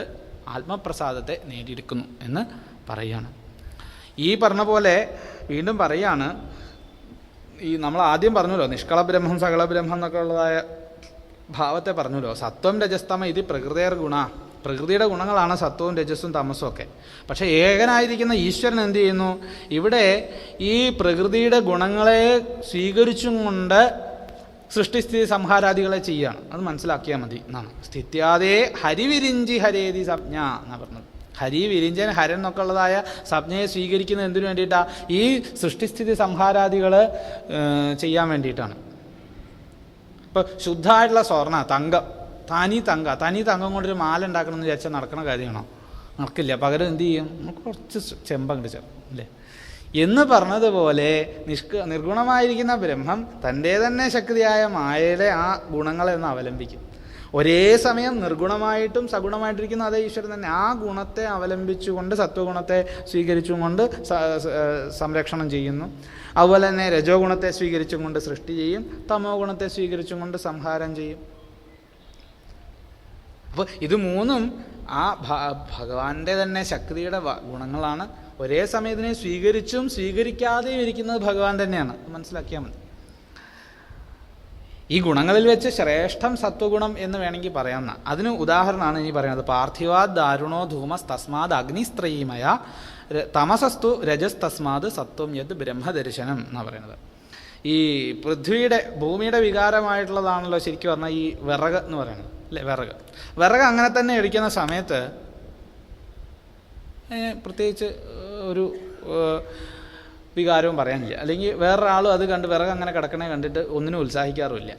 ആത്മപ്രസാദത്തെ നേടിയെടുക്കുന്നു എന്ന് പറയുകയാണ്. ഈ പറഞ്ഞ പോലെ വീണ്ടും പറയുകയാണ്. ഈ നമ്മൾ ആദ്യം പറഞ്ഞല്ലോ നിഷ്കളബ്രഹ്മം സകളബ്രഹ്മം എന്നൊക്കെ ഉള്ളതായ ഭാവത്തെ പറഞ്ഞല്ലോ. സത്വം രജസ്തമ ഇത് പ്രകൃതിയർ ഗുണ, പ്രകൃതിയുടെ ഗുണങ്ങളാണ് സത്വവും രജസ്സും തമസ്സും ഒക്കെ. പക്ഷേ ഏകനായിരിക്കുന്ന ഈശ്വരൻ എന്ത് ചെയ്യുന്നു, ഇവിടെ ഈ പ്രകൃതിയുടെ ഗുണങ്ങളെ സ്വീകരിച്ചും കൊണ്ട് സൃഷ്ടിസ്ഥിതി സംഹാരാദികളെ ചെയ്യുകയാണ്. അത് മനസ്സിലാക്കിയാൽ മതി എന്നാണ്. സ്ഥിത്യാദേ ഹരിവിരിഞ്ചി ഹരേതി സംജ്ഞ എന്നാണ് പറഞ്ഞത്. ഹരി വിരിഞ്ചൻ ഹരൻ എന്നൊക്കെ ഉള്ളതായ സംജ്ഞയെ സ്വീകരിക്കുന്നത് എന്തിനു വേണ്ടിയിട്ടാണ്, ഈ സൃഷ്ടിസ്ഥിതി സംഹാരാദികൾ ചെയ്യാൻ വേണ്ടിയിട്ടാണ്. ഇപ്പോൾ ശുദ്ധമായിട്ടുള്ള സ്വർണ്ണ തങ്കം, തനി തങ്കം കൊണ്ടൊരു മാല ഉണ്ടാക്കണം എന്ന് വിചാരിച്ചാൽ നടക്കുന്ന കാര്യമാണോ? നടക്കില്ല. പകരം എന്ത് ചെയ്യും, നമുക്ക് കുറച്ച് ചെമ്പങ്ങോട്ട് ചേർക്കും അല്ലേ. എന്ന് പറഞ്ഞതുപോലെ നിർഗുണമായിരിക്കുന്ന ബ്രഹ്മം തൻ്റെ തന്നെ ശക്തിയായ മായയുടെ ആ ഗുണങ്ങളെന്ന് അവലംബിക്കും. ഒരേ സമയം നിർഗുണമായിട്ടും സഗുണമായിട്ടിരിക്കുന്ന അതേ ഈശ്വരൻ തന്നെ ആ ഗുണത്തെ അവലംബിച്ചുകൊണ്ട് സത്വഗുണത്തെ സ്വീകരിച്ചുകൊണ്ട് സംരക്ഷണം ചെയ്യുന്നു. അതുപോലെ തന്നെ രജോ ഗുണത്തെ സ്വീകരിച്ചും കൊണ്ട് സൃഷ്ടി ചെയ്യും, തമോ ഗുണത്തെ സ്വീകരിച്ചും കൊണ്ട് സംഹാരം ചെയ്യും. അപ്പോൾ ഇത് മൂന്നും ആ ഭഗവാന്റെ തന്നെ ശക്തിയുടെ ഗുണങ്ങളാണ്. ഒരേ സമയത്തിനെ സ്വീകരിച്ചും സ്വീകരിക്കാതെയും ഇരിക്കുന്നത് ഭഗവാൻ തന്നെയാണ്, മനസ്സിലാക്കിയാൽ മതി. ഈ ഗുണങ്ങളിൽ വെച്ച് ശ്രേഷ്ഠം സത്വഗുണം എന്ന് വേണമെങ്കിൽ പറയാവുന്ന അതിന് ഉദാഹരണമാണ് ഇനി പറയുന്നത്. പാർത്ഥിവാദ് ദാരുണോ ധൂമസ് തസ്മാത് അഗ്നിസ്ത്രയീമയ തമസസ്തു രജസ് തസ്മാത് സത്വം യത് ബ്രഹ്മദർശനം എന്നാണ് പറയുന്നത്. ഈ പൃഥ്വിയുടെ ഭൂമിയുടെ വികാരമായിട്ടുള്ളതാണല്ലോ ശരിക്കും പറഞ്ഞാൽ ഈ വിറക് എന്ന് പറയുന്നത്, അല്ലേ? വിറക് അങ്ങനെ തന്നെ ഇരിക്കുന്ന സമയത്ത് പ്രത്യേകിച്ച് ഒരു വികാരവും പറയാനില്ല. അല്ലെങ്കിൽ വേറൊരാളും അത് കണ്ട് വിറക് അങ്ങനെ കിടക്കണേ കണ്ടിട്ട് ഒന്നിനും ഉത്സാഹിക്കാറുമില്ല.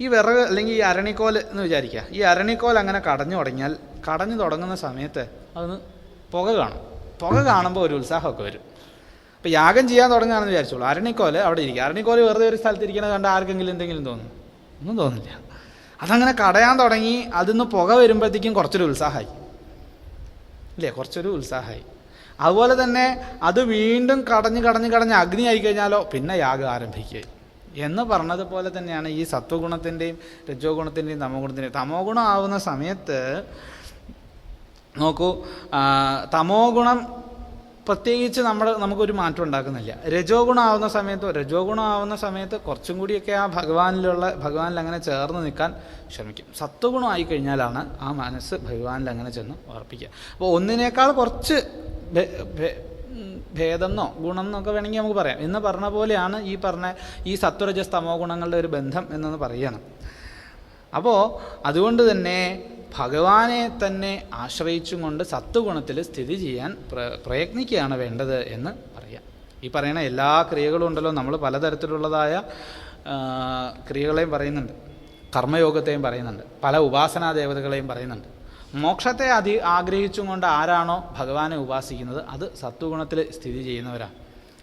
ഈ വിറക് അല്ലെങ്കിൽ ഈ അരണിക്കോൽ എന്ന് വിചാരിക്കുക. ഈ അരണിക്കോൽ അങ്ങനെ കടഞ്ഞു തുടങ്ങുന്ന സമയത്ത് അതിന് പുക കാണും. പുക കാണുമ്പോൾ ഒരു ഉത്സാഹമൊക്കെ വരും. അപ്പോൾ യാഗം ചെയ്യാൻ തുടങ്ങുകയാണെന്ന് വിചാരിച്ചോളൂ, അരണിക്കോൽ അവിടെ ഇരിക്കുക. അരണിക്കോൽ വെറുതെ ഒരു സ്ഥലത്തിരിക്കുന്നത് കണ്ട് ആർക്കെങ്കിലും എന്തെങ്കിലും തോന്നും? ഒന്നും തോന്നില്ല. അതങ്ങനെ കടയാൻ തുടങ്ങി അതിന്ന് പുക വരുമ്പോഴത്തേക്കും കുറച്ചൊരു ഉത്സാഹമായി, ഇല്ലേ? കുറച്ചൊരു ഉത്സാഹമായി. അതുപോലെ തന്നെ അത് വീണ്ടും കടഞ്ഞ് അഗ്നി ആയി കഴിഞ്ഞാലോ പിന്നെ യാഗം ആരംഭിക്കുക എന്ന് പറഞ്ഞതുപോലെ തന്നെയാണ് ഈ സത്വഗുണത്തിൻ്റെയും രജോ ഗുണത്തിൻ്റെയും തമോ ഗുണത്തിൻ്റെയും. തമോ ഗുണം ആവുന്ന സമയത്ത് നോക്കൂ, തമോ ഗുണം പ്രത്യേകിച്ച് നമുക്കൊരു മാറ്റം ഉണ്ടാക്കുന്നില്ല. രജോ ഗുണം ആവുന്ന സമയത്ത് കുറച്ചും കൂടിയൊക്കെ ആ ഭഗവാനിൽ അങ്ങനെ ചേർന്ന് നിൽക്കാൻ ശ്രമിക്കും. സത്വഗുണം ആയിക്കഴിഞ്ഞാലാണ് ആ മനസ്സ് ഭഗവാനിൽ അങ്ങനെ ചെന്ന് ഉറപ്പിക്കുക. അപ്പോൾ ഒന്നിനേക്കാൾ കുറച്ച് ഭേദമെന്നോ ഗുണം എന്നൊക്കെ വേണമെങ്കിൽ നമുക്ക് പറയാം. എന്ന് പറഞ്ഞ പോലെയാണ് ഈ സത്വരജസ് തമോ ഗുണങ്ങളുടെ ഒരു ബന്ധം എന്നൊന്ന് പറയണം. അപ്പോൾ അതുകൊണ്ട് തന്നെ ഭഗവാനെ തന്നെ ആശ്രയിച്ചും കൊണ്ട് സത്വഗുണത്തിൽ സ്ഥിതി ചെയ്യാൻ പ്രയത്നിക്കുകയാണ് വേണ്ടത് എന്ന് പറയാം. ഈ പറയുന്ന എല്ലാ ക്രിയകളും ഉണ്ടല്ലോ, നമ്മൾ പലതരത്തിലുള്ളതായ ക്രിയകളെയും പറയുന്നുണ്ട്, കർമ്മയോഗത്തെയും പറയുന്നുണ്ട്, പല ഉപാസനാ ദേവതകളെയും പറയുന്നുണ്ട്. മോക്ഷത്തെ ആഗ്രഹിച്ചും കൊണ്ട് ആരാണോ ഭഗവാനെ ഉപാസിക്കുന്നത് അത് സത്വഗുണത്തിൽ സ്ഥിതി ചെയ്യുന്നവരാണ്.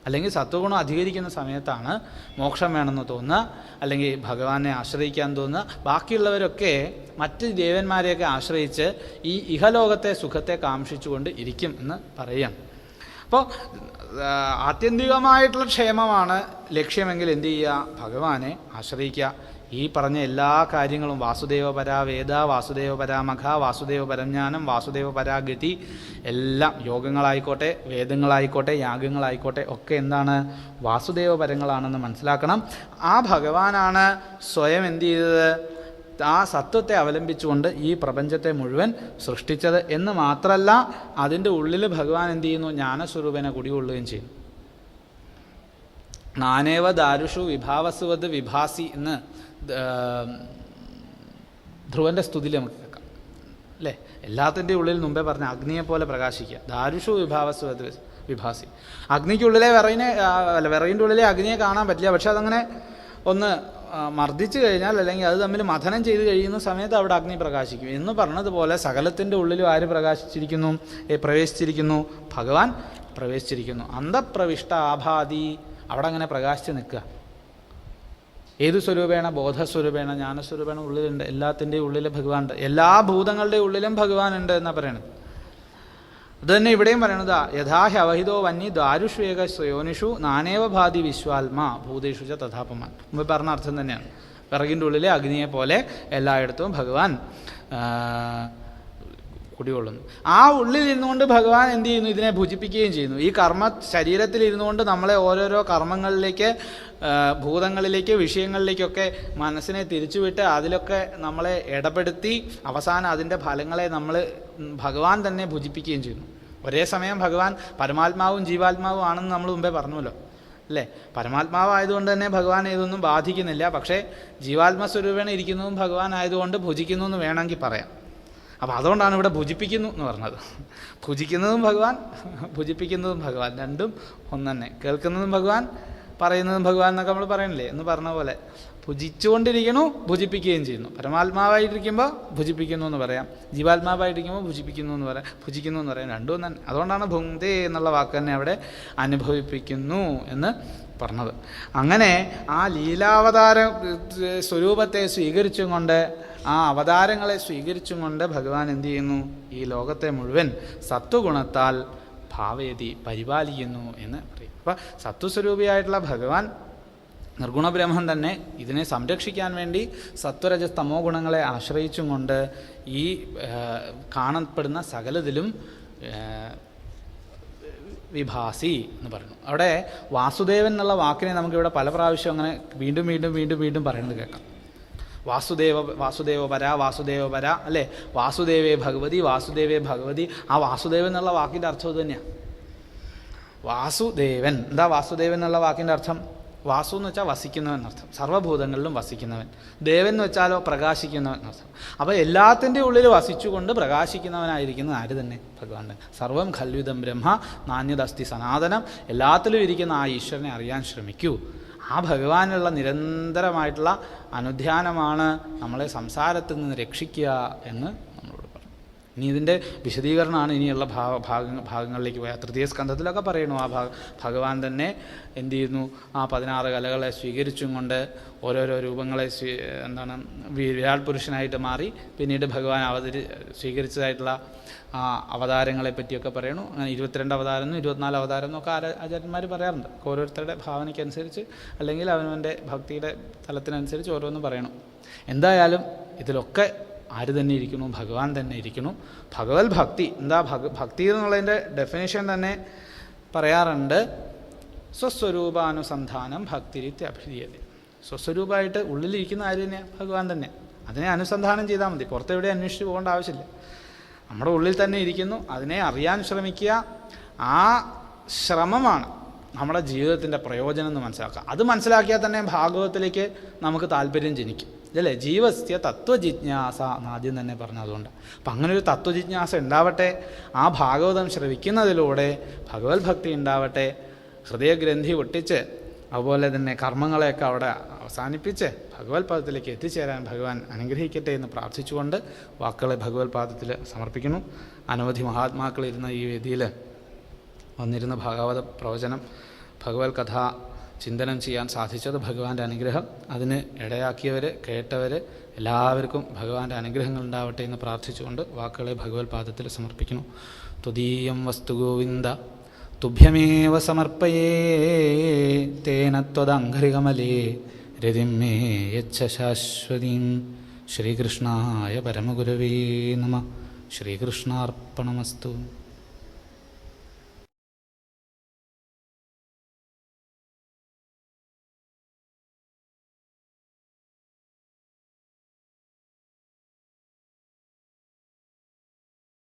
അല്ലെങ്കിൽ സത്വഗുണം അധികരിക്കുന്ന സമയത്താണ് മോക്ഷം വേണമെന്ന് തോന്നുക, അല്ലെങ്കിൽ ഭഗവാനെ ആശ്രയിക്കാൻ തോന്നുക. ബാക്കിയുള്ളവരൊക്കെ മറ്റ് ദേവന്മാരെയൊക്കെ ആശ്രയിച്ച് ഈ ഇഹലോകത്തെ സുഖത്തെ കാംക്ഷിച്ചുകൊണ്ട് ഇരിക്കും എന്ന് പറയുകയാണ്. അപ്പോൾ ആത്യന്തികമായിട്ടുള്ള ക്ഷേമമാണ് ലക്ഷ്യമെങ്കിൽ എന്തു ചെയ്യുക? ഭഗവാനെ ആശ്രയിക്കുക. ഈ പറഞ്ഞ എല്ലാ കാര്യങ്ങളും വാസുദേവപരാ വേദ, വാസുദേവപരാ മഖ, വാസുദേവപരജ്ഞാനം, വാസുദേവപരാഗതി എല്ലാം യോഗങ്ങളായിക്കോട്ടെ, വേദങ്ങളായിക്കോട്ടെ, യാഗങ്ങളായിക്കോട്ടെ ഒക്കെ എന്താണ്? വാസുദേവപരങ്ങളാണെന്ന് മനസ്സിലാക്കണം. ആ ഭഗവാനാണ് സ്വയം എന്ത് ചെയ്തത്? ആ സത്വത്തെ അവലംബിച്ചുകൊണ്ട് ഈ പ്രപഞ്ചത്തെ മുഴുവൻ സൃഷ്ടിച്ചത് എന്ന് മാത്രമല്ല, അതിൻ്റെ ഉള്ളിൽ ഭഗവാൻ എന്ത് ചെയ്യുന്നു? ജ്ഞാനസ്വരൂപനെ കുടികൊള്ളുകയും ചെയ്യുന്നു. നാനേവ ദാരുഷു വിഭാവസുവത് വിഭാസി എന്ന് ധ്രുവൻ്റെ സ്തുതിയിൽ നമുക്ക് കേൾക്കാം, അല്ലേ? എല്ലാത്തിൻ്റെ ഉള്ളിൽ മുമ്പേ പറഞ്ഞ അഗ്നിയെപ്പോലെ പ്രകാശിക്കുക. ദാരുഷു വിഭാവസുവത് വിഭാസി. അഗ്നിക്കുള്ളിലെ വിറകിൻ്റെ ഉള്ളിലെ അഗ്നിയെ കാണാൻ പറ്റില്ല, പക്ഷെ അതങ്ങനെ ഒന്ന് മർദ്ദിച്ചു കഴിഞ്ഞാൽ അല്ലെങ്കിൽ അത് തമ്മിൽ മഥനം ചെയ്ത് കഴിയുന്ന സമയത്ത് അവിടെ അഗ്നി പ്രകാശിക്കും എന്ന് പറഞ്ഞതുപോലെ സകലത്തിൻ്റെ ഉള്ളിലും ആര് പ്രവേശിച്ചിരിക്കുന്നു? ഭഗവാൻ പ്രവേശിച്ചിരിക്കുന്നു. അന്തഃപ്രവിഷ്ട ആഭാതി, അവിടെ അങ്ങനെ പ്രകാശിച്ച് നിൽക്കുക. ഏത് സ്വരൂപേണ? ബോധസ്വരൂപേണ, ജ്ഞാനസ്വരൂപേണ ഉള്ളിലുണ്ട്. എല്ലാത്തിൻ്റെയും ഉള്ളിൽ ഭഗവാനുണ്ട്. എല്ലാ ഭൂതങ്ങളുടെ ഉള്ളിലും ഭഗവാനുണ്ട് എന്നാണ് പറയണത്. അത് തന്നെ ഇവിടെയും പറയണത് യഥാഹി അവഹിതോ വന്നി ദാരുഷ്വേക സ്വയോനിഷു നാനേവ ഭാതി വിശ്വാത്മാ ഭൂതേഷു ച തഥാപമാൻ. മുമ്പ് പറഞ്ഞ അർത്ഥം തന്നെയാണ്. വിറകിൻ്റെ ഉള്ളിലെ അഗ്നിയെ പോലെ എല്ലായിടത്തും ഭഗവാൻ കുടികൊള്ളുന്നു. ആ ഉള്ളിൽ ഇരുന്നുകൊണ്ട് ഭഗവാൻ എന്ത് ചെയ്യുന്നു? ഇതിനെ ഭുജിപ്പിക്കുകയും ചെയ്യുന്നു. ഈ ശരീരത്തിൽ ഇരുന്നുകൊണ്ട് നമ്മളെ ഓരോരോ കർമ്മങ്ങളിലേക്ക്, ഭൂതങ്ങളിലേക്ക്, വിഷയങ്ങളിലേക്കൊക്കെ മനസ്സിനെ തിരിച്ചുവിട്ട് അതിലൊക്കെ നമ്മളെ ഇടപെടുത്തി അവസാനം അതിൻ്റെ ഫലങ്ങളെ ഭഗവാൻ തന്നെ ഭുജിപ്പിക്കുകയും ചെയ്യുന്നു. ഒരേ സമയം ഭഗവാൻ പരമാത്മാവും ജീവാത്മാവും ആണെന്ന് നമ്മൾ മുമ്പേ പറഞ്ഞല്ലോ, അല്ലേ? പരമാത്മാവായതുകൊണ്ട് തന്നെ ഭഗവാൻ ഇതൊന്നും ബാധിക്കുന്നില്ല. പക്ഷേ ജീവാത്മസ്വരൂപേണ ഇരിക്കുന്നതും ഭഗവാൻ ആയതുകൊണ്ട് ഭുജിക്കുന്നു എന്ന് വേണമെങ്കിൽ പറയാം. അപ്പോൾ അതുകൊണ്ടാണ് ഇവിടെ ഭുജിപ്പിക്കുന്നു എന്ന് പറഞ്ഞത്. ഭുജിക്കുന്നതും ഭഗവാൻ, ഭുജിപ്പിക്കുന്നതും ഭഗവാൻ, രണ്ടും ഒന്ന് തന്നെ. കേൾക്കുന്നതും ഭഗവാൻ, പറയുന്നതും ഭഗവാൻ എന്നൊക്കെ നമ്മൾ പറയണില്ലേ എന്ന് പറഞ്ഞ പോലെ ഭുജിച്ചുകൊണ്ടിരിക്കണു, ഭുജിപ്പിക്കുകയും ചെയ്യുന്നു. പരമാത്മാവായിട്ടിരിക്കുമ്പോൾ ഭുജിപ്പിക്കുന്നു എന്ന് പറയാം, ജീവാത്മാവായിട്ടിരിക്കുമ്പോൾ ഭുജിപ്പിക്കുന്നു എന്ന് പറയാം, ഭുജിക്കുന്നു എന്ന് പറയാം, രണ്ടും തന്നെ. അതുകൊണ്ടാണ് ഭുങ്ക്തേ എന്നുള്ള വാക്ക് തന്നെ അവിടെ അനുഭവിപ്പിക്കുന്നു എന്ന് പറഞ്ഞത്. അങ്ങനെ ആ ലീലാവതാര സ്വരൂപത്തെ സ്വീകരിച്ചും കൊണ്ട്, ആ അവതാരങ്ങളെ സ്വീകരിച്ചും കൊണ്ട് ഭഗവാൻ എന്തു ചെയ്യുന്നു? ഈ ലോകത്തെ മുഴുവൻ സത്വഗുണത്താൽ ഭാവേതി പരിപാലിക്കുന്നു എന്ന് പറയും. അപ്പം സത്വസ്വരൂപിയായിട്ടുള്ള ഭഗവാൻ നിർഗുണബ്രഹ്മം തന്നെ ഇതിനെ സംരക്ഷിക്കാൻ വേണ്ടി സത്വരജസ് തമോ ഗുണങ്ങളെ ആശ്രയിച്ചും കൊണ്ട് ഈ കാണപ്പെടുന്ന സകലതിലും വിഭാസി എന്ന് പറയുന്നു. അവിടെ വാസുദേവൻ എന്നുള്ള വാക്കിനെ നമുക്കിവിടെ പല പ്രാവശ്യം അങ്ങനെ വീണ്ടും വീണ്ടും വീണ്ടും വീണ്ടും പറയുന്നത് കേൾക്കാം. വാസുദേവ പര അല്ലേ? വാസുദേവേ ഭഗവതി, വാസുദേവേ ഭഗവതി. ആ വാസുദേവൻ എന്നുള്ള വാക്കിൻ്റെ അർത്ഥം ഇത് തന്നെയാണ്. വാസുദേവൻ, എന്താ വാസുദേവൻ എന്നുള്ള വാക്കിൻ്റെ അർത്ഥം? വാസു എന്ന് വെച്ചാൽ വസിക്കുന്നവൻ എന്നർത്ഥം, സർവ്വഭൂതങ്ങളിലും വസിക്കുന്നവൻ. ദേവൻ എന്ന് വെച്ചാലോ പ്രകാശിക്കുന്നവൻ എന്നർത്ഥം. അപ്പോൾ എല്ലാത്തിൻ്റെ ഉള്ളിൽ വസിച്ചുകൊണ്ട് പ്രകാശിക്കുന്നവനായിരിക്കുന്നത് ആര് തന്നെ? ഭഗവാൻ തന്നെ. സർവം ഖൽവിദം ബ്രഹ്മ നാന്യദസ്തി സനാതനം. എല്ലാത്തിലും ഇരിക്കുന്ന ആ ഈശ്വരനെ അറിയാൻ ശ്രമിക്കൂ. ആ ഭഗവാനുള്ള നിരന്തരമായിട്ടുള്ള അനുധ്യാനമാണ് നമ്മളെ സംസാരത്തിൽ നിന്ന് രക്ഷിക്കുക എന്ന് നമ്മളോട് പറഞ്ഞു. ഇനി ഇതിൻ്റെ വിശദീകരണമാണ് ഇനിയുള്ള ഭാഗങ്ങളിലേക്ക് പോയാൽ. തൃതീയ സ്കന്ധത്തിലൊക്കെ പറയണു ആ ഭഗവാൻ തന്നെ എന്ത് ചെയ്യുന്നു? ആ 16 കലകളെ സ്വീകരിച്ചും കൊണ്ട് ഓരോരോ രൂപങ്ങളെ വിരാട് പുരുഷനായിട്ട് മാറി പിന്നീട് ഭഗവാൻ സ്വീകരിച്ചതായിട്ടുള്ള ആ അവതാരങ്ങളെ പറ്റിയൊക്കെ പറയണു. അങ്ങനെ 22 അവതാരം എന്നും 24 അവതാരം എന്നൊക്കെ ആചാര്യന്മാർ പറയാറുണ്ട്. ഓരോരുത്തരുടെ ഭാവനയ്ക്കനുസരിച്ച് അല്ലെങ്കിൽ അവനവൻ്റെ ഭക്തിയുടെ തലത്തിനനുസരിച്ച് ഓരോന്നും പറയണം. എന്തായാലും ഇതിലൊക്കെ ആര് തന്നെ ഇരിക്കുന്നു? ഭഗവാൻ തന്നെ ഇരിക്കുന്നു. ഭഗവത് ഭക്തി എന്താ? ഭക്തി എന്നുള്ളതിൻ്റെ ഡെഫിനേഷൻ തന്നെ പറയാറുണ്ട്. സ്വസ്വരൂപാനുസന്ധാനം ഭക്തിരിത്യഭിധീയത. സ്വസ്വരൂപമായിട്ട് ഉള്ളിലിരിക്കുന്ന ആര് തന്നെയാണ്? ഭഗവാൻ തന്നെ. അതിനെ അനുസന്ധാനം ചെയ്താൽ മതി. പുറത്തെവിടെ അന്വേഷിച്ച് പോകേണ്ട ആവശ്യമില്ല. നമ്മുടെ ഉള്ളിൽ തന്നെ ഇരിക്കുന്നു. അതിനെ അറിയാൻ ശ്രമിക്കുക. ആ ശ്രമമാണ് നമ്മുടെ ജീവിതത്തിൻ്റെ പ്രയോജനം എന്ന് മനസ്സിലാക്കുക. അത് മനസ്സിലാക്കിയാൽ തന്നെ ഭാഗവതത്തിലേക്ക് നമുക്ക് താല്പര്യം ജനിക്കും, അല്ലേ? ജീവസ്യ തത്വജിജ്ഞാസ എന്നാദ്യം തന്നെ പറഞ്ഞതുകൊണ്ട്. അപ്പം അങ്ങനെ ഒരു തത്വജിജ്ഞാസ ഉണ്ടാവട്ടെ. ആ ഭാഗവതം ശ്രവിക്കുന്നതിലൂടെ ഭഗവത് ഭക്തി ഉണ്ടാവട്ടെ. ഹൃദയഗ്രന്ഥി ഒട്ടിച്ച് അതുപോലെ തന്നെ കർമ്മങ്ങളെയൊക്കെ അവിടെ അവസാനിപ്പിച്ച് ഭഗവത് പാദത്തിലേക്ക് എത്തിച്ചേരാൻ ഭഗവാൻ അനുഗ്രഹിക്കട്ടെ എന്ന് പ്രാർത്ഥിച്ചുകൊണ്ട് വാക്കുകളെ ഭഗവത് പാദത്തിൽ സമർപ്പിക്കുന്നു. അനവധി മഹാത്മാക്കൾ ഇരുന്ന ഈ വേദിയിൽ വന്നിരുന്ന ഭാഗവത പ്രവചനം, ഭഗവത് കഥ ചിന്തനം ചെയ്യാൻ സാധിച്ചത് ഭഗവാന്റെ അനുഗ്രഹം. അതിന് ഇടയാക്കിയവർ, കേട്ടവർ എല്ലാവർക്കും ഭഗവാന്റെ അനുഗ്രഹങ്ങൾ ഉണ്ടാവട്ടെ എന്ന് പ്രാർത്ഥിച്ചുകൊണ്ട് വാക്കുകളെ ഭഗവത് പാദത്തിൽ സമർപ്പിക്കുന്നു. ത്വദീയം വസ്തു ഗോവിന്ദ തുഭ്യമേവ സമർപ്പയേ തേന ത്വദംഘ്രികമലേ രതിം മേ യച്ഛ ശാശ്വതീം. ശ്രീകൃഷ്ണായ പരമഗുരവേ നമഃ. ശ്രീകൃഷ്ണാർപ്പണമസ്തു.